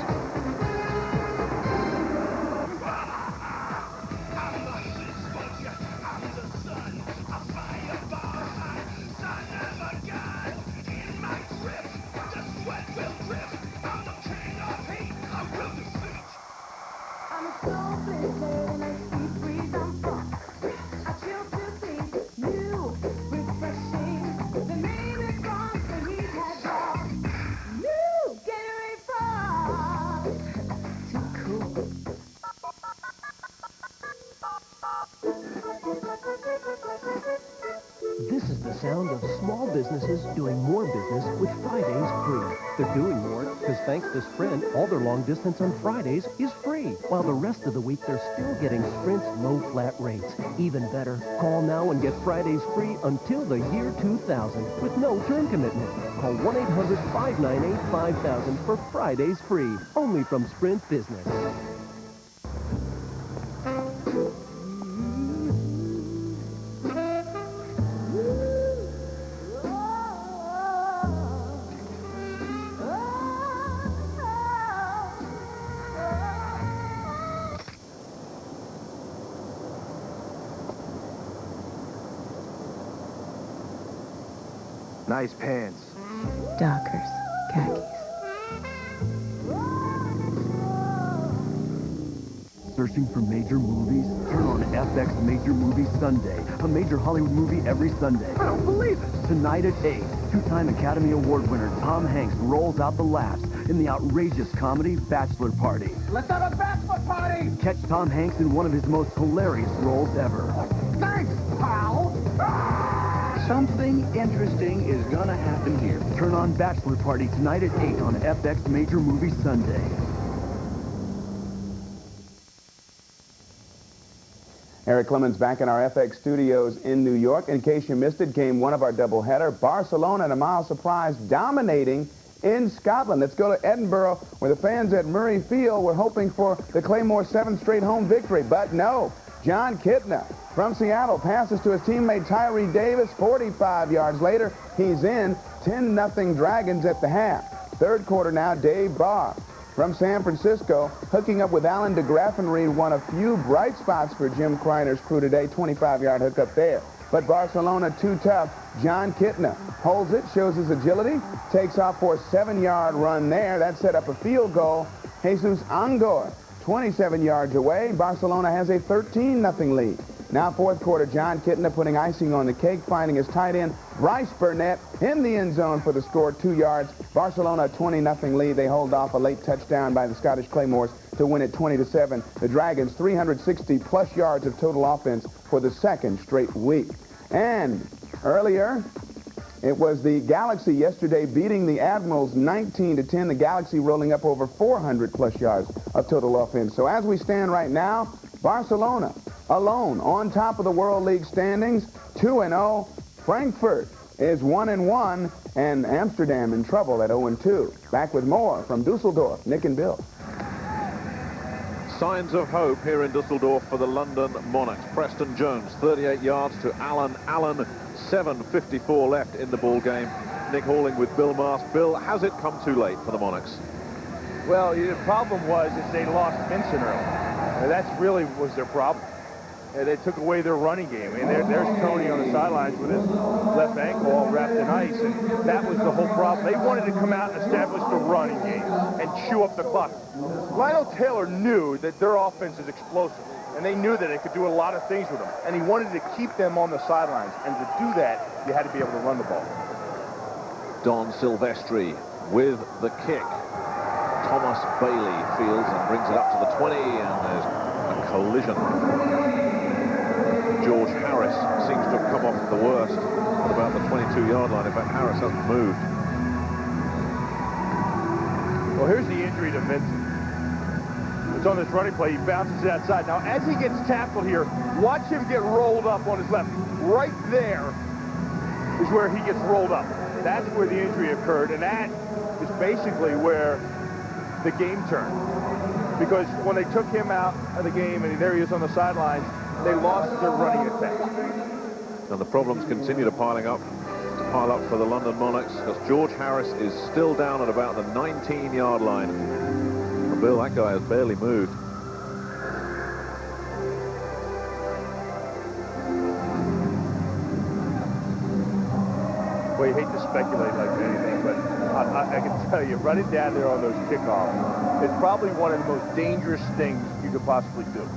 This is the sound of small businesses doing more business with Fridays free. They're doing more because thanks to Sprint, all their long distance on Fridays is free. While the rest of the week, they're still getting Sprint's low flat rates. Even better, call now and get Fridays free until the year 2000 with no term commitment. Call 1-800-598-5000 for Fridays free. Only from Sprint Business. Nice pants. Dockers, khakis. Searching for major movies? Turn on FX Major Movie Sunday. A major Hollywood movie every Sunday. I don't believe it. Tonight at 8, two-time Academy Award winner Tom Hanks rolls out the laughs in the outrageous comedy Bachelor Party. Let's have a bachelor party! Catch Tom Hanks in one of his most hilarious roles ever. Thanks, pal! Something interesting is gonna happen here. Turn on Bachelor Party tonight at 8 on FX Major Movie Sunday. Eric Clemens back in our FX studios in New York. In case you missed it, game one of our doubleheader, Barcelona and a mild surprise dominating in Scotland. Let's go to Edinburgh, where the fans at Murray Field were hoping for the Claymore 7th straight home victory. But no, John Kitna from Seattle passes to his teammate Tyree Davis. 45 yards later, he's in. 10-0 Dragons at the half. Third quarter now, Dave Barr from San Francisco, hooking up with Alan DeGraffenreid, one of few bright spots for Jim Kreiner's crew today. 25-yard hookup there. But Barcelona too tough. John Kitna holds it, shows his agility, takes off for a 7-yard run there. That set up a field goal. Jesus Angor, 27 yards away. Barcelona has a 13-0 lead. Now fourth quarter, John Kitna putting icing on the cake, finding his tight end Bryce Burnett in the end zone for the score, 2 yards. Barcelona a 20-0 lead. They hold off a late touchdown by the Scottish Claymores to win it 20-7. The Dragons 360-plus yards of total offense for the second straight week. And earlier, it was the Galaxy yesterday beating the Admirals 19-10. The Galaxy rolling up over 400-plus yards of total offense. So as we stand right now, Barcelona alone on top of the World League standings, 2-0. Frankfurt is 1-1, and Amsterdam in trouble at 0-2. Back with more from Dusseldorf, Nick and Bill. Signs of hope here in Dusseldorf for the London Monarchs. Preston Jones, 38 yards to Alan Allen. 7:54 left in the ball game. Nick Halling with Bill Mast. Bill, has it come too late for the Monarchs? Well, the problem was is they lost Vincent early. That's really was their problem. They took away their running game. I mean, there's Tony on the sidelines with his left ankle all wrapped in ice, and that was the whole problem. They wanted to come out and establish the running game and chew up the clock. Lionel Taylor knew that their offense is explosive, and they knew that they could do a lot of things with them, and he wanted to keep them on the sidelines, and to do that, you had to be able to run the ball. Don Silvestri with the kick. Thomas Bailey fields and brings it up to the 20, and there's a collision. George Harris seems to have come off the worst at about the 22-yard line. In fact, Harris hasn't moved. Well, here's the injury to Vincent. It's on this running play. He bounces it outside. Now, as he gets tackled here, watch him get rolled up on his left. Right there is where he gets rolled up. That's where the injury occurred, and that is basically where the game turned. Because when they took him out of the game, and there he is on the sidelines, they lost their running attack. And the problems continue to pile up for the London Monarchs, because George Harris is still down at about the 19-yard line. And Bill, that guy has barely moved. Well, you hate to speculate like anything, but I can tell you, running down there on those kickoffs is probably one of the most dangerous things you could possibly do.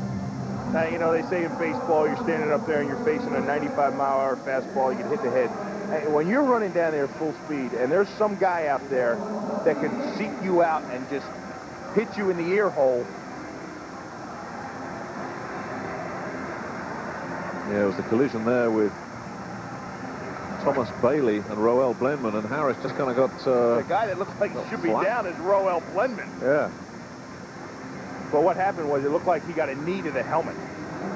Now, you know, they say in baseball, you're standing up there and you're facing a 95-mile-an-hour fastball, you can hit the head. And when you're running down there full speed, and there's some guy out there that can seek you out and just hit you in the ear hole. Yeah, it was the collision there with Thomas Bailey and Roel Blenman, and Harris just kind of got... the guy that looks like he should be down is Roel Blenman. Yeah. But what happened was it looked like he got a knee to the helmet.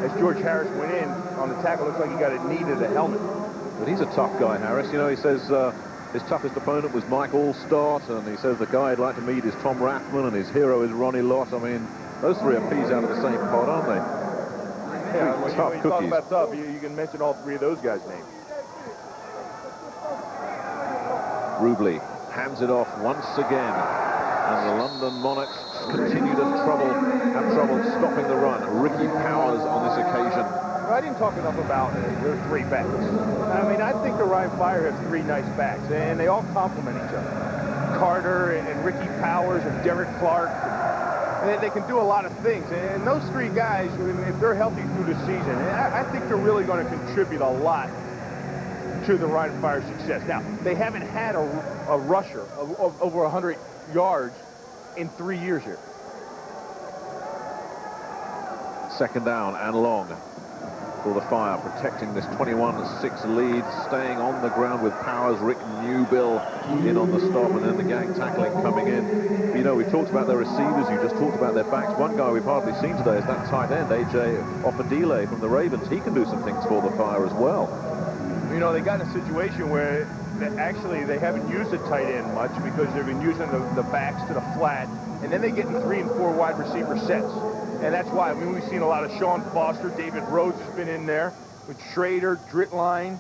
As George Harris went in on the tackle, it looks like he got a knee to the helmet. But he's a tough guy, Harris. You know, he says his toughest opponent was Mike Allstott, and he says the guy he'd like to meet is Tom Rathman, and his hero is Ronnie Lott. I mean, those three are peas out of the same pot, aren't they? Yeah, when you talk about tough, you can mention all three of those guys' names. Rubley hands it off once again, and the London Monarchs continue to have trouble stopping the run. Ricky Powers on this occasion. I didn't talk enough about their three backs. I mean, I think the Ryan Fire has three nice backs, and they all complement each other. Carter and Ricky Powers and Derek Clark. And they can do a lot of things. And those three guys, if they're healthy through the season, I think they're really going to contribute a lot to the Ryan Fire success. Now, they haven't had a rusher of over 100 yards in 3 years here. Second down and long for the Fire, protecting this 21-6 lead, staying on the ground with Powers, Rick Newbill in on the stop, and then the gang tackling coming in. You know, we've talked about their receivers, you just talked about their backs. One guy we've hardly seen today is that tight end, A.J. Offadile from the Ravens. He can do some things for the Fire as well. You know, they got in a situation where actually they haven't used the tight end much because they've been using the backs to the flat, and then they get in 3 and 4 wide receiver sets. And that's why, I mean, we've seen a lot of Sean Foster, David Rhodes has been in there, with Schrader, Dritline,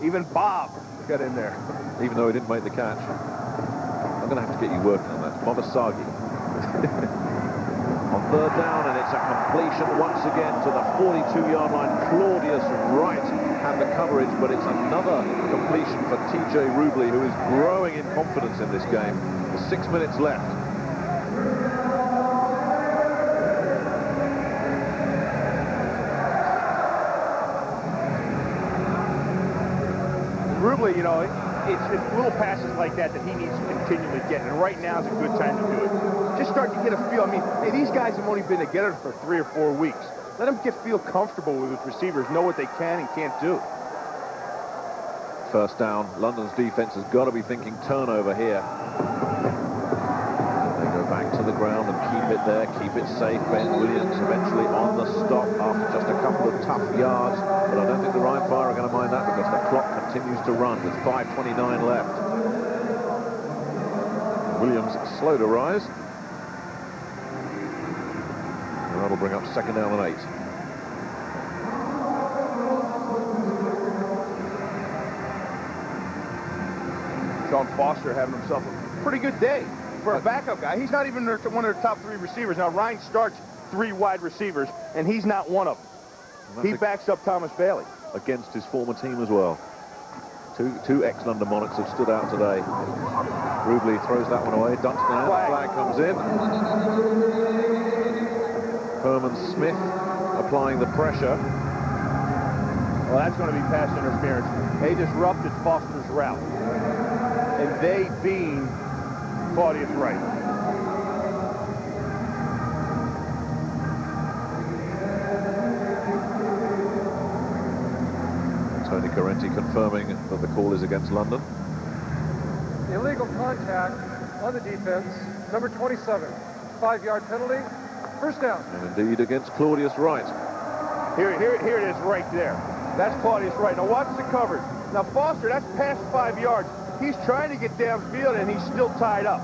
even Bob got in there. Even though he didn't make the catch. I'm going to have to get you working on that. Mobasagi. On third down, and it's a completion once again to the 42-yard line. Claudius Wright had the coverage, but it's another completion for T.J. Rubley, who is growing in confidence in this game. There's 6 minutes left. Rubley, you know, it's little passes like that he needs to continually get, and right now is a good time to do it. Just start to get a feel. I mean, hey, these guys have only been together for 3 or 4 weeks. Let them feel comfortable with his receivers, know what they can and can't do. First down. London's defense has got to be thinking turnover here. They go back to the ground and keep it there, keep it safe. Ben Williams eventually on the stop after just a couple of tough yards. But I don't think the Ryan Fire are going to mind that because the clock continues to run with 5:29 left. Williams slow to rise. And that'll bring up second down and 8. Sean Foster having himself a pretty good day for a backup guy. He's not even one of their top 3 receivers. Now, Ryan starts 3 wide receivers, and he's not one of them. He backs up Thomas Bailey. Against his former team as well. Two ex-London Monarchs have stood out today. Rubley throws that one away. Dunstan, the flag comes in. Herman Smith applying the pressure. Well, that's going to be pass interference. They disrupted Foster's route. And they being Claudius Wright. Tony Correnti confirming that the call is against London. Illegal contact on the defense, number 27. 5-yard penalty, first down. And indeed against Claudius Wright. Here it is right there. That's Claudius Wright. Now watch the coverage. Now Foster, that's past 5 yards. He's trying to get downfield and he's still tied up.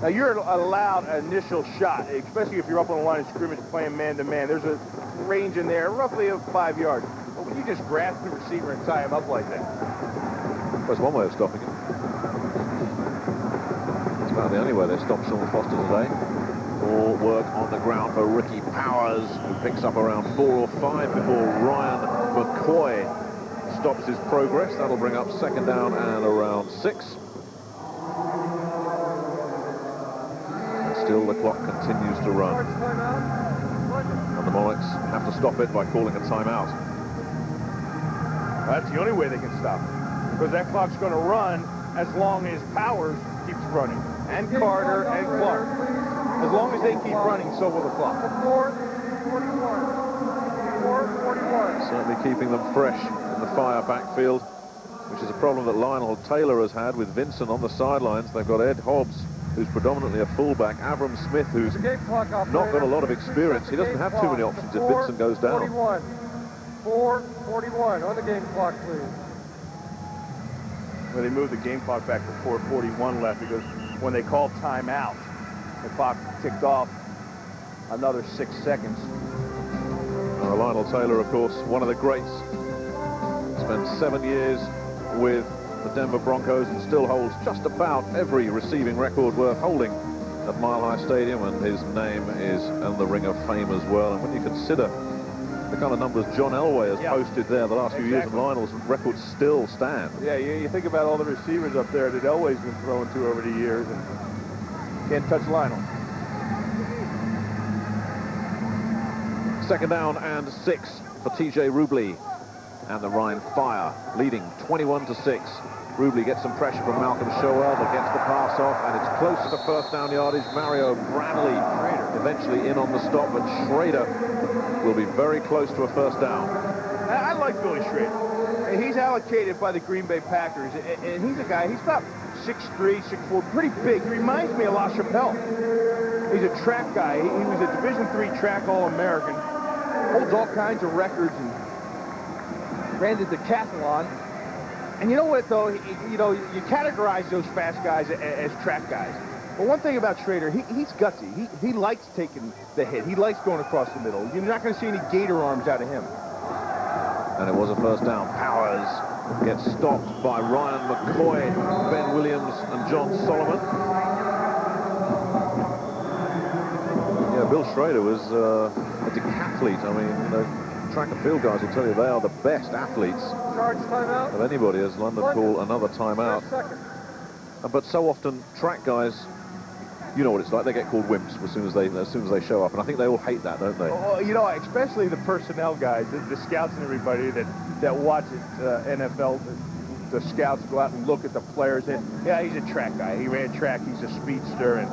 Now, you're allowed an initial shot, especially if you're up on the line of scrimmage playing man-to-man. There's a range in there, roughly of 5 yards. But when you just grasp the receiver and tie him up like that. That's one way of stopping him. It's about the only way they stopped Sean Foster today. All work on the ground for Ricky Powers, who picks up around 4 or 5 before Ryan McCoy stops his progress. That'll bring up second down and around 6. Still, the clock continues to run. And the Monarchs have to stop it by calling a timeout. That's the only way they can stop it. Because that clock's going to run as long as Powers keeps running. And Carter and Clark. As long as they keep running, so will the clock. 4:41. Certainly keeping them fresh in the fire backfield, which is a problem that Lionel Taylor has had with Vincent on the sidelines. They've got Ed Hobbs, who's predominantly a fullback, Avram Smith, who's not got a lot of experience. He doesn't have too many options if Vincent goes down. 4:41 on the game clock, please. Well, they moved the game clock back to 4:41 left because when they called timeout, the clock ticked off another 6 seconds. Lionel Taylor, of course, one of the greats. Spent 7 years with the Denver Broncos and still holds just about every receiving record worth holding at Mile High Stadium, and his name is in the Ring of Fame as well. And when you consider the kind of numbers John Elway has posted there the last few years, and Lionel's records still stand. Yeah, you think about all the receivers up there that Elway's been throwing to over the years, and can't touch Lionel. Second down and 6 for TJ Rubley, and the Rhine Fire leading 21-6. Rubley gets some pressure from Malcolm Showell, but gets the pass off, and it's close to the first down yardage. Mario Bradley eventually in on the stop, but Schrader will be very close to a first down. I like Billy Schrader. He's allocated by the Green Bay Packers, and he's a guy, he's about 6'3", 6'4", pretty big. He reminds me of LaChapelle. He's a track guy. He was a Division III track All-American. Holds all kinds of records and ran the decathlon. And you know what, though? You categorize those fast guys as track guys. But one thing about Schrader, he's gutsy. He likes taking the hit. He likes going across the middle. You're not going to see any gator arms out of him. And it was a first down. Powers gets stopped by Ryan McCoy, Ben Williams, and John Solomon. Yeah, Bill Schrader was a decathlete. I mean, track and field guys will tell you they are the best athletes of anybody, as London call another timeout. But so often track guys, you know what it's like, they get called wimps as soon as they show up, and I think they all hate that, don't they? Well, especially the personnel guys, the scouts and everybody that watch it, NFL, the scouts go out and look at the players, and yeah, he's a track guy, he ran track, he's a speedster, and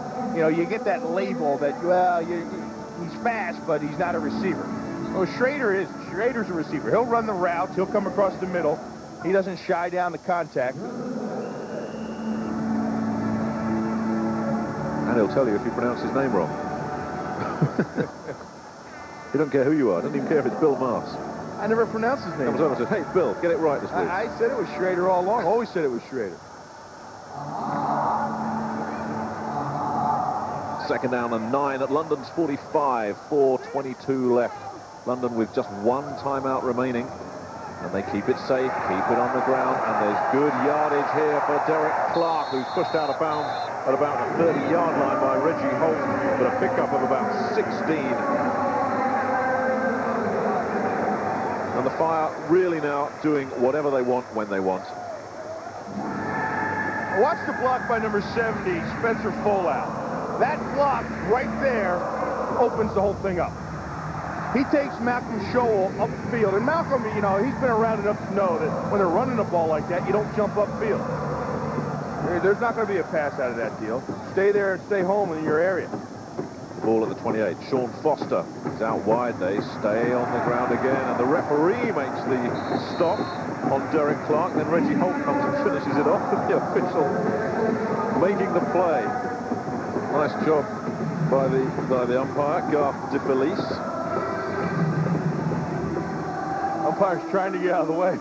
you get that label that, well, he's fast, but he's not a receiver. Well, Schrader's a receiver. He'll run the routes, he'll come across the middle, he doesn't shy down the contact. And he'll tell you if you pronounce his name wrong. He don't care who you are. Doesn't even care if it's Bill Mars. I never pronounced his name. Comes over and says, hey, Bill, get it right this week. I said it was Schrader all along. Always said it was Schrader. Second down and 9 at London's 45. 4:22 left. London with just one timeout remaining. And they keep it safe, keep it on the ground. And there's good yardage here for Derek Clark, who's pushed out of bounds at about the 30-yard line by Reggie Holt, but a pickup of about 16. And the Fire really now doing whatever they want when they want. Watch the block by number 70, Spencer Follout. That block right there opens the whole thing up. He takes Malcolm Showell upfield, and Malcolm, he's been around enough to know that when they're running the ball like that, you don't jump upfield. There's not going to be a pass out of that deal. Stay there and stay home in your area. Ball at the 28. Sean Foster is out wide. They stay on the ground again, and the referee makes the stop on Derek Clark. Then Reggie Holt comes and finishes it off with the official making the play. Nice job by the umpire, Garth DeFelice. Umpire's trying to get out of the way.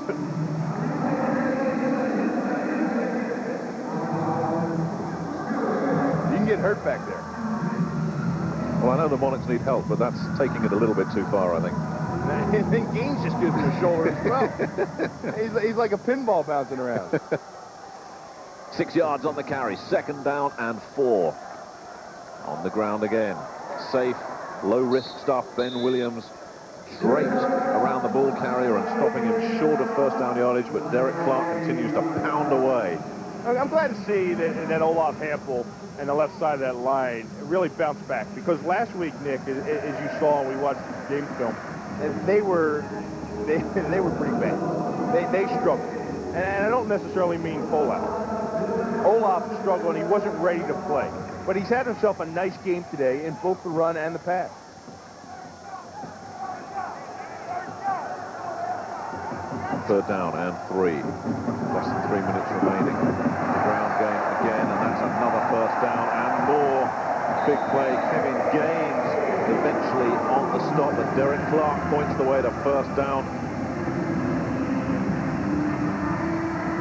You can get hurt back there. Well, I know the Monarchs need help, but that's taking it a little bit too far, I think. And then Gaines just gives him a shoulder as well. he's like a pinball bouncing around. 6 yards on the carry, 2nd down and 4. On the ground again. Safe, low-risk stuff. Ben Williams draped around the ball carrier and stopping him short of first down yardage, but Derek Clark continues to pound away. I'm glad to see that Olaf Hampel and the left side of that line really bounced back, because last week, Nick, as you saw when we watched the game film, they were pretty bad. They struggled, and I don't necessarily mean full out. Olaf struggled, and he wasn't ready to play, but he's had himself a nice game today in both the run and the pass. Third down and 3. Less than 3 minutes remaining. Ground game again, and that's another first down and more. Big play. Kevin Gaines eventually on the stop, and Derek Clark points the way to first down.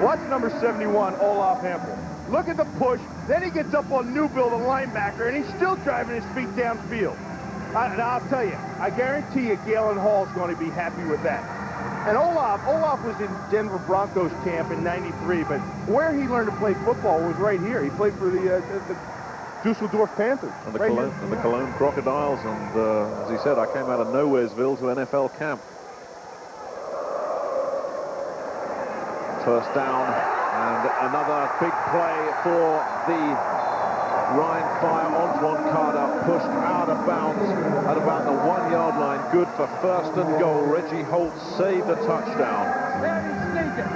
Watch number 71, Olaf Hampel. Look at the push. Then he gets up on Newbill, the linebacker, and he's still driving his feet downfield. And I'll tell you, I guarantee you Galen Hall's going to be happy with that. And Olaf was in Denver Broncos camp in '93, but where he learned to play football was right here. He played for the Dusseldorf Panthers. And the Cologne Crocodiles, and as he said, I came out of Nowheresville to NFL camp. First down, and another big play for the Ryan Fire. Antoine Carter pushed out of bounds at about the 1 yard line. Good for first and goal. Reggie Holt saved a touchdown. Sneak it.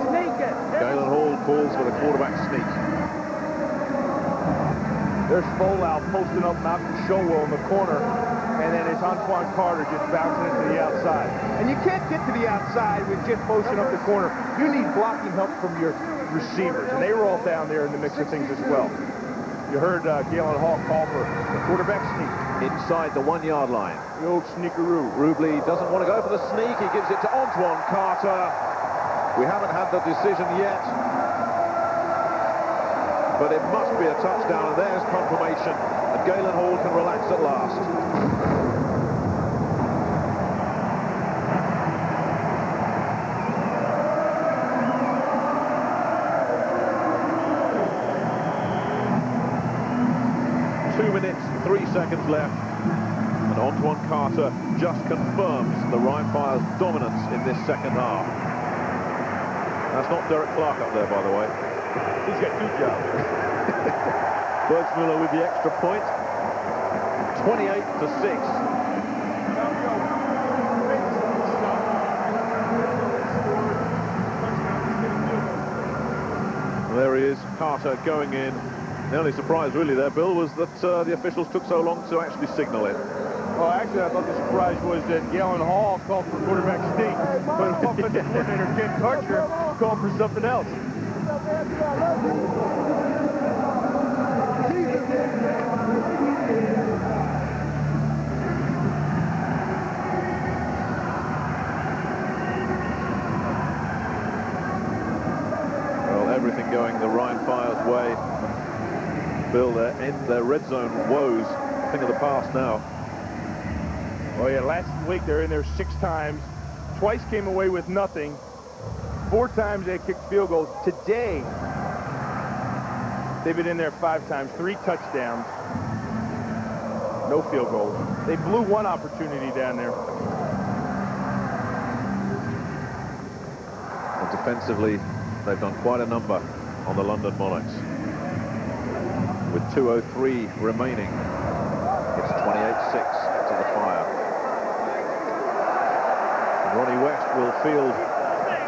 Sneak it. Galen Hall calls for the quarterback sneak. There's Folau posting up Malcolm Showell in the corner, and then it's Antoine Carter just bouncing into the outside. And you can't get to the outside with just posting up the corner. You need blocking help from your receivers, and they were all down there in the mix of things as well. You heard Galen Hall call for the quarterback sneak. Inside the 1 yard line. The old sneakeroo. Rubley doesn't want to go for the sneak. He gives it to Antoine Carter. We haven't had the decision yet, but it must be a touchdown, and there's confirmation, and Galen Hall can relax at last. 2 minutes, 3 seconds left, and Antoine Carter just confirms the Ryan Fire's dominance in this second half. That's not Derek Clark up there, by the way. He's got 2 jobs. Bergsmuller with the extra point. 28-6. There he is, Carter going in. The only surprise really there, Bill, was that the officials took so long to actually signal it. Well, actually, I thought the surprise was that Galen Hall called for quarterback sneak, but offensive coordinator Ken Karcher called for something else. Well, everything going the Ryan Fire's way. Bill, their red zone woes, thing of the past now. Well, yeah, last week they're in there 6 times. Twice came away with nothing. 4 times they kicked field goals. Today, they've been in there 5 times, 3 touchdowns, no field goals. They blew 1 opportunity down there. And defensively, they've done quite a number on the London Monarchs. With 2:03 remaining, it's 28-6 to the Fire. And Ronnie West will field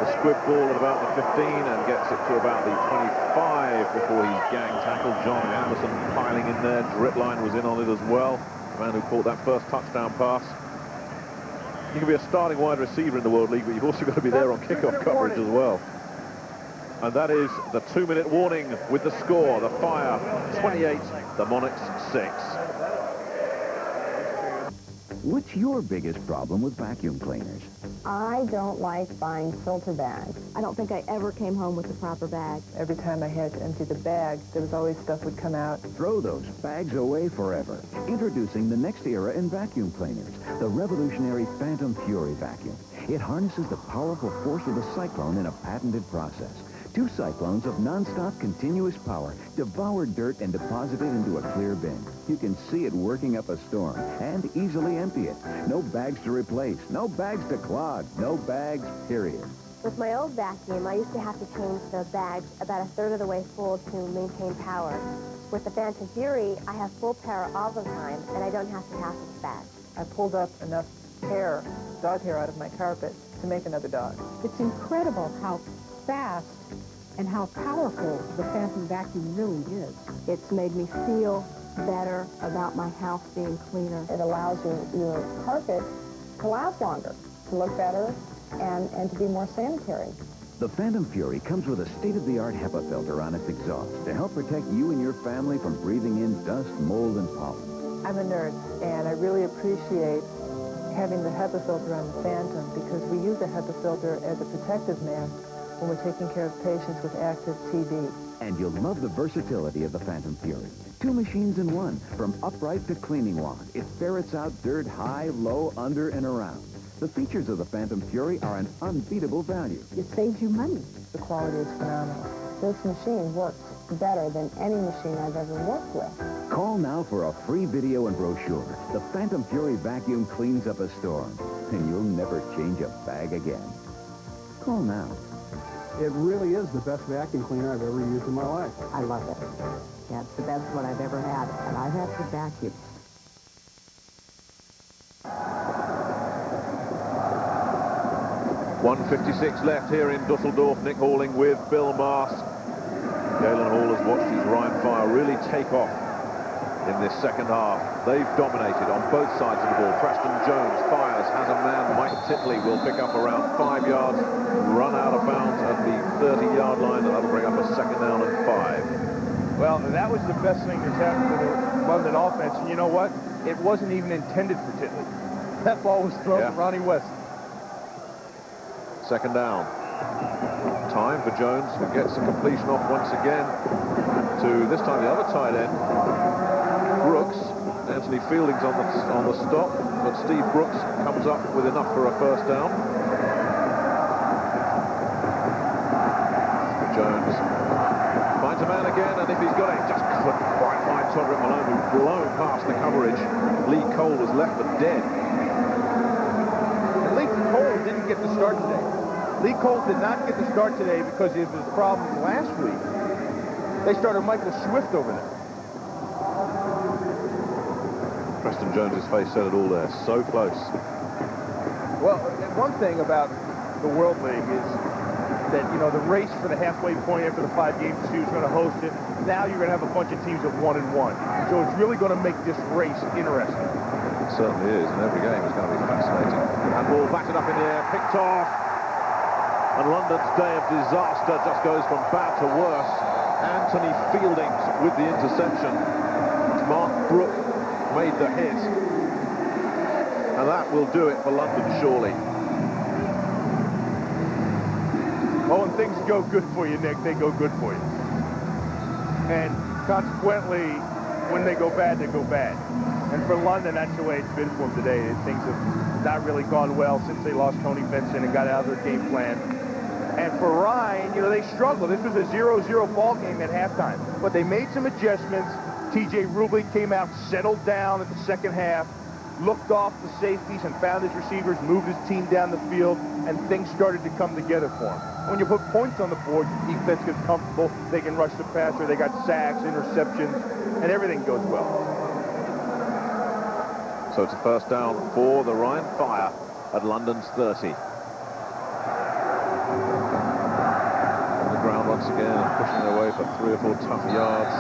the squib ball at about the 15 and gets it to about the 25 before he's gang tackled. John Anderson piling in there. Dritline was in on it as well. The man who caught that first touchdown pass. You can be a starting wide receiver in the World League, but you've also got to be there on kickoff coverage as well. And that is the 2-minute warning with the score. The Fire 28, the Monarchs 6. What's your biggest problem with vacuum cleaners? I don't like buying filter bags. I don't think I ever came home with the proper bag. Every time I had to empty the bag, there was always stuff would come out. Throw those bags away forever. Introducing the next era in vacuum cleaners, the revolutionary Phantom Fury vacuum. It harnesses the powerful force of the cyclone in a patented process. 2 cyclones of non-stop continuous power devour dirt and deposit it into a clear bin. You can see it working up a storm and easily empty it. No bags to replace, no bags to clog, no bags, period. With my old vacuum, I used to have to change the bags about 1/3 of the way full to maintain power. With the Phantom Fury, I have full power all the time, and I don't have to hassle the bags. I pulled up enough hair, dog hair, out of my carpet to make another dog. It's incredible how fast and how powerful the Phantom vacuum really is. It's made me feel better about my house being cleaner. It allows your carpet to last longer, to look better, and to be more sanitary. The Phantom Fury comes with a state-of-the-art HEPA filter on its exhaust to help protect you and your family from breathing in dust, mold, and pollen. I'm a nurse, and I really appreciate having the HEPA filter on the Phantom because we use the HEPA filter as a protective mask when we're taking care of patients with active TB. And you'll love the versatility of the Phantom Fury. 2 machines in one, from upright to cleaning wand. It ferrets out dirt high, low, under, and around. The features of the Phantom Fury are an unbeatable value. It saves you money. The quality is phenomenal. This machine works better than any machine I've ever worked with. Call now for a free video and brochure. The Phantom Fury vacuum cleans up a storm, and you'll never change a bag again. Call now. It really is the best vacuum cleaner I've ever used in my life. I love it. Yeah, it's the best one I've ever had, and I've had to vacuum. .156 left here in Dusseldorf. Nick Halling with Bill Mast. Galen Hall has watched his Rhine Fire really take off in this second half. They've dominated on both sides of the ball. Preston Jones fires, has a man. Mike Titley will pick up around 5 yards, run out of bounds at the 30-yard line, and that'll bring up a 2nd down and 5. Well, that was the best thing that's happened to the London offense. And you know what? It wasn't even intended for Titley. That ball was thrown to Ronnie West. 2nd down. Time for Jones, who gets the completion off once again to, this time, the other tight end, Brooks. Anthony Fielding's on the stop, but Steve Brooks comes up with enough for a 1st down. Jones finds a man again, and if he's got it, just couldn't quite find Todrick Malone, who's blown past the coverage. Lee Cole was left for dead. And Lee Cole didn't get the start today. Lee Cole did not get the start today because of his problems last week. They started Michael Swift over there. Preston Jones's face said it all there. So close. Well, one thing about the World League is that, you know, the race for the halfway point after the 5 games, who's going to host it. Now you're going to have a bunch of teams of 1-1. So it's really going to make this race interesting. It certainly is, and every game is going to be fascinating. And ball batted up in the air, picked off. And London's day of disaster just goes from bad to worse. Anthony Fielding with the interception. Mark Brook made the hit. And that will do it for London, surely. Oh, when things go good for you, Nick, they go good for you. And consequently, when they go bad, they go bad. And for London, that's the way it's been for them today. Things have not really gone well since they lost Tony Benson and got out of their game plan. And for Ryan, you know, they struggled. This was a 0-0 ball game at halftime. But they made some adjustments. T.J. Rubley came out, settled down at the second half, looked off the safeties and found his receivers, moved his team down the field, and things started to come together for him. When you put points on the board, your defense gets comfortable. They can rush the passer. They got sacks, interceptions, and everything goes well. So it's a 1st down for the Rhine Fire at London's 30. Ground once again and pushing their way for 3 or 4 tough yards.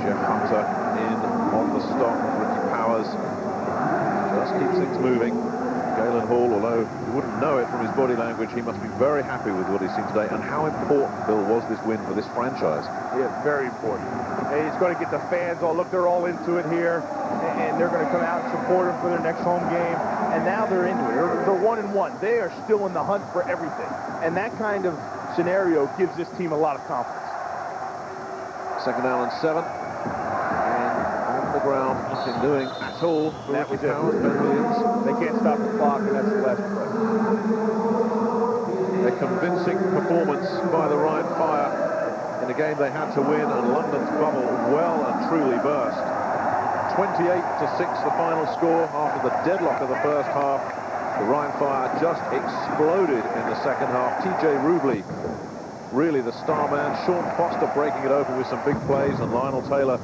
Jeff Hunter in on the stop. Ricky Powers just keeps things moving. Galen Hall, although you wouldn't know it from his body language, he must be very happy with what he's seen today. And how important, Bill, was this win for this franchise? Yeah, very important. Hey, it's going to get the fans all, look, they're all into it here, and they're going to come out and support him for their next home game. And now they're into it. They're 1-1. They are still in the hunt for everything. And that kind of scenario gives this team a lot of confidence. Second down and 7. And on the ground, nothing doing at all. That was it. They can't stop the clock, and that's the last play. A convincing performance by the Rhine Fire in a game they had to win, and London's bubble well and truly burst. 28-6 the final score after the deadlock of the first half. The Rhine Fire just exploded in the second half. TJ Rubley, really the star man. Sean Foster breaking it open with some big plays, and Lionel Taylor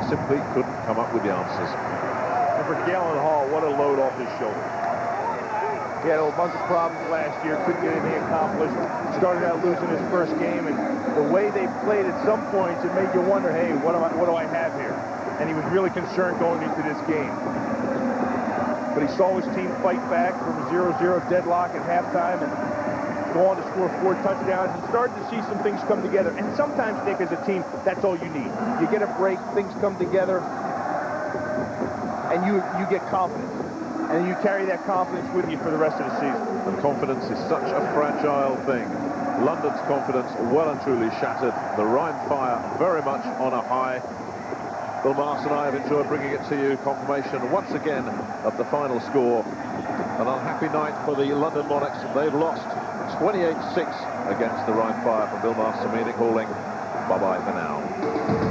simply couldn't come up with the answers. And for Galen Hall, what a load off his shoulder. He had a bunch of problems last year, couldn't get anything accomplished, started out losing his first game, and the way they played at some points, it made you wonder, hey, what do I have here? And he was really concerned going into this game. But he saw his team fight back from a 0-0 deadlock at halftime and go on to score 4 touchdowns, and started to see some things come together. And sometimes, Nick, as a team, that's all you need. You get a break, things come together, and you get confidence. And you carry that confidence with you for the rest of the season. And confidence is such a fragile thing. London's confidence well and truly shattered. The Rhine Fire very much on a high. Bill Mast and I have enjoyed bringing it to you. Confirmation once again of the final score. An unhappy night for the London Monarchs. They've lost 28-6 against the Rhine Fire. From Bill Mast and me, Nick Halling. Bye-bye for now.